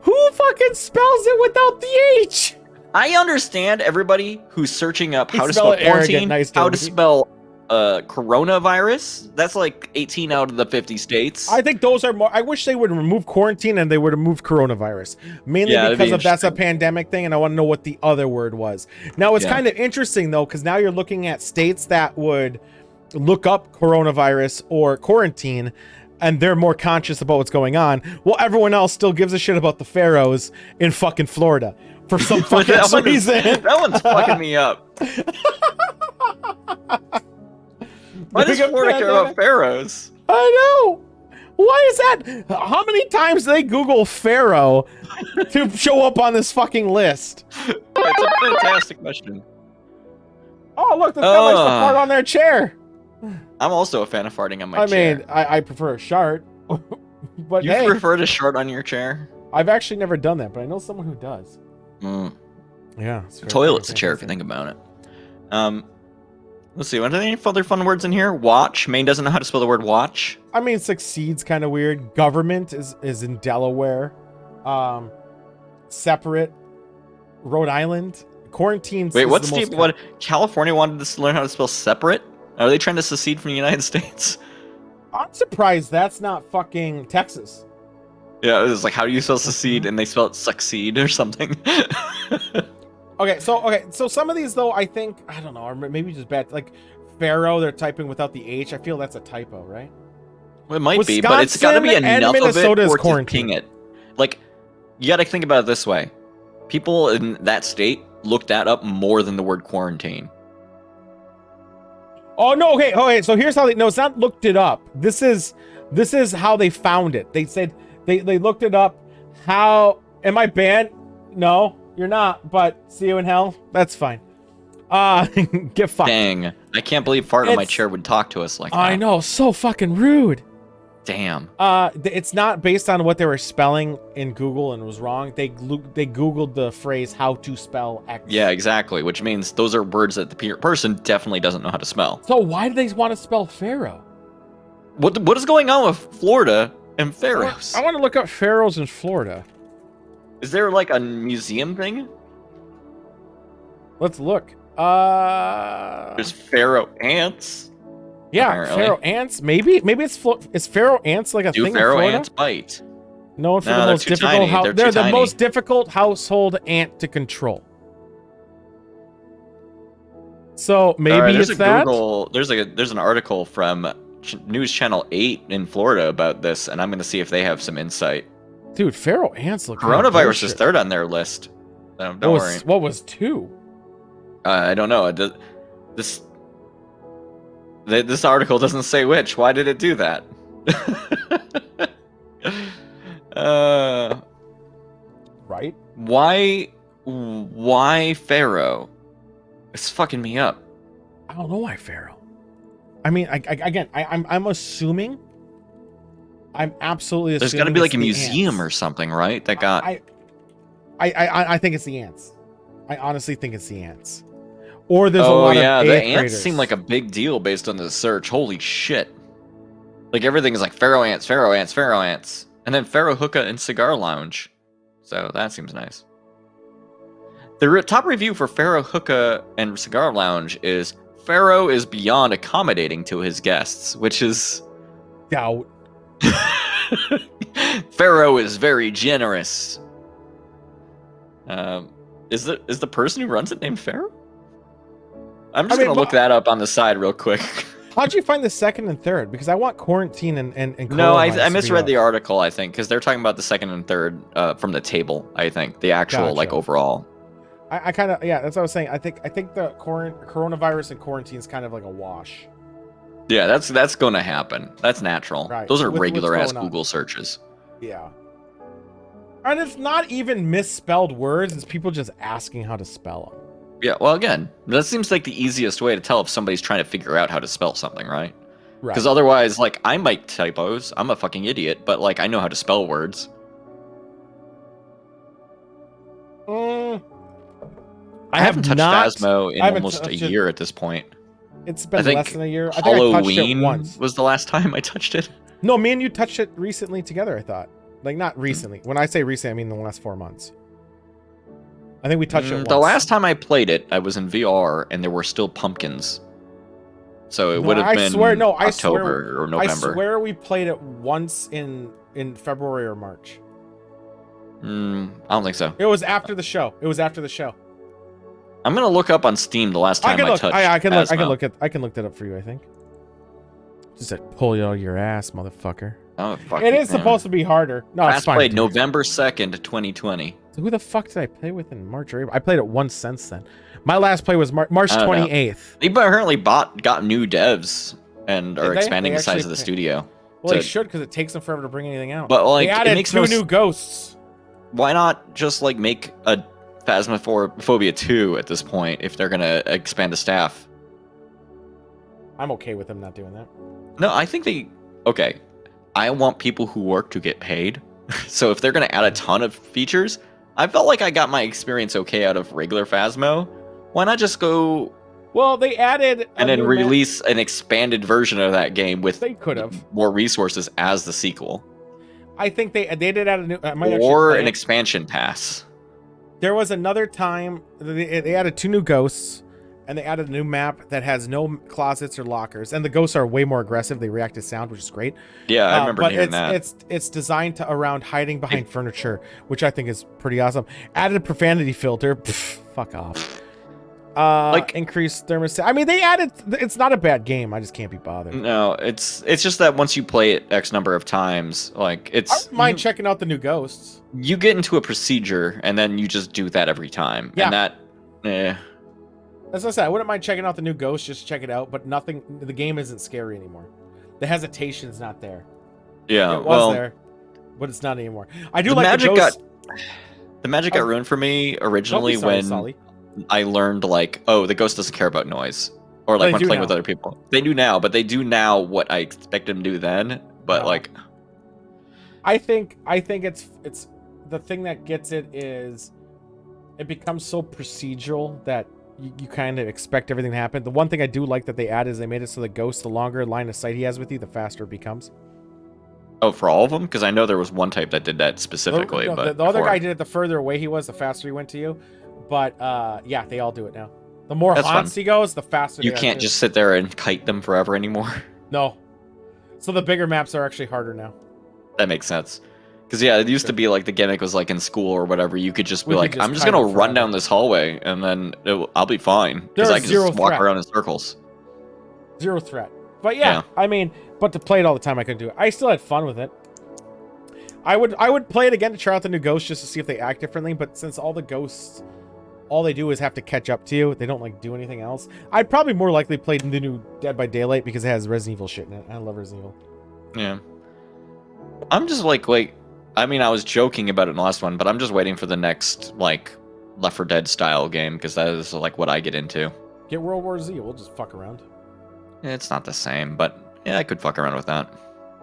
Who fucking spells it without the H? I understand everybody who's searching up how to spell spell it arrogant, quarantine, nice how to Toby. spell coronavirus. That's like 18 out of the 50 states. I think those are more. I wish they would remove quarantine and they would remove coronavirus, mainly that'd because be of that's a interesting. pandemic thing, and I want to know what the other word was. Now it's Yeah. kind of interesting though, because now you're looking at states that would look up coronavirus or quarantine, and they're more conscious about what's going on. Well, everyone else still gives a shit about the pharaohs in fucking Florida for some fucking reason. That one's fucking me up. Why does Florida care about pharaohs? I know. Why is that? How many times do they Google Pharaoh to show up on this fucking list? It's a fantastic question. Oh, look, this guy likes to fart on their chair. I'm also a fan of farting on my I chair. mean, I prefer a shart. But You hey, prefer to shart on your chair? I've actually never done that, but I know someone who does. Mm. Yeah. The toilet's a chair if you think about it. Let's see. Are there any other fun words in here? Watch. Maine doesn't know how to spell the word watch. I mean, succeeds kind of weird. Government is in Delaware. Separate. Rhode Island. Quarantine. Wait, what's what? California wanted us to learn how to spell separate? Are they trying to secede from the United States? I'm surprised that's not fucking Texas. Yeah, it was like, how do you spell secede? And they spell it succeed or something. Okay, so some of these though, I think, I don't know, or maybe just bad. Like Pharaoh, they're typing without the H. I feel that's a typo, right? Well, it might be, but it's got to be Wisconsin and enough of Minnesota it is for it to quarantine. ping it. Like, you got to think about it this way: people in that state looked that up more than the word quarantine. Oh no, okay. So here's how they. No, it's not looked it up. This is how they found it. They said they looked it up. How am I banned? No, you're not. But see you in hell. That's fine. Get fucked. Dang, I can't believe fart on my It's- chair would talk to us like that. I know, so fucking rude. Damn. It's not based on what they were spelling in Google and was wrong. They Googled the phrase "how to spell X." Yeah, exactly. Which means those are words that the person definitely doesn't know how to spell. So why do they want to spell Pharaoh? What is going on with Florida and pharaohs? I want to look up pharaohs in Florida. Is there like a museum thing? Let's look. There's pharaoh ants. Yeah, apparently. pharaoh ants. Maybe it's is pharaoh ants like a Do thing in pharaoh Florida? ants bite? Known for No, the they're most too difficult. tiny. They're They're too the tiny. most difficult household ant to control. So maybe All right, there's it's a that. Google. There's an article from News Channel 8 in Florida about this, and I'm going to see if they have some insight. Dude, pharaoh ants look. kinda Coronavirus is bullshit. third on their list. Don't worry. What was 2? I don't know. This article doesn't say which. Why did it do that? Right? Why Pharaoh? It's fucking me up. I don't know why pharaoh. I mean, I'm assuming. I'm absolutely There's assuming got to be like it's a the museum ants. or something, right? That got. I think it's the ants. I honestly think it's the ants. Or there's a lot yeah, of the eighth ants graders. seem like a big deal based on the search. Holy shit! Like everything is like pharaoh ants, pharaoh ants, pharaoh ants, and then pharaoh hookah and cigar lounge. So that seems nice. The top review for pharaoh hookah and cigar lounge is Pharaoh is beyond accommodating to his guests, which is doubt. Pharaoh is very generous. Is the person who runs it named Pharaoh? I'm just gonna look that up on the side real quick. How'd you find the second and third? Because I want quarantine and No, I coronavirus to be misread up. the article, I think, because they're talking about the second and third from the table, I think. The actual, like, Gotcha. overall. I kind of, yeah, that's what I was saying. I think the coronavirus and quarantine is kind of like a wash. Yeah, that's gonna happen. That's natural. Right, Those are with what's regular-ass going on. Google searches. Yeah. And it's not even misspelled words. It's people just asking how to spell them. Yeah, well, again, that seems like the easiest way to tell if somebody's trying to figure out how to spell something, right? Right. Because otherwise, like, I make typos. I'm a fucking idiot, but, like, I know how to spell words. I haven't touched not, Phasmo in I haven't almost a touched it. year at this point. It's been I think less than a year. I think I touched it Halloween once. was the last time I touched it. No, me and you touched it recently together, I thought. Like, not recently. When I say recent, I mean the last 4 months. I think we touched it once. The last time I played it, I was in VR, and there were still pumpkins. So it would have been October or November. I swear we played it once in February or March. I don't think so. It was after the show. I'm gonna look up on Steam the last time I touched. I can look that up for you. I think. Just to pull you out of your ass, motherfucker. Oh fuck! It is supposed to be harder. No, last it's fine. Played November 2nd, 2020. So who the fuck did I play with in March or April? I played it once since then. My last play was March 28th. They apparently got new devs and are expanding the size of the studio. Well, they should, because it takes them forever to bring anything out. But like, they added 2 new ghosts. Why not just like make a Phasmophobia 2 at this point if they're gonna expand the staff? I'm okay with them not doing that. No, I think okay. I want people who work to get paid. So if they're gonna add a ton of features, I felt like I got my experience okay out of regular Phasmo. Why not just go? Well, they added and then release an expanded version of that game with more resources as the sequel. I think they did add a new or an expansion pass. There was another time they added 2 new ghosts, and they added a new map that has no closets or lockers, and the ghosts are way more aggressive. They react to sound, which is great. Yeah, I remember hearing that. It's designed around hiding behind furniture, which I think is pretty awesome. Added a profanity filter. Pff, fuck off. Like increased thermostat. I mean, they added. It's not a bad game. I just can't be bothered. No, it's just that once you play it X number of times, like I don't mind checking out the new ghosts. You get into a procedure, and then you just do that every time. Yeah. And that, As I said, I wouldn't mind checking out the new ghosts, just check it out. But nothing. The game isn't scary anymore. The hesitation's not there. Yeah, it was there, but it's not anymore. I do like magic the ghosts. The magic got ruined for me originally when I learned like, oh, the ghost doesn't care about noise, or like when playing with other people. They do now, but they do now what I expect them to do then. But like, I think it's the thing that gets it is it becomes so procedural that you kind of expect everything to happen. The one thing I do like that they added is they made it so the ghost, the longer line of sight he has with you, the faster it becomes. Oh, for all of them? Because I know there was one type that did that specifically. No, but the other guy did it the further away he was, the faster he went to you. But yeah, they all do it now. The more haunts he goes, the faster. You can't just sit there and kite them forever anymore. No. So the bigger maps are actually harder now. That makes sense. Because yeah, it used to be like the gimmick was like in school or whatever. You could just be like, I'm just gonna run down this hallway and then I'll be fine because I can just walk around in circles. Zero threat. But yeah, I mean, but to play it all the time, I couldn't do it. I still had fun with it. I would play it again to try out the new ghosts just to see if they act differently. But since all the ghosts, all they do is have to catch up to you. They don't like do anything else. I'd probably more likely play the new Dead by Daylight because it has Resident Evil shit in it. I love Resident Evil. Yeah. I'm just like, I mean, I was joking about it in the last one, but I'm just waiting for the next like Left 4 Dead style game because that is like what I get into. Get World War Z. We'll just fuck around. It's not the same, but yeah, I could fuck around with that.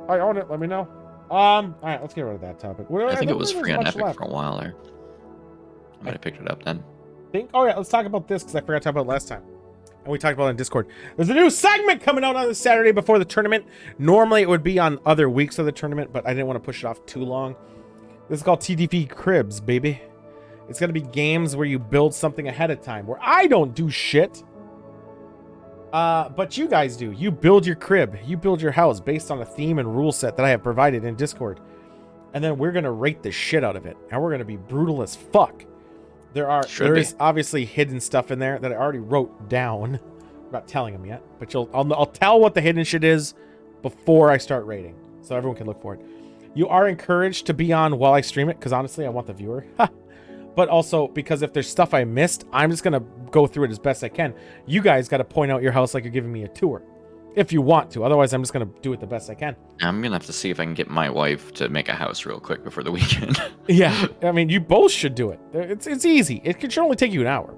I own it. Let me know. All right, let's get rid of that topic. I think it was free on Epic for a while there. I might have picked it up then. Oh yeah, let's talk about this because I forgot to talk about it last time. And we talked about it on Discord. There's a new segment coming out on the Saturday before the tournament. Normally it would be on other weeks of the tournament, but I didn't want to push it off too long. This is called TDP Cribs, baby. It's going to be games where you build something ahead of time, where I don't do shit. But you guys do. You build your crib. You build your house based on a theme and rule set that I have provided in Discord. And then we're going to rate the shit out of it. And we're going to be brutal as fuck. There is obviously hidden stuff in there that I already wrote down. I'm not telling them yet, but I'll tell what the hidden shit is before I start rating, so everyone can look for it. You are encouraged to be on while I stream it, because honestly, I want the viewer. But also because if there's stuff I missed, I'm just gonna go through it as best I can. You guys got to point out your house like you're giving me a tour, if you want to. Otherwise, I'm just gonna do it the best I can. I'm gonna have to see if I can get my wife to make a house real quick before the weekend. Yeah, I mean, you both should do it. It's easy. It should only take you an hour,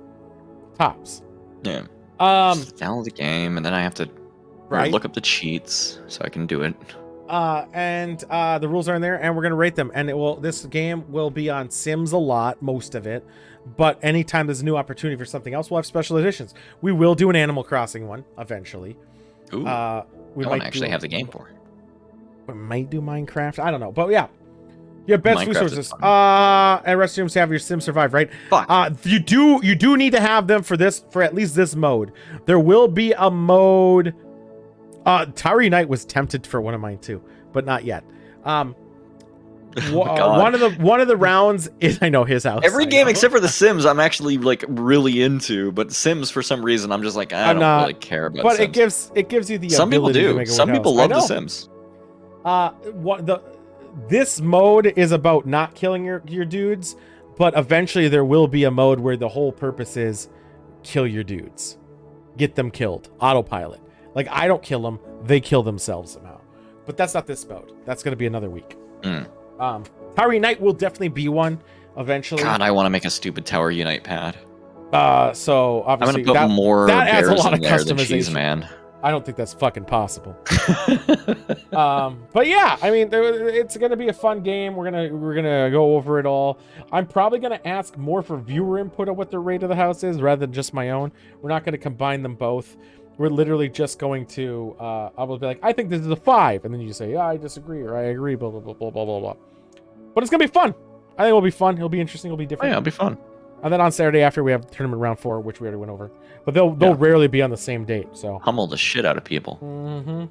tops. Yeah. Download the game, and then I have to look up the cheats so I can do it. And the rules are in there, and we're gonna rate them. And this game will be on Sims a lot, most of it. But anytime there's a new opportunity for something else, we'll have special editions. We will do an Animal Crossing one eventually. Ooh, We I might actually have the game for. We might do Minecraft. I don't know, but yeah. You have best Minecraft resources. is fun. And restrooms have your Sim Survive, right? Fuck. You do need to have them for at least this mode. There will be a mode. Tower Unite was tempted for one of mine too, but not yet. One of the rounds is, I know, his house. Every game except for The Sims, I'm actually like really into, but Sims for some reason I'm just like I don't really care about. But Sims. it gives you the some people ability to do. make a Some wood people house. love The Sims. This mode is about not killing your dudes, but eventually there will be a mode where the whole purpose is kill your dudes, get them killed, autopilot. Like I don't kill them, they kill themselves somehow. But that's not this mode. That's going to be another week. Tower Unite will definitely be one eventually. God, I want to make a stupid Tower Unite pad. So obviously I'm gonna put more that adds a bears lot in of there than customization. Cheese Man. I don't think that's fucking possible. But yeah, I mean, it's gonna be a fun game. We're gonna go over it all. I'm probably gonna ask more for viewer input on what the rate of the house is rather than just my own. We're not gonna combine them both. We're literally just going to. I will be like, I think this is a 5, and then you say, yeah, I disagree, or I agree, blah blah blah blah blah blah blah. But it's gonna be fun. I think it'll be fun. It'll be interesting. It'll be different. Oh, yeah, it'll be fun. And then on Saturday after we have tournament round 4, which we already went over. But they'll rarely be on the same date. So Hummel the shit out of people. I'm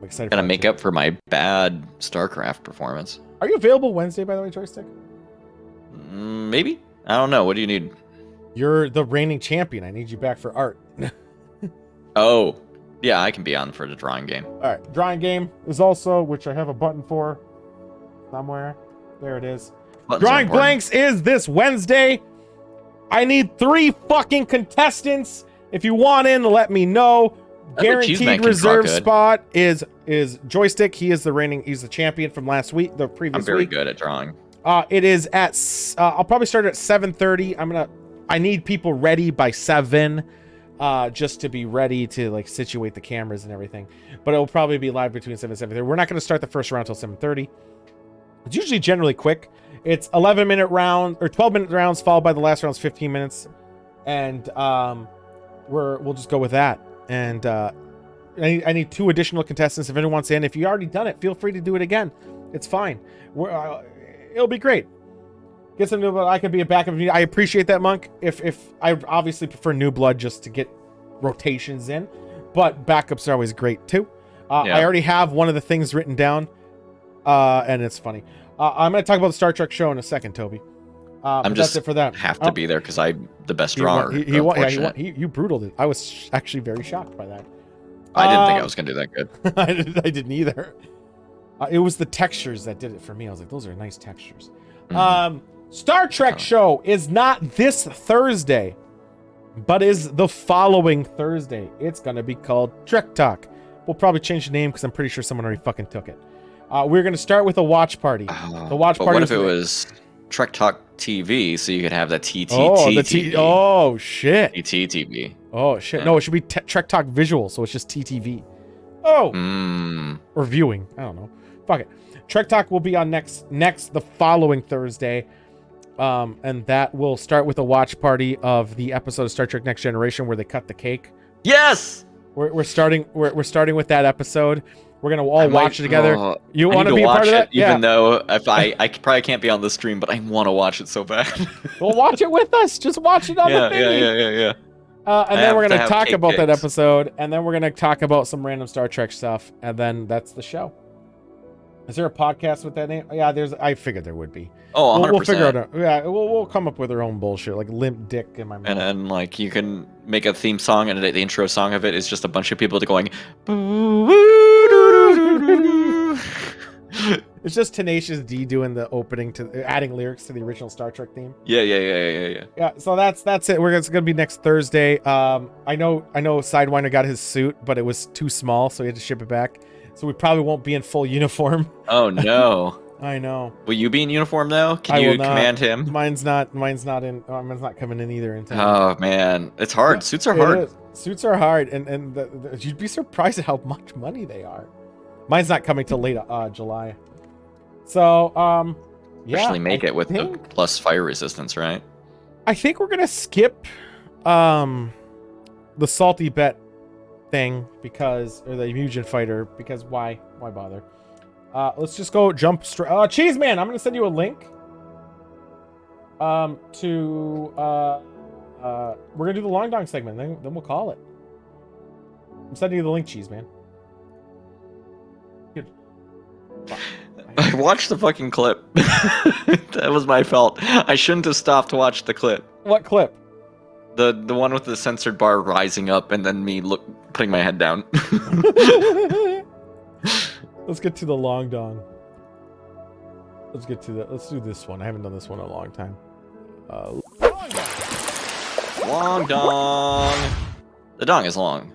excited. Gotta make up for my bad StarCraft performance. Are you available Wednesday, by the way, Joystick? Maybe. I don't know. What do you need? You're the reigning champion. I need you back for art. Oh, yeah, I can be on for the drawing game. All right, drawing game is also, which I have a button for somewhere. There it is. Buttons are Drawing important. blanks is this Wednesday. I need 3 fucking contestants. If you want in, let me know. I bet Cheeseman Guaranteed can reserve draw good. spot is Joystick. He's the champion from last week, the previous I'm very week. good at drawing. It is at I'll probably start at 7:30. I need people ready by 7, just to be ready to like situate the cameras and everything. But it'll probably be live between 7 and 7:30. We're not going to start the first round till 7:30. It's usually generally quick. It's 11-minute round or 12-minute rounds followed by the last round's 15 minutes, and we'll just go with that. And I need 2 additional contestants. If anyone wants in, if you already done it, feel free to do it again. It's fine. It'll be great. Get some new blood. I can be a backup. I appreciate that, Monk. If I obviously prefer new blood just to get rotations in, but backups are always great too. I already have one of the things written down, and it's funny. I'm going to talk about the Star Trek show in a second, Toby. That's it for that. Have to be there because I'm the best He drawer. you brutaled it. I was actually very shocked by that. I didn't think I was gonna do that good. I didn't either. It was the textures that did it for me. I was like, those are nice textures. Star Trek show is not this Thursday, but is the following Thursday. It's going to be called Trek Talk. We'll probably change the name because I'm pretty sure someone already fucking took it. We're going to start with a watch party. The watch party. What if it was Trek Talk TV so you could have the TTT TV? Oh, shit. TT TV. Oh, shit. No, it should be Trek Talk Visual, so it's just TTV. Oh. Or viewing. I don't know. Fuck it. Trek Talk will be on the following Thursday. And that will start with a watch party of the episode of Star Trek Next Generation where they cut the cake. Yes! We're starting with that episode. We're gonna all watch it together. You want to be a part of that? Even though if I probably can't be on the stream, but I want to watch it so bad. Well, watch it with us. Just watch it on the thingy. Yeah. And then we're gonna talk about that episode, and then we're gonna talk about some random Star Trek stuff, and then that's the show. Is there a podcast with that name? Yeah, I figured there would be. Oh, 100%. We'll figure it out. Yeah, we'll come up with our own bullshit, like limp dick in my mouth. And then, like, you can make a theme song, and the intro song of it is just a bunch of people going. It's just Tenacious D doing the opening adding lyrics to the original Star Trek theme. Yeah. Yeah, so that's it. It's gonna be next Thursday. I know Sidewinder got his suit, but it was too small, so he had to ship it back. So we probably won't be in full uniform. Oh no. I know. Will you be in uniform though? Can you command him? Mine's not coming in either. Oh man, it's hard. Suits are hard. Suits are hard, and you'd be surprised at how much money they are. Mine's not coming till late July. So, yeah. Actually make it with the think- plus fire resistance, right? I think we're gonna skip the salty bet thing or the Mugen fighter, because why bother? Let's just go jump straight. Cheese Man, I'm gonna send you a link. We're gonna do the Long Dong segment, then we'll call it. I'm sending you the link, Cheese Man. Good. I watched the fucking clip. That was my fault. I shouldn't have stopped to watch the clip. What clip? The one with the censored bar rising up and then me putting my head down. Let's get to the Long Dong. Let's do this one. I haven't done this one in a long time. Long dong. The dong is long.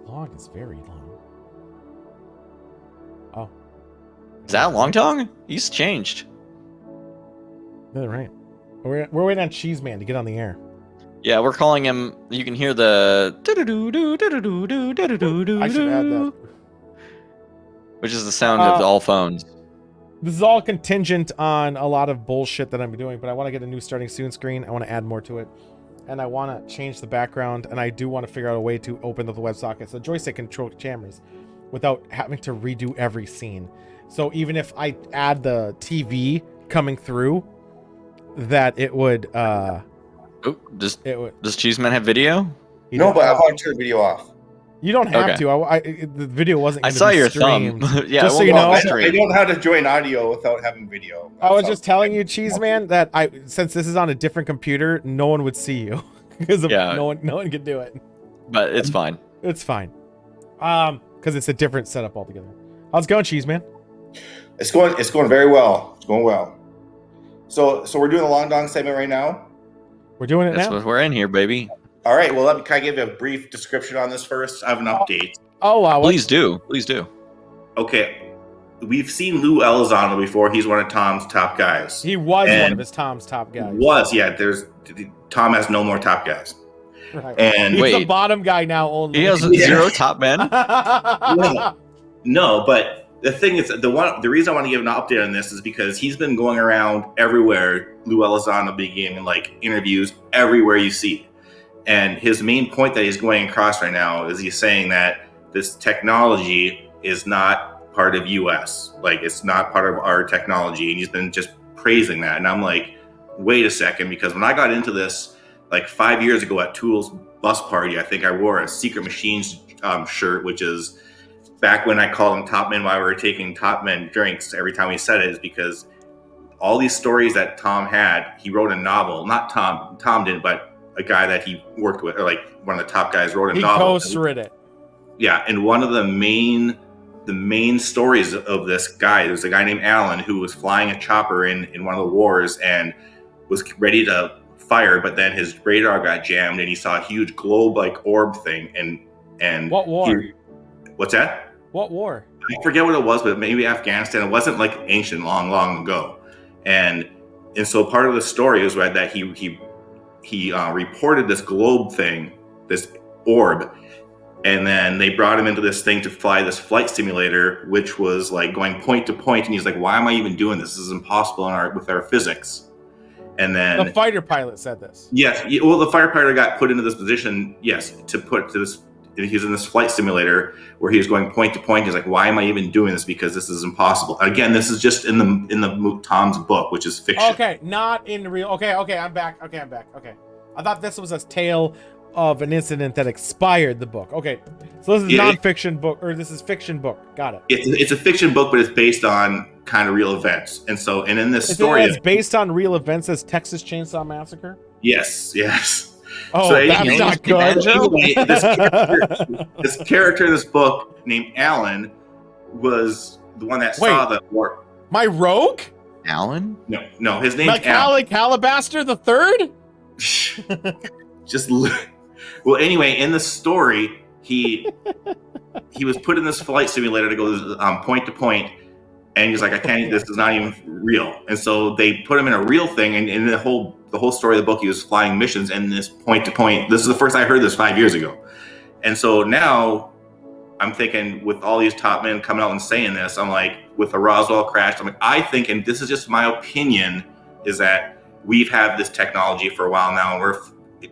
Long is very long. Oh. Is that long dong? He's changed. That's right. We're waiting on Cheese Man to get on the air. Yeah, we're calling him. You can hear the. I should add that. Which is the sound of all phones. This is all contingent on a lot of bullshit that I'm doing, but I want to get a new starting soon screen. I want to add more to it. And I want to change the background, and I do want to figure out a way to open up the WebSocket so joystick control cameras without having to redo every scene. So even if I add the TV coming through, that it would Does Cheeseman have video? No, but I want to turn the video off. You don't have Okay. to. The video wasn't. I gonna saw be your streamed. thumb. Yeah, Just so we'll you go know, off I stream. don't know how to join audio without having video. I was just telling you, Cheese Man, that since this is on a different computer, no one would see you because no one could do it. But it's fine. It's fine. Because it's a different setup altogether. How's it going, Cheese Man? It's going very well. It's going well. So we're doing the Long Dong segment right now. We're doing it That's now. what we're in here, baby. All right. Well, can I give you a brief description on this first? I have an update. Oh wow! Please do. Please do. Okay. We've seen Lou Elizondo before. He's one of Tom's top guys. He was And one of his Tom's top guys. Tom has no more top guys. Right. And He's the Wait. bottom guy now. Only He has Yeah. 0 top men. No, but the thing is, the reason I want to give an update on this is because he's been going around everywhere. Lou Elizondo being in like interviews everywhere you see, and his main point that he's going across right now is he's saying that this technology is not part of US, like it's not part of our technology, and he's been just praising that. And I'm like, wait a second, because when I got into this like 5 years ago at Tool's bus party, I think I wore a Secret Machines shirt, which is back when I called him Top Men while we were taking Top Men drinks. Every time we said it is because all these stories that Tom had, he wrote a novel. Not Tom didn't, but a guy that he worked with, or like one of the top guys, wrote a He novel. co-wrote it. Yeah, and one of the main stories of this guy, there's a guy named Alan who was flying a chopper in one of the wars and was ready to fire, but then his radar got jammed and he saw a huge globe-like orb thing. And What war? What's that? What war? I forget what it was, but maybe Afghanistan. It wasn't like ancient, long ago. And so part of the story is right that he reported this globe thing, this orb, and then they brought him into this thing to fly this flight simulator, which was like going point to point. And he's like, "Why am I even doing this? This is impossible with our physics." And then The fighter pilot said this. yes, well, the firefighter got put into this position, yes, to put to this. He was in this flight simulator where he was going point to point. He's like, "Why am I even doing this? Because this is impossible." Again, this is just in the Tom's book, which is fiction. Okay, not in real. Okay, I'm back. Okay, I thought this was a tale of an incident that expired the book. Okay, so this is non-fiction book, or this is fiction book. Got it. It's a fiction book, but it's based on kind of real events. And in this story, it's based on real events as Texas Chainsaw Massacre. yes. Oh, So that's anyway, not good. Anyway, this character in this book named Alan was the one that saw the war. My rogue? Alan? No, his name's Alan. Calabaster the Third? Well, anyway, in the story, he was put in this flight simulator to go point to point, and he's like, "I can't. This is not even real." And so they put him in a real thing, and in the whole story of the book, he was flying missions in this point to point. This is the first I heard this 5 years ago, and so now I'm thinking with all these top men coming out and saying this, I'm like, with the Roswell crash, I'm like, I think, and this is just my opinion, is that we've had this technology for a while now, and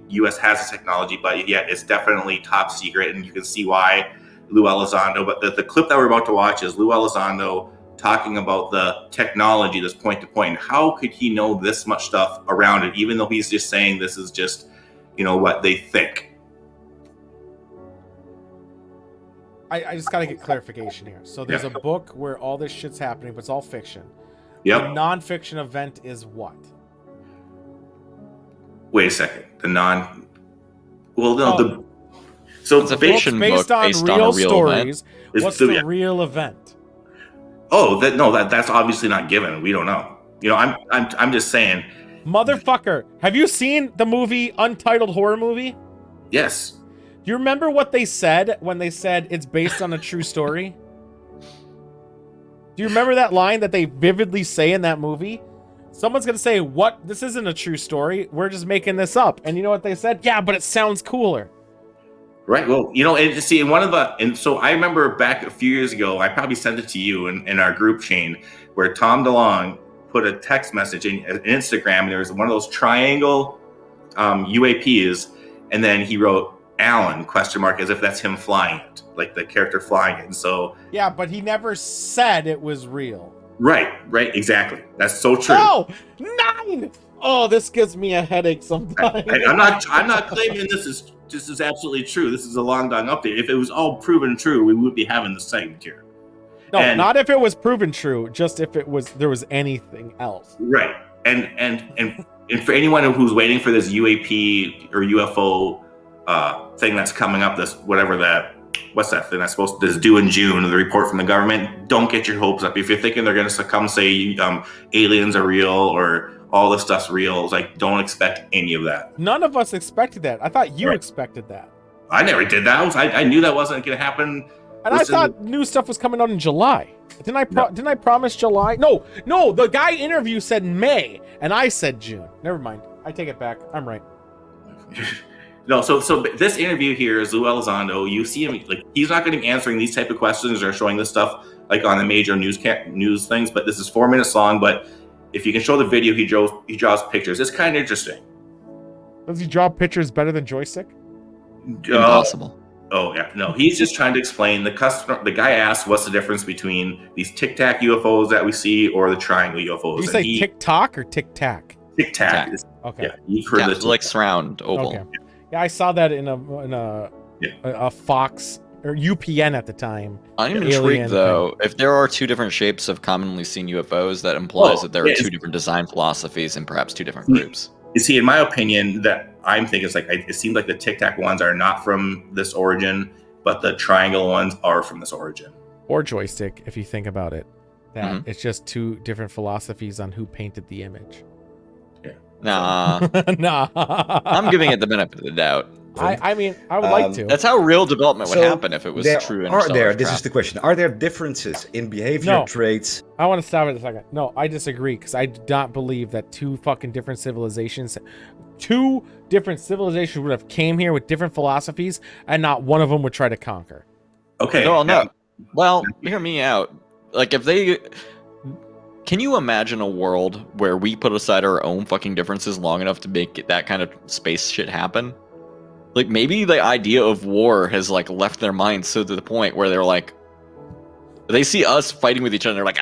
U.S. has this technology, but yet it's definitely top secret, and you can see why Lou Elizondo. But the clip that we're about to watch is Lou Elizondo talking about the technology, this point-to-point, and how could he know this much stuff around it, even though he's just saying this is just, what they think. I just got to get clarification here. So there's a book where all this shit's happening, but it's all fiction. Yep. The non-fiction event is what? Wait a second. So it's a fiction based book on based real on a real stories. event. What's the real event? Oh, that's obviously not given. We don't know. I'm just saying. Motherfucker, have you seen the movie Untitled Horror Movie? Yes. Do you remember what they said when they said it's based on a true story? Do you remember that line that they vividly say in that movie? Someone's going to say, what? This isn't a true story. We're just making this up. And you know what they said? Yeah, but it sounds cooler. Right. Well, and see, and so I remember back a few years ago, I probably sent it to you in our group chain, where Tom DeLonge put a text message in Instagram, and there was one of those triangle UAPs, and then he wrote Alan ? As if that's him flying it, like the character flying it. And so yeah, but he never said it was real. Right, exactly. That's so true. Oh, 9! Oh, this gives me a headache sometimes. I'm not claiming this is absolutely true. This is a long dong update. If it was all proven true, we wouldn't be having this segment here. No, not if it was proven true, just if there was anything else. Right. And for anyone who's waiting for this UAP or UFO thing that's coming up, what's that thing that's due in June, the report from the government, don't get your hopes up. If you're thinking they're going to come say aliens are real or all this stuff's real, it's like, don't expect any of that. None of us expected that. I thought you expected that. I never did that. I knew that wasn't going to happen. And I thought new stuff was coming out in July. Didn't I promise July? No, the guy interview said May, and I said June. Never mind. I take it back. I'm right. No, so this interview here is Lou Elizondo. You see him, like, he's not going to be answering these type of questions or showing this stuff like on the major news things, but this is 4 minutes long. But if you can show the video, he draws pictures. It's kind of interesting. Does he draw pictures better than Joystick? Impossible. Oh yeah, no. He's just trying to explain. The guy asked, "What's the difference between these Tic Tac UFOs that we see or the triangle UFOs?" Did you say Tic Toc or Tic Tac? Tic Tac. Okay. Yeah, you've heard this. Like surround oval. Okay. Yeah, I saw that in a Fox or UPN at the time. I'm intrigued though. If there are two different shapes of commonly seen UFOs, that implies that there are two different design philosophies and perhaps two different groups. You see, in my opinion, that I'm thinking it's like it seems like the Tic Tac ones are not from this origin, but the triangle ones are from this origin. Or Joystick, if you think about it, that it's just two different philosophies on who painted the image. Nah. Nah. I'm giving it the benefit of the doubt. I mean, I would like to. That's how real development would happen if it was true. This is the question. Are there differences in behavior traits? I want to stop it a second. No, I disagree, because I do not believe that two different civilizations would have came here with different philosophies and not one of them would try to conquer. Okay. No. Well, hear me out. Like, if they... Can you imagine a world where we put aside our own fucking differences long enough to make that kind of space shit happen? Like, maybe the idea of war has, like, left their minds so to the point where they're like, they see us fighting with each other, they're like,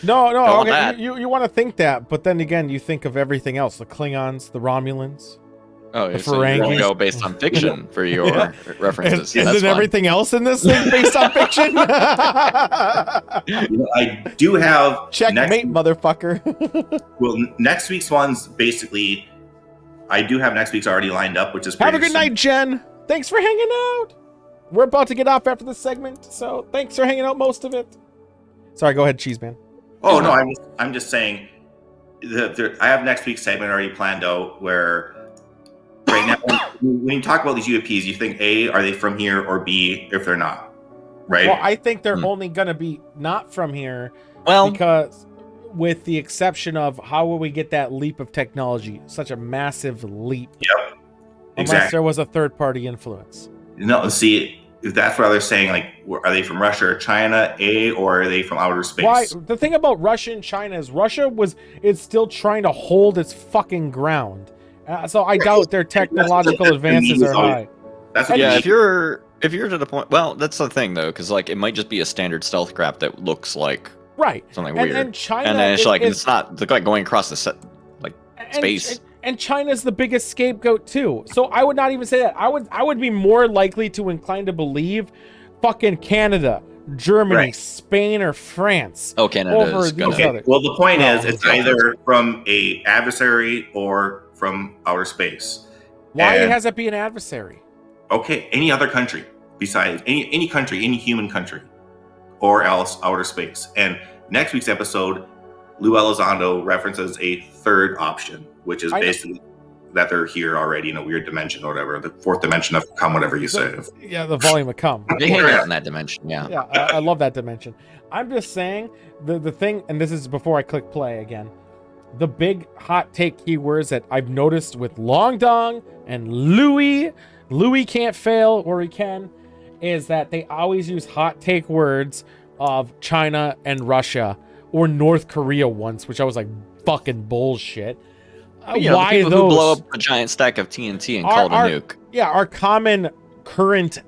No, okay, you want to think that, but then again, you think of everything else, the Klingons, the Romulans. Oh, so you won't go based on fiction for your references. Isn't everything else in this thing based on fiction? I do have checkmate, motherfucker. Well, next week's one's basically, I do have next week's already lined up, which is have a good night, Jen. Thanks for hanging out. We're about to get off after this segment, so thanks for hanging out most of it. Sorry, go ahead, Cheese Man. Oh no, I'm just saying that I have next week's segment already planned out where. Right now, when you talk about these UAPs, you think A, are they from here, or B, if they're not, right? Well, I think they're only going to be not from here, because with the exception of how will we get that leap of technology, such a massive leap. Yep, unless there was a third-party influence. No, see, if that's why they're saying, like, are they from Russia or China, or are they from outer space? Why? The thing about Russia and China is Russia is still trying to hold its fucking ground. So I doubt their technological advances are high. That's what Yeah, if you're to the point, well, that's the thing though, because like it might just be a standard stealth craft that looks like something weird, and China, and then it's not like going across the space. And China's the biggest scapegoat too. So I would not even say that. I would be more likely to incline to believe fucking Canada, Germany, Spain, or France. Oh, Canada over is these gonna- others. Well, the point is, it's either from a adversary or from outer space. Why And- has it be an adversary? Okay, any other country besides any country, any human country, or else outer space. And next week's episode, Lou Elizondo references a third option, which is basically that they're here already in a weird dimension or whatever, the fourth dimension of come, whatever you say. Yeah, the volume of cum. They hang out in that dimension, yeah. Yeah, I love that dimension. I'm just saying the thing, and this is before I click play again. The big hot take keywords that I've noticed with Long Dong and Louis can't fail, or he can, is that they always use hot take words of China and Russia or North Korea once, which I was like, fucking bullshit. Why the people those? who blow up a giant stack of TNT and call it a nuke? Yeah, our common current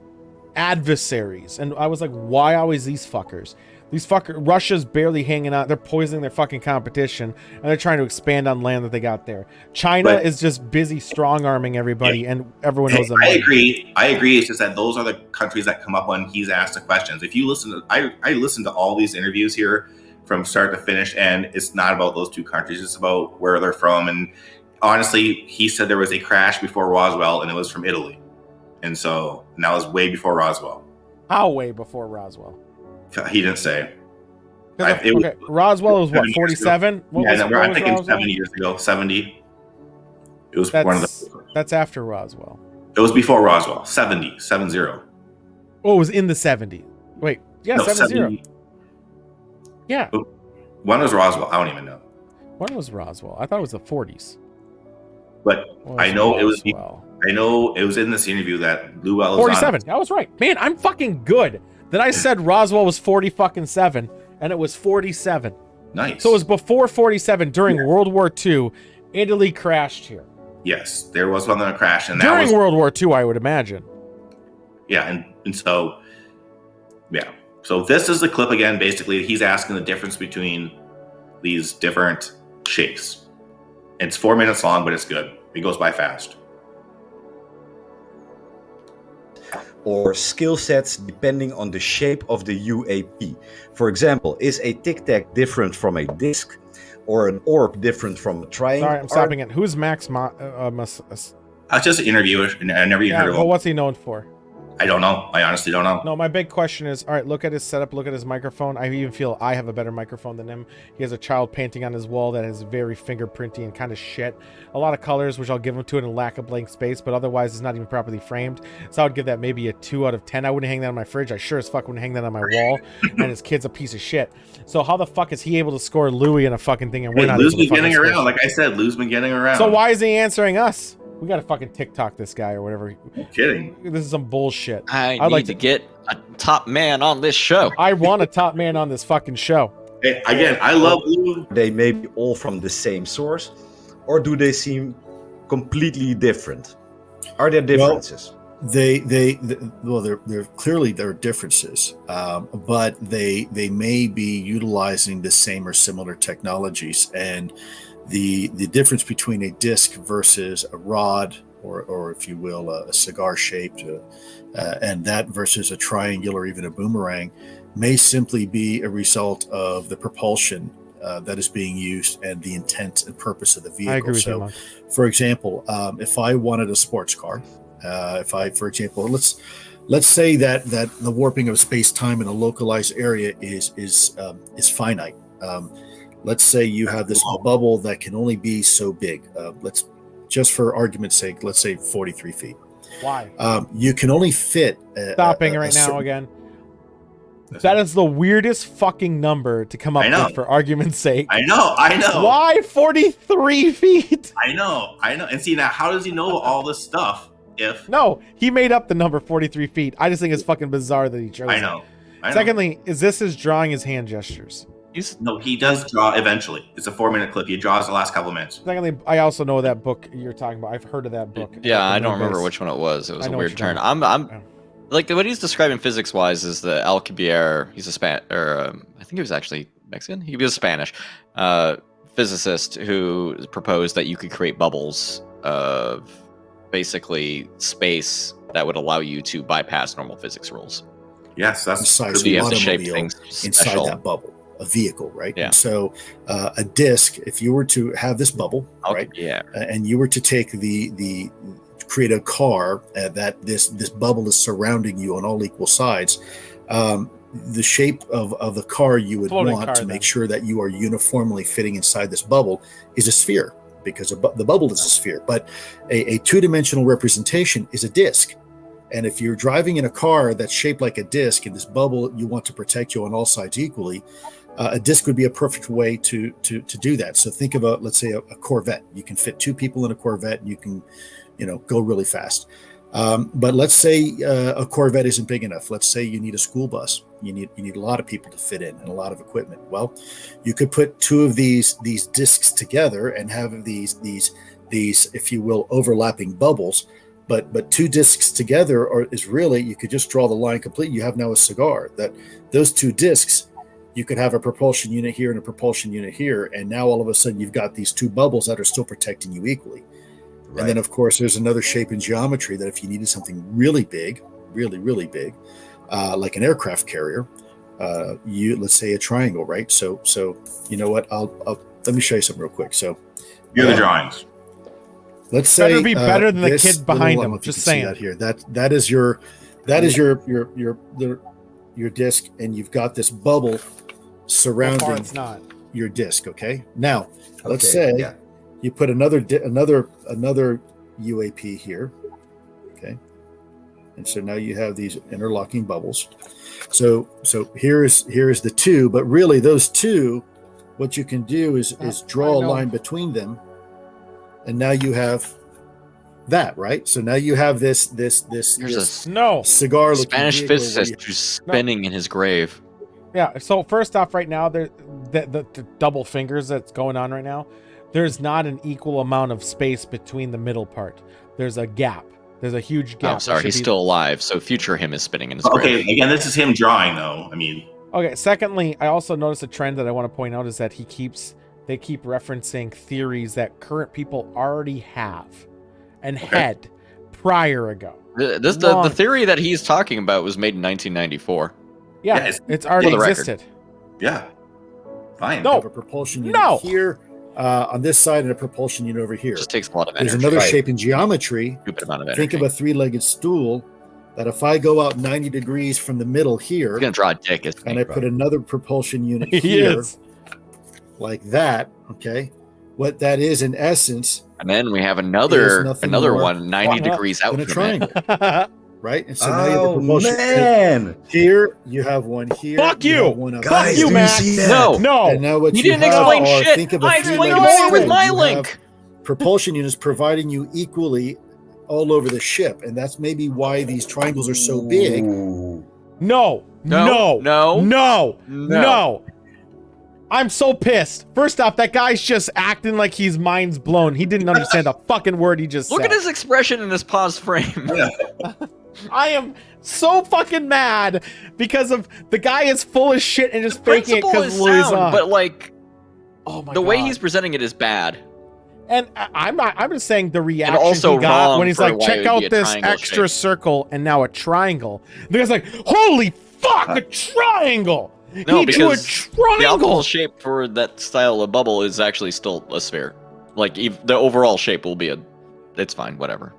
adversaries. And I was like, why always these fuckers? These fuckers, Russia's barely hanging out. They're poisoning their fucking competition, and they're trying to expand on land that they got there. China is just busy strong-arming everybody, and everyone knows them. I agree. It's just that those are the countries that come up when he's asked the questions. If you listen to, I listen to all these interviews here from start to finish, and it's not about those two countries. It's about where they're from. And honestly, he said there was a crash before Roswell, and it was from Italy. And that was way before Roswell. How way before Roswell? He didn't say. Roswell was what, 47? I think it's 70 years ago. 70. It was one of the. That's after Roswell. It was before Roswell. 70. 70. Oh, it was in the 70s. Wait, yeah, No, 70. Yeah. When was Roswell? I don't even know. When was Roswell? I thought it was the 40s. But I know it was. I know it was in this interview that Lou Elizondo. 47. I was right. Man, I'm fucking good. That I said Roswell was 47, and it was 47. Nice. So it was before 47. During World War II, Italy crashed here. Yes, there was one that crashed, and during World War II, I would imagine. Yeah, and so, yeah. So this is the clip again. Basically, he's asking the difference between these different shapes. It's 4 minutes long, but it's good. It goes by fast. Or skill sets depending on the shape of the UAP. For example, is a tic tac different from a disc, or an orb different from a triangle? Sorry, I'm stopping it. Who's Max? It's just an interviewer, and I never even heard of him. Well, what's he known for? I don't know. I honestly don't know. No, my big question is, all right, look at his setup, look at his microphone. I even feel I have a better microphone than him. He has a child painting on his wall that is very fingerprinty and kind of shit. A lot of colors, which I'll give him to it, and a lack of blank space, but otherwise it's not even properly framed. So I would give that maybe a 2 out of 10. I wouldn't hang that on my fridge. I sure as fuck wouldn't hang that on my wall. And his kid's a piece of shit. So how the fuck is he able to score Louis in a fucking thing and we're not Lou's able to been getting fucking around. score? Like I said, Lou's been getting around. So why is he answering us? We gotta fucking TikTok this guy or whatever. I'm kidding. This is some bullshit. I'd like to get a top man on this show. I want a top man on this fucking show. Hey, again, I love Lou. They may be all from the same source, or do they seem completely different? Are there differences? Well, they're clearly there are differences, but they may be utilizing the same or similar technologies, and the difference between a disc versus a rod, or if you will, a cigar shaped, and that versus a triangular or even a boomerang, may simply be a result of the propulsion that is being used and the intent and purpose of the vehicle. I agree with so, you, Mark. for example, if I wanted a sports car, for example, let's say that the warping of space-time in a localized area is finite. Let's say you have this bubble that can only be so big. Let's just for argument's sake, let's say 43 feet. Why? You can only fit. Stopping right now again. That is the weirdest fucking number to come up with for argument's sake. I know. Why 43 feet? I know. And see, now, how does he know all this stuff if. No, he made up the number 43 feet. I just think it's fucking bizarre that he chose I it. know. Secondly, is this his drawing his hand gestures? No, he does draw eventually. It's a 4-minute clip. He draws the last couple minutes. Secondly, I also know that book you're talking about. I've heard of that book. Yeah, I don't remember which one it was. It was a weird turn. I'm like what he's describing physics wise is the Alcubierre. He's a I think he was actually Mexican. He was Spanish physicist who proposed that you could create bubbles of basically space that would allow you to bypass normal physics rules. Yes, that's size So you of have to shape automobile things inside special. that bubble, a vehicle, right? Yeah. And so a disc, if you were to have this bubble, right? Yeah. And you were to take the create a car that this bubble is surrounding you on all equal sides. The shape of the car you would Floating want car, to then. make sure that you are uniformly fitting inside this bubble is a sphere, because the bubble is a sphere. But a two-dimensional representation is a disc. And if you're driving in a car that's shaped like a disc, and this bubble you want to protect you on all sides equally, a disc would be a perfect way to do that. So think about, let's say, a Corvette. You can fit 2 people in a Corvette, and you can, go really fast. But let's say a Corvette isn't big enough. Let's say you need a school bus. You need a lot of people to fit in and a lot of equipment. Well, you could put 2 of these discs together and have these, if you will, overlapping bubbles. But 2 discs together is really, you could just draw the line complete. You have now a cigar. That those 2 discs, you could have a propulsion unit here and a propulsion unit here, and now all of a sudden you've got these 2 bubbles that are still protecting you equally. Right. And then, of course, there's another shape in geometry that if you needed something really big, really big, like an aircraft carrier, let's say a triangle, right? So you know what? I'll let me show you something real quick. So Here are the drawings. let's say Better be better than the this kid behind little, him. if you Just can see saying. that here. That is your disc, and you've got this bubble So far, surrounding it's not. your disc. Okay. Now let's Okay, say yeah. you put another UAP here. Okay. And so now you have these interlocking bubbles. So here is the 2, but really those 2, what you can do is draw a line between them, and now you have that, right? So now you have this There's No. cigar a looking Spanish vehicle where physicist who's spinning in his grave. Yeah. So first off, right now, the double fingers that's going on right now, there's not an equal amount of space between the middle part. There's a gap. There's a huge gap. Oh, sorry, he's still alive. So future him is spinning in his Okay, grave. again, this is him drawing, though. I mean, Okay. Secondly, I also noticed a trend that I want to point out is that they keep referencing theories that current people already have and had prior ago. The theory that he's talking about was made in 1994. Yeah, Yeah, it's already for the record. existed. yeah. Fine. No. you have a propulsion unit here on this side and a propulsion unit over here. It just takes a lot of There's energy. another Right. shape in geometry. Stupid amount of energy. Think of a 3-legged stool that if I go out 90 degrees from the middle here, He's gonna draw a dick. Isn't he? and I put another propulsion unit He here, is. like that, okay? What that is in essence, And then we have There's another nothing another more one 90 Wow. degrees out in a from it. triangle, right? And so now you have a Oh propulsion unit man, here, you have one here. Fuck you you! have one up Fuck guys, you, do Max. see that? No. No. And now what You you didn't have explain are, shit. think of a I explained three-legged more with stool. my You link. have propulsion units providing you equally all over the ship, and that's maybe why these triangles are so big. Ooh. No. No. No. No. No. No. No. I'm so pissed. First off, that guy's just acting like he's mind's blown. He didn't understand a fucking word he just Look said. at his expression in this pause frame. I am so fucking mad because of the guy is full of shit and just faking it Principle because is Louis sound, on. but like Oh my the way God. he's presenting it is bad. And I'm not. I'm just saying the reaction also he got wrong when he's for like, why it "Check would out be a this triangle extra shape." circle and now a triangle." The guy's like, "Holy fuck, a triangle!" No, he drew a because the optimal triangle. shape for that style of bubble is actually still a sphere. Like the overall shape will be it's fine, whatever.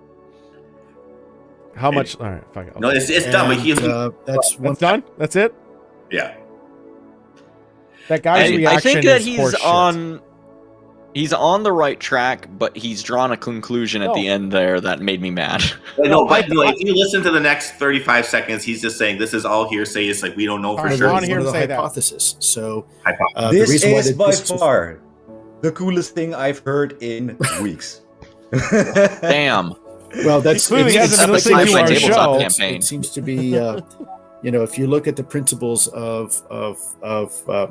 How much? All right, fuck it. No, it's done. But he's That's one. That's done. That's it. yeah. That guy's reaction I think that is he's horseshit. he's on the right track, but he's drawn a conclusion at the No. end there that made me mad. If you listen to the next 35 seconds, he's just saying this is all hearsay. It's like we don't know for Alright, sure. I wanna One hear of him the say that. hypothesis. So Hypothesis. the This reason why is the by discs was- far the coolest thing I've heard in weeks. Damn. Well, that's Clearly it's- hasn't been it's- listening to it's- our show. Campaign. It seems to be, if you look at the principles of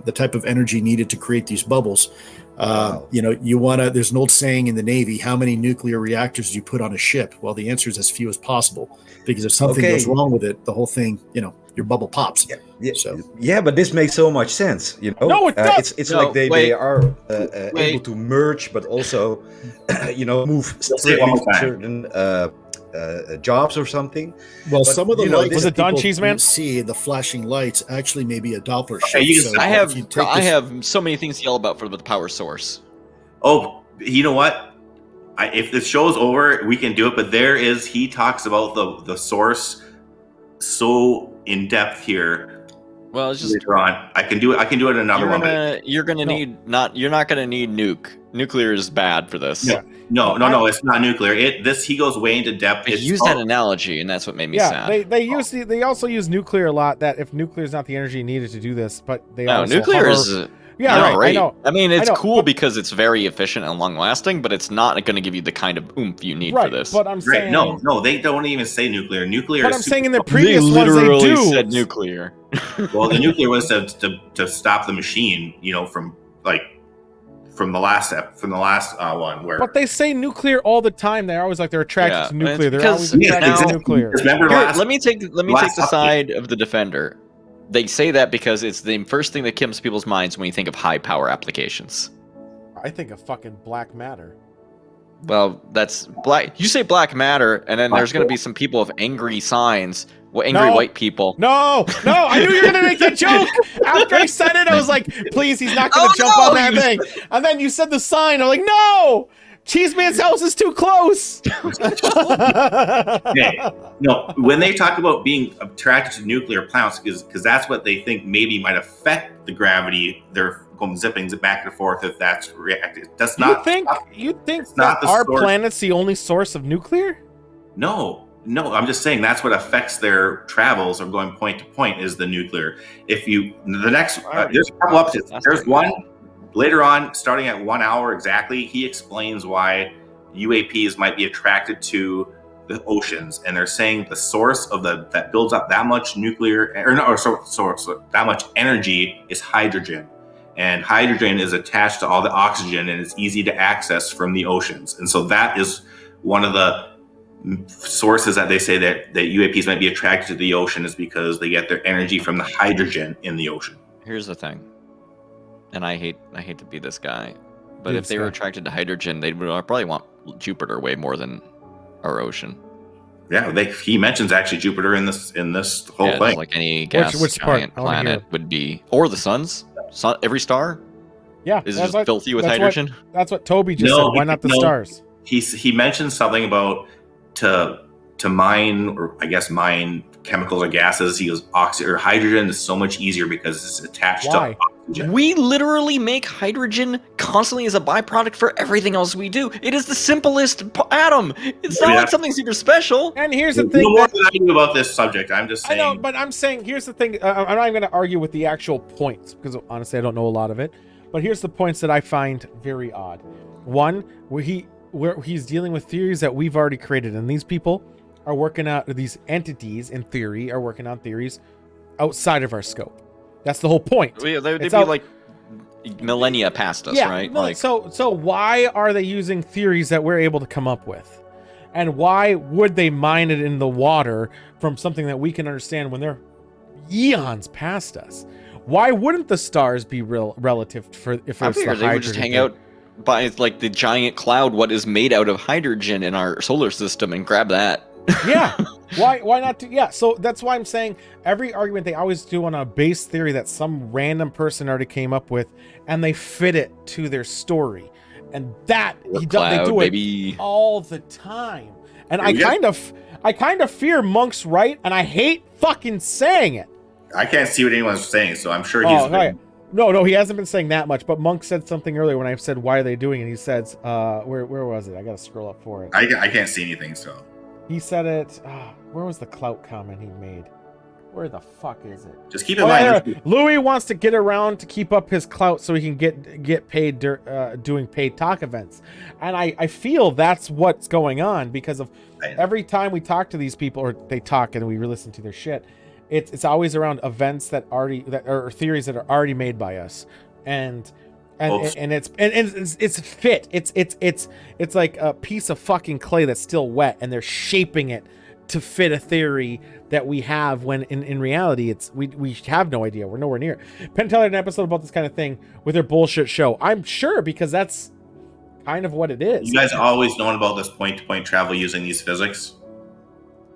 the type of energy needed to create these bubbles, Wow. you want to. There's an old saying in the Navy: "How many nuclear reactors do you put on a ship?" Well, the answer is as few as possible, because if something Okay. goes wrong with it, the whole thing, your bubble pops. Yeah, So yeah, but this makes so much sense. No, it does. It's No, like they wait. are able Wait. to merge, but also, move say it one more time. certain jobs or something. well, But, some of the you know, lights Was that it Don people Cheeseman? see, the flashing lights, actually may be a Doppler Okay, shift. you can- So I if you take this- have so many things to yell about for the power source. Oh, you know what? If the show's over, we can do it. But he talks about the source so in depth here. Well, it's just Later on, I can do it. I can do it in another one. but you're gonna No. need you're not gonna need nuke. Nuclear is bad for this. Yeah. No, it's not nuclear. He goes way into depth. I It's used all- that analogy, and that's what made me Yeah, sad. they also use nuclear a lot. That if nuclear is not the energy needed to do this, but they No, also nuclear hover- is yeah, not right. great. I know. I mean, it's I know, cool but- because it's very efficient and long lasting, but it's not going to give you the kind of oomph you need Right, for this. but I'm Right? saying No, they don't even say nuclear. Nuclear. But is I'm saying in the super- previous they ones they literally do. said nuclear. well, the nuclear was to stop the machine. From the last one where. But they say nuclear all the time. They're always like they're attracted Yeah, to and it's nuclear. They're because- always Yeah, attracted to exactly. nuclear. Remember Here, last? let me take the last update. side of the defender. They say that because it's the first thing that comes to people's minds when you think of high power applications. I think of fucking black matter. Well, that's black. You say black matter, and then Black there's going to hole. be some people with angry signs, angry No. white people. No, I knew you were gonna make that joke. After I said it, I was like, please, he's not gonna Oh, jump no, on that you- thing. And then you said the sign. I'm like, no, Cheeseman's house is too close. Okay. No, when they talk about being attracted to nuclear plants, because that's what they think maybe might affect the gravity. They're going zipping back and forth if that's reactive. That's You not. think it's not that the our source. planet's the only source of nuclear? No. I'm just saying that's what affects their travels of going point to point is the nuclear. If you the next there's a couple updates. That's There's pretty one cool. later on, starting at 1 hour exactly. He explains why UAPs might be attracted to the oceans, and they're saying the source of that builds up that much nuclear that much energy is hydrogen, and hydrogen is attached to all the oxygen, and it's easy to access from the oceans, and so that is one of the sources that they say that UAPs might be attracted to the ocean is because they get their energy from the hydrogen in the ocean. Here's the thing, and I hate to be this guy, but Be if this they were guy. attracted to hydrogen, they would probably want Jupiter way more than our ocean. Yeah, he mentions actually Jupiter in this whole Yeah, just thing. like any gas which part? giant I wanna hear planet it. would be, or the sun's. Every star Yeah, is that's just what- filthy with that's what- hydrogen. That's what Toby just No, said. Why not the no. stars? He mentioned something about to mine, or I guess mine chemicals or gases. He goes hydrogen is so much easier because it's attached Why? to oxygen. We literally make hydrogen constantly as a byproduct for everything else we do. It is the simplest atom. It's not Yeah. like something super special. And here's the You thing. know more that- than I do about this subject. I'm just I saying. know, but I'm saying here's the thing. I'm not going to argue with the actual points because honestly, I don't know a lot of it. But here's the points that I find very odd. One, where he's dealing with theories that we've already created, and these people are working out. These entities, in theory, are working on theories outside of our scope. That's the whole point. They'd It's be out- like millennia past us, right? no, Like, so why are they using theories that we're able to come up with? And why would they mine it in the water from something that we can understand when they're eons past us? Why wouldn't the stars be relative for if I it's the figured they would just hydrogen hang thing? out by like the giant cloud, what is made out of hydrogen in our solar system, and grab that. Yeah. Why not? Yeah. So that's why I'm saying every argument they always do on a base theory that some random person already came up with, and they fit it to their story, and that they Cloud, do it baby. all the time. And I Yeah. kind of fear Monk's right, and I hate fucking saying it. I can't see what anyone's saying, so I'm sure he's. Oh, right. No, he hasn't been saying that much. But Monk said something earlier when I said why are they doing it. He says, where was it? I gotta scroll up for it. I can't see anything, so. He said it. Where was the clout comment he made? Where the fuck is it? Just keep in mind. Yeah. Louis wants to get around to keep up his clout so he can get paid doing paid talk events. And I feel that's what's going on because of every time we talk to these people or they talk and we listen to their shit, it's always around events that are theories that are already made by us. And it's fit. It's like a piece of fucking clay that's still wet and they're shaping it to fit a theory that we have when in reality it's we have no idea. We're nowhere near. Penn Teller had an episode about this kind of thing with their bullshit show. I'm sure because that's kind of what it is. You guys always known about this point-to-point travel using these physics?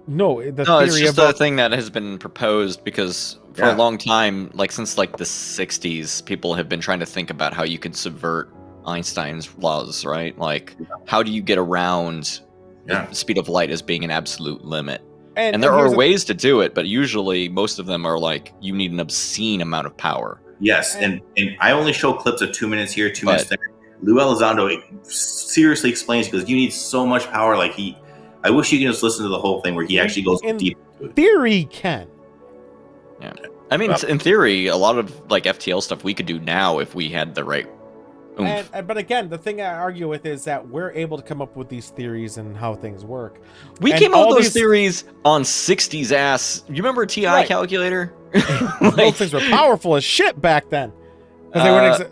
No, it's just a thing that has been proposed because for a long time, like since like the 60s, people have been trying to think about how you could subvert Einstein's laws, right? Like how do you get around the speed of light as being an absolute limit? And there are ways to do it, but usually most of them are like you need an obscene amount of power. Yes, and I only show clips of 2 minutes here, 2 minutes there. Lou Elizondo seriously explains because you need so much power. Like I wish you could just listen to the whole thing where he actually goes deep into it. Theory can. Yeah, I mean, in theory, a lot of like FTL stuff we could do now if we had the right. But again, the thing I argue with is that we're able to come up with these theories and how things work. We came up with those theories on 60s ass. You remember TI calculator? Those things were powerful as shit back then. Because they weren't.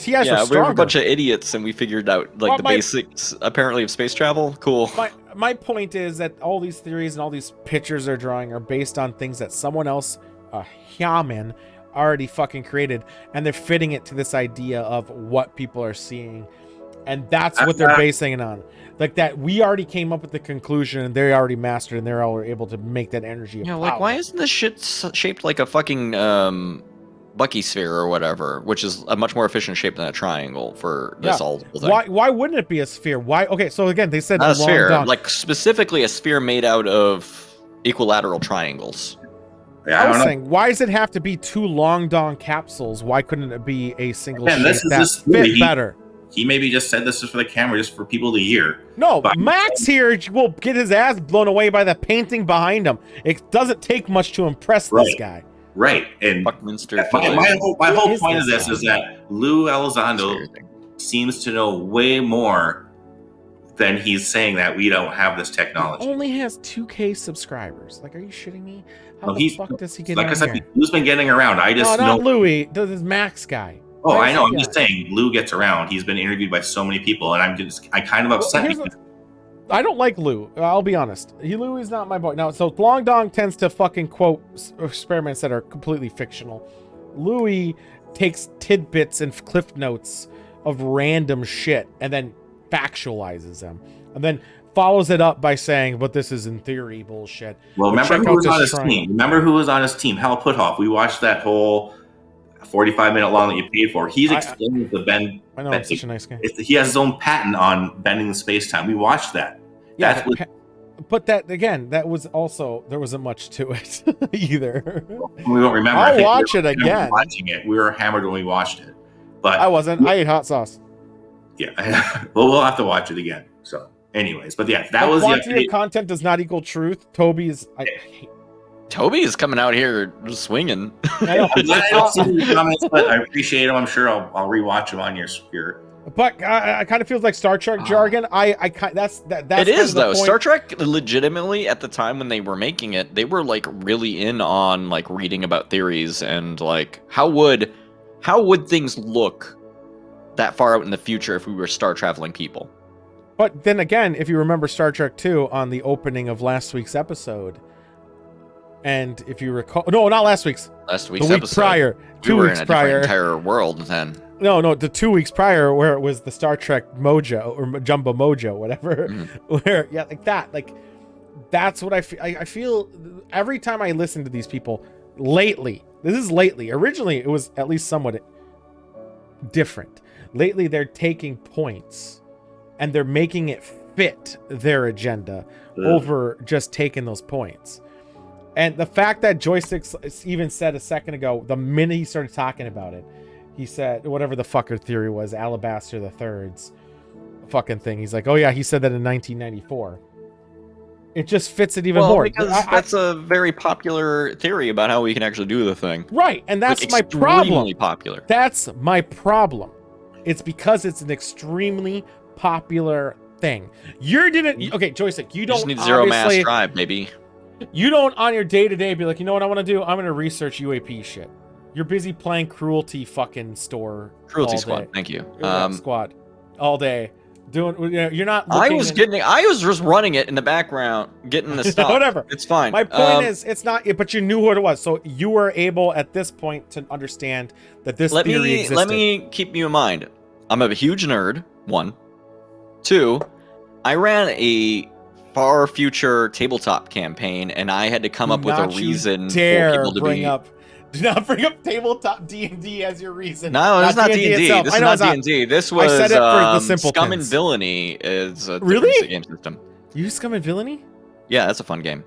Yeah, we were a bunch of idiots, and we figured out like the basics apparently of space travel. Cool. My point is that all these theories and all these pictures they're drawing are based on things that someone else, a human, already fucking created, and they're fitting it to this idea of what people are seeing, and that's what they're basing it on. Like that, we already came up with the conclusion, and they already mastered, and they're all able to make that energy. Yeah, like why isn't this shit shaped like a fucking Bucky sphere or whatever, which is a much more efficient shape than a triangle for this whole thing? Why wouldn't it be a sphere? Why? Okay, so again, they said not a sphere, like specifically a sphere made out of equilateral triangles. Yeah, I was saying, why does it have to be two long dong capsules? Why couldn't it be a single shape that fit better? He maybe just said this is for the camera, just for people to hear. No, Max here will get his ass blown away by the painting behind him. It doesn't take much to impress this guy. Right, and Buckminster my whole point of this is that Lou Elizondo seems to know way more than he's saying that we don't have this technology. He only has 2K subscribers. Like, are you shitting me? How the fuck does he get like I said, Lou's been getting around. I just know. Not Louis. This is Max guy. Oh, I know. I'm just saying, Lou gets around. He's been interviewed by so many people, and I kind of upset. I don't like Lou. I'll be honest. Lou is not my boy. Now, so Long Dong tends to fucking quote experiments that are completely fictional. Louis takes tidbits and cliff notes of random shit and then factualizes them, and then follows it up by saying, "But this is in theory bullshit." Well, remember who was on his team? Remember who was on his team? Hal Puthoff. We watched that whole 45-minute long that you paid for. He's explaining the bend. I know, I'm such a nice guy. He has his own patent on bending the space-time. We watched that. Yeah, but that again, that was also, there wasn't much to it either. We don't remember. I'll watch it again. Watching it, we were hammered when we watched it, but I wasn't. I ate hot sauce. Yeah, well, we'll have to watch it again. So, anyways, but yeah, that was quantity of content does not equal truth. Toby is coming out here swinging. I don't see any comments, but I appreciate them. I'm sure I'll rewatch them on your. But I kind of feels like Star Trek jargon. That's it is though. Star Trek legitimately at the time when they were making it, they were like really in on like reading about theories and like how would things look that far out in the future if we were star traveling people. But then again, if you remember Star Trek 2 on the opening of last week's episode, and if you recall, no, not last week's the week episode. Prior, 2 we weeks prior, entire world then. No, the 2 weeks prior where it was the Star Trek Mojo or Jumbo Mojo, whatever. Where like that, like that's what I feel. I feel every time I listen to these people lately. This is lately. Originally, it was at least somewhat different. Lately, they're taking points and they're making it fit their agenda over just taking those points. And the fact that Joysticks even said a second ago, the minute he started talking about it, he said, whatever the fucker theory was, Alabaster the Third's fucking thing. He's like, oh yeah, he said that in 1994. It just fits it even well, more. because that's a very popular theory about how we can actually do the thing. Right, and that's Like, my problem. extremely popular. That's my problem. It's because it's an extremely popular thing. Okay, Joystick, you You don't just need zero mass obviously- drive, baby. You don't on your day-to-day be like, you know what I want to do? I'm going to research UAP shit. You're busy playing Cruelty fucking store. Cruelty all Squad, day. thank you. Squad all day. You're not I looking was and- I was just running it in the background, getting the stuff. Whatever. It's fine. My point is, it's not. But you knew what it was, so you were able at this point to understand that this theory existed. Let me keep you in mind. I'm a huge nerd. 1, 2. I ran a far future tabletop campaign, and I had to come up with a reason for people to be. Do not bring up tabletop D&D as your reason. No, it's not D&D. itself. This I is know not it's not. D&D. This was I said it for the simpletons. Scum and Villainy is a Really? different game system. You use Scum and Villainy? Yeah, that's a fun game.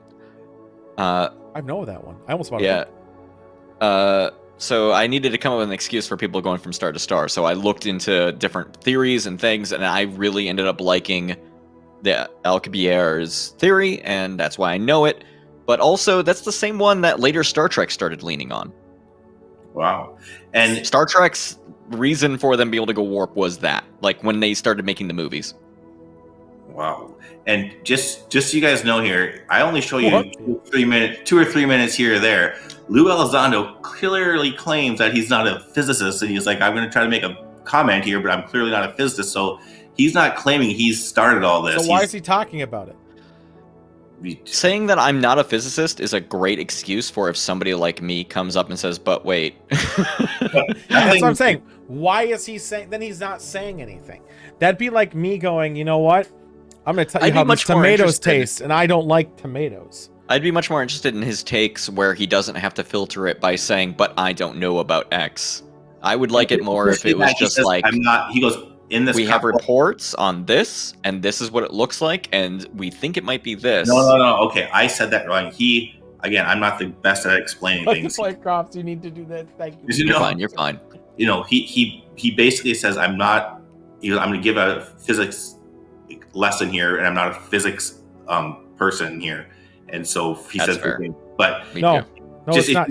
I know that one. I almost bought it. Yeah. So I needed to come up with an excuse for people going from star to star. So I looked into different theories and things, and I really ended up liking the Alcubierre's theory, and that's why I know it. But also, that's the same one that later Star Trek started leaning on. Wow. And Star Trek's reason for them being able to go warp was that, like when they started making the movies. wow. And just so you guys know here, I only show you What? 2 or 3 minutes here or there. Lou Elizondo clearly claims that he's not a physicist, and he's like, I'm going to try to make a comment here, but I'm clearly not a physicist. So he's not claiming he's started all this. So why is he talking about it? Saying that I'm not a physicist is a great excuse for if somebody like me comes up and says, but wait. That's what I'm saying. Why is he saying? Then he's not saying anything. That'd be like me going, you know what? I'm going to tell you I'd be how these much more tomatoes interested. taste, and I don't like tomatoes. I'd be much more interested in his takes where he doesn't have to filter it by saying, but I don't know about X. I would like it more if it was He just says, like, I'm not. He goes in this. we have couple- reports on this, and this is what it looks like, and we think it might be this. No. Okay, I said that wrong. Again, I'm not the best at explaining Like things. Play Crops, you need to do that. Thank you. You You're know, fine, you're fine. You know, he basically says, I'm not. I'm going to give a physics lesson here, and I'm not a physics person here. And so he That's says, fair. but Me No, too. no, just it's not.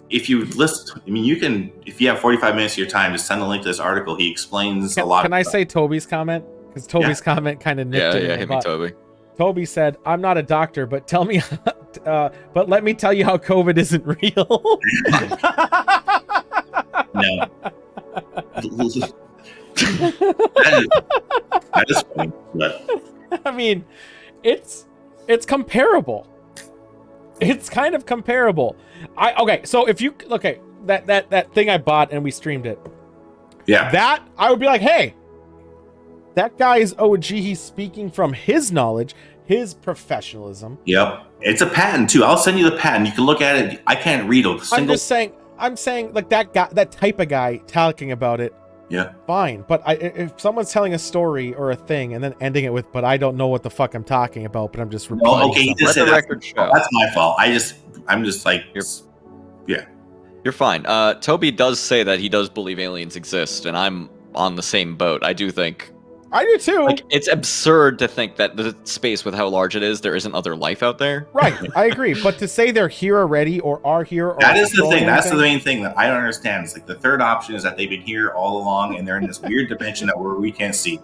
if you list, I mean, you can, if you have 45 minutes of your time, just send a link to this article. He explains a lot. Can I say Toby's comment? Because Toby's comment kind of nipped it in the Hit me, butt. Toby. Toby said, "I'm not a doctor, but tell me, but let me tell you how COVID isn't real." No. that is funny, but I mean, it's comparable. It's kind of comparable. So if you that thing I bought and we streamed it, yeah. that I would be like, hey, that guy is OG. He's speaking from his knowledge, his professionalism. Yep. It's a patent too. I'll send you the patent. You can look at it. I can't read a single. I'm saying like that guy, that type of guy talking about it. Yeah. Fine, but if someone's telling a story or a thing and then ending it with, but I don't know what the fuck I'm talking about, but I'm just repeating. Oh, okay. He something. just Let said the that's, record show. that's my fault. I'm just like, You're fine. Toby does say that he does believe aliens exist, and I'm on the same boat. I do think, I do too. like, it's absurd to think that the space with how large it is, there isn't other life out there. Right, I agree. But to say they're here already or are here, or that is the going thing. That's the anything- main thing that I don't understand. It's like the third option is that they've been here all along and they're in this weird dimension that we can't see.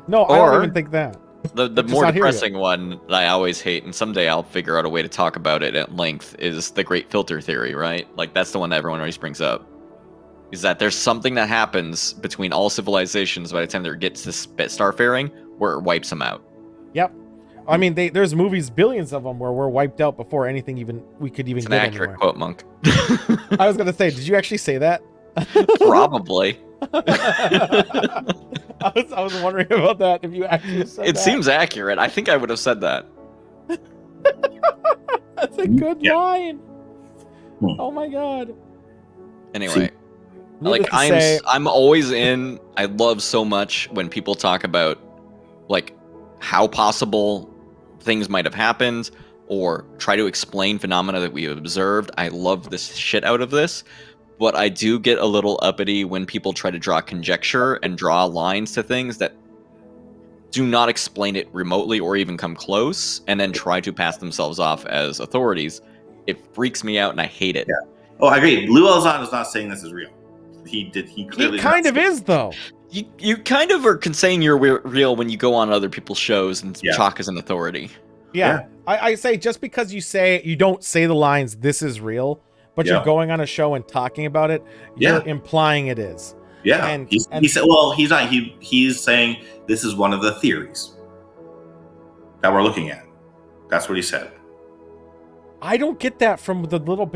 No, I Or- don't even think that. The It's more not here yet. depressing one that I always hate, and someday I'll figure out a way to talk about it at length, is the Great Filter Theory, right? Like, that's the one that everyone always brings up. Is that there's something that happens between all civilizations by the time there gets to starfaring where it wipes them out. Yep. I mean, there's movies, billions of them, where we're wiped out before anything we could even It's an get accurate anywhere. quote, Monk. I was gonna say, did you actually say that? Probably. I was wondering about that. If you actually said It that. seems accurate. I think I would have said that. That's a good Yeah. line. Hmm. Oh my god. Anyway, Needless like to say, I'm always in. I love so much when people talk about like how possible things might have happened or try to explain phenomena that we have observed. I love this shit out of this, but I do get a little uppity when people try to draw conjecture and draw lines to things that do not explain it remotely or even come close, and then try to pass themselves off as authorities. It freaks me out, and I hate it. Yeah. Oh, I agree. Lou Elizondo is not saying this is real. He clearly kind of is though. You kind of are saying you're real when you go on other people's shows and talk as an authority. Yeah. I say just because you don't say the lines "this is real," but you're going on a show and talking about it, you're implying it is. Yeah, and he said, well, he's not. He's saying this is one of the theories that we're looking at. That's what he said. I don't get that from the little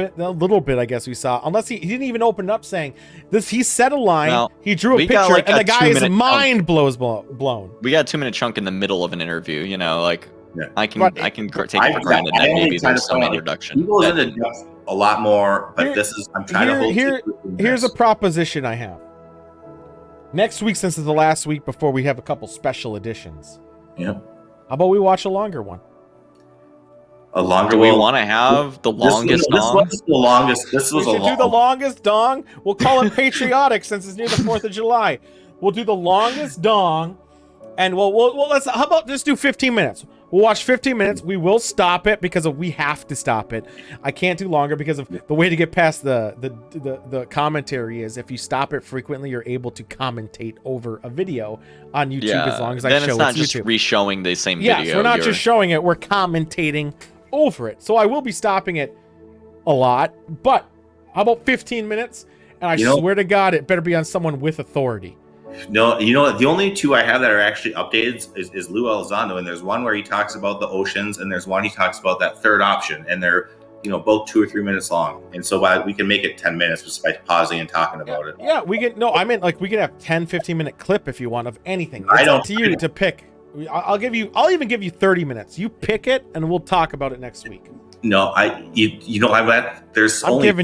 bit I guess we saw. Unless he didn't even open up saying this. He said a line, he drew a picture, and the guy's mind blown. We got a 2-minute chunk in the middle of an interview. You know, like I can take it for granted that maybe there's some introduction. He goes into depth a lot more, but I'm trying to hold. Here's a proposition I have. Next week, since it's the last week before we have a couple special editions. Yeah. How about we watch a longer one? A longer Do we want to have the longest dong? This was the longest. This was we should do the longest dong. We'll call it patriotic since it's near the 4th of July. We'll do the longest dong, and let's. How about just do 15 minutes? We'll watch 15 minutes. We will stop it because we have to stop it. I can't do longer because of the way to get past the commentary is if you stop it frequently, you're able to commentate over a video on YouTube as long as I show it. Then it's not just YouTube. re-showing the same video. Yes, we're not just showing it. We're commentating over it. So I will be stopping it a lot. But how about 15 minutes? And I swear to God, it better be on someone with authority. No, the only two I have that are actually updated is Lou Elizondo, and there's one where he talks about the oceans, and there's one he talks about that third option, and they're both 2 or 3 minutes long, and so we can make it 10 minutes just by pausing and talking about it. Yeah, we can. No, I meant like we can have 10-15 minute clip if you want of anything. It's up to you to pick. I'll even give you 30 minutes. You pick it, and we'll talk about it next week. No, I'm giving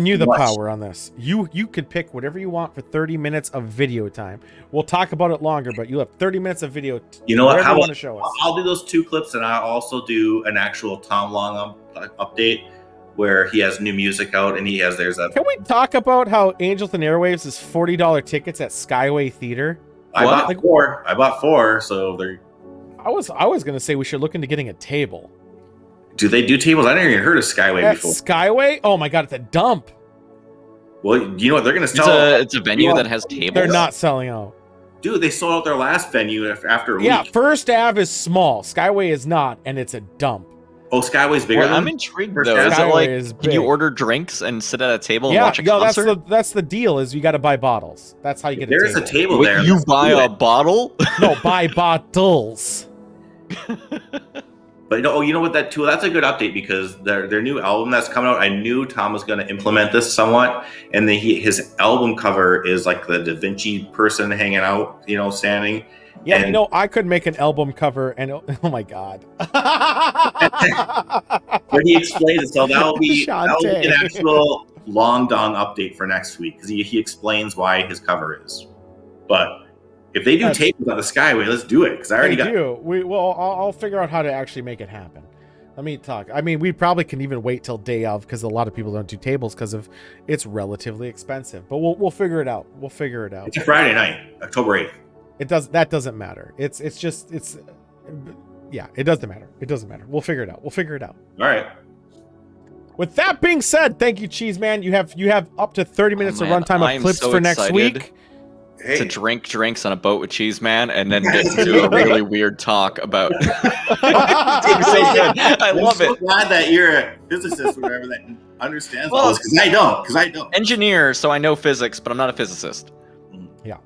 you the power on this. You can pick whatever you want for 30 minutes of video time. We'll talk about it longer, but you'll have 30 minutes of video. You know what? How want to show us? I'll do those 2 clips, and I'll also do an actual Tom Long update where he has new music out, and Can we talk about how Angels and Airwaves is $40 tickets at Skyway Theater? I bought 4, so they're. I was gonna say we should look into getting a table. Do they do tables? I never even heard of Skyway before. Skyway? Oh my God, it's a dump. Well, you know what? They're going to sell. It's a venue that has tables. They're not selling out. Dude, they sold out their last venue after a week. Yeah, First Ave is small. Skyway is not, and it's a dump. Oh, Skyway's bigger. I'm intrigued though. Is it like can you order drinks and sit at a table and watch a concert? That's the deal. Is you got to buy bottles. That's how you get. There's a table there. You buy a bottle? No, buy bottles. But you know what? That's a good update because their new album that's coming out. I knew Tom was going to implement this somewhat, and then his album cover is like the Da Vinci person hanging out, standing. Yeah, and I could make an album cover, and oh my God. But he explains it, so that'll be an actual long dong update for next week because he explains why his cover is. But if they do tables on the Skyway, let's do it because I already got. I'll figure out how to actually make it happen. Let me talk. I mean, we probably can even wait till day of because a lot of people don't do tables because of it's relatively expensive. But we'll figure it out. It's a Friday night, October 8th. That doesn't matter. It doesn't matter. We'll figure it out. All right. With that being said, thank you, Cheese Man. You have up to 30 minutes of runtime of clips for next week. To drink drinks on a boat with Cheese Man and then get to do a really weird talk about. It's so good. I love it. I'm so glad that you're a physicist or whatever that understands all this because I don't. Engineer, so I know physics, but I'm not a physicist. Yeah.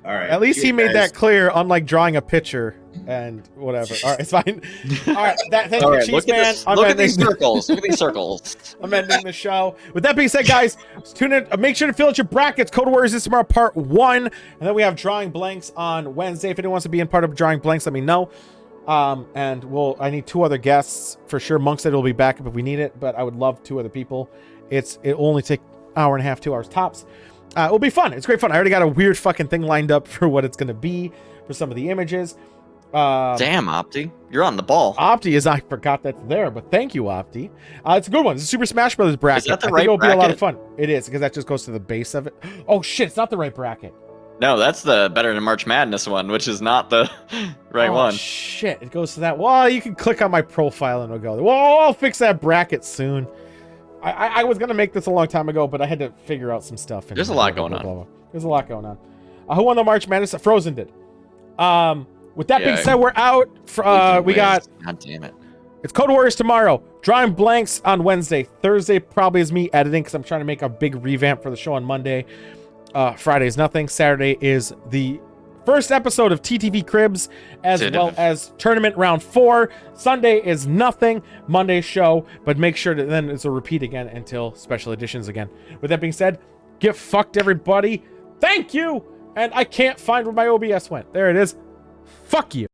All right. At least he made that clear, unlike drawing a picture and whatever. All right, it's fine. All right, thank you, Cheese Man. Look at these circles. Look at these circles. I'm ending the show. With that being said, guys, tune in. Make sure to fill out your brackets. Code Warriors is tomorrow, part 1, and then we have drawing blanks on Wednesday. If anyone wants to be in part of drawing blanks, let me know. And I need 2 other guests for sure. Monk said he'll be back if we need it, but I would love 2 other people. It only take hour and a half, 2 hours tops. It'll be fun. It's great fun. I already got a weird fucking thing lined up for what it's going to be for some of the images. Damn, Opti. You're on the ball. Opti I forgot that's there, but thank you, Opti. It's a good one. It's a Super Smash Brothers bracket. Is that the I right think it'll bracket? be a lot of fun. It is, because that just goes to the base of it. Oh, shit. It's not the right bracket. No, that's the Better Than March Madness one, which is not the right one. Shit, it goes to that. Well, you can click on my profile and it'll go there. Well, I'll fix that bracket soon. I was gonna make this a long time ago, but I had to figure out some stuff. There's a lot going on. There's a lot going on. Who won the March Madness? Frozen did. With that being said, we're out. We got. God damn it. It's Code Warriors tomorrow. Drawing blanks on Wednesday. Thursday probably is me editing because I'm trying to make a big revamp for the show on Monday. Friday is nothing. Saturday is the first episode of TTV Cribs, as well as Tournament Round 4. Sunday is nothing. Monday's show, but make sure that then it's a repeat again until special editions again. With that being said, get fucked, everybody. Thank you. And I can't find where my OBS went. There it is. Fuck you.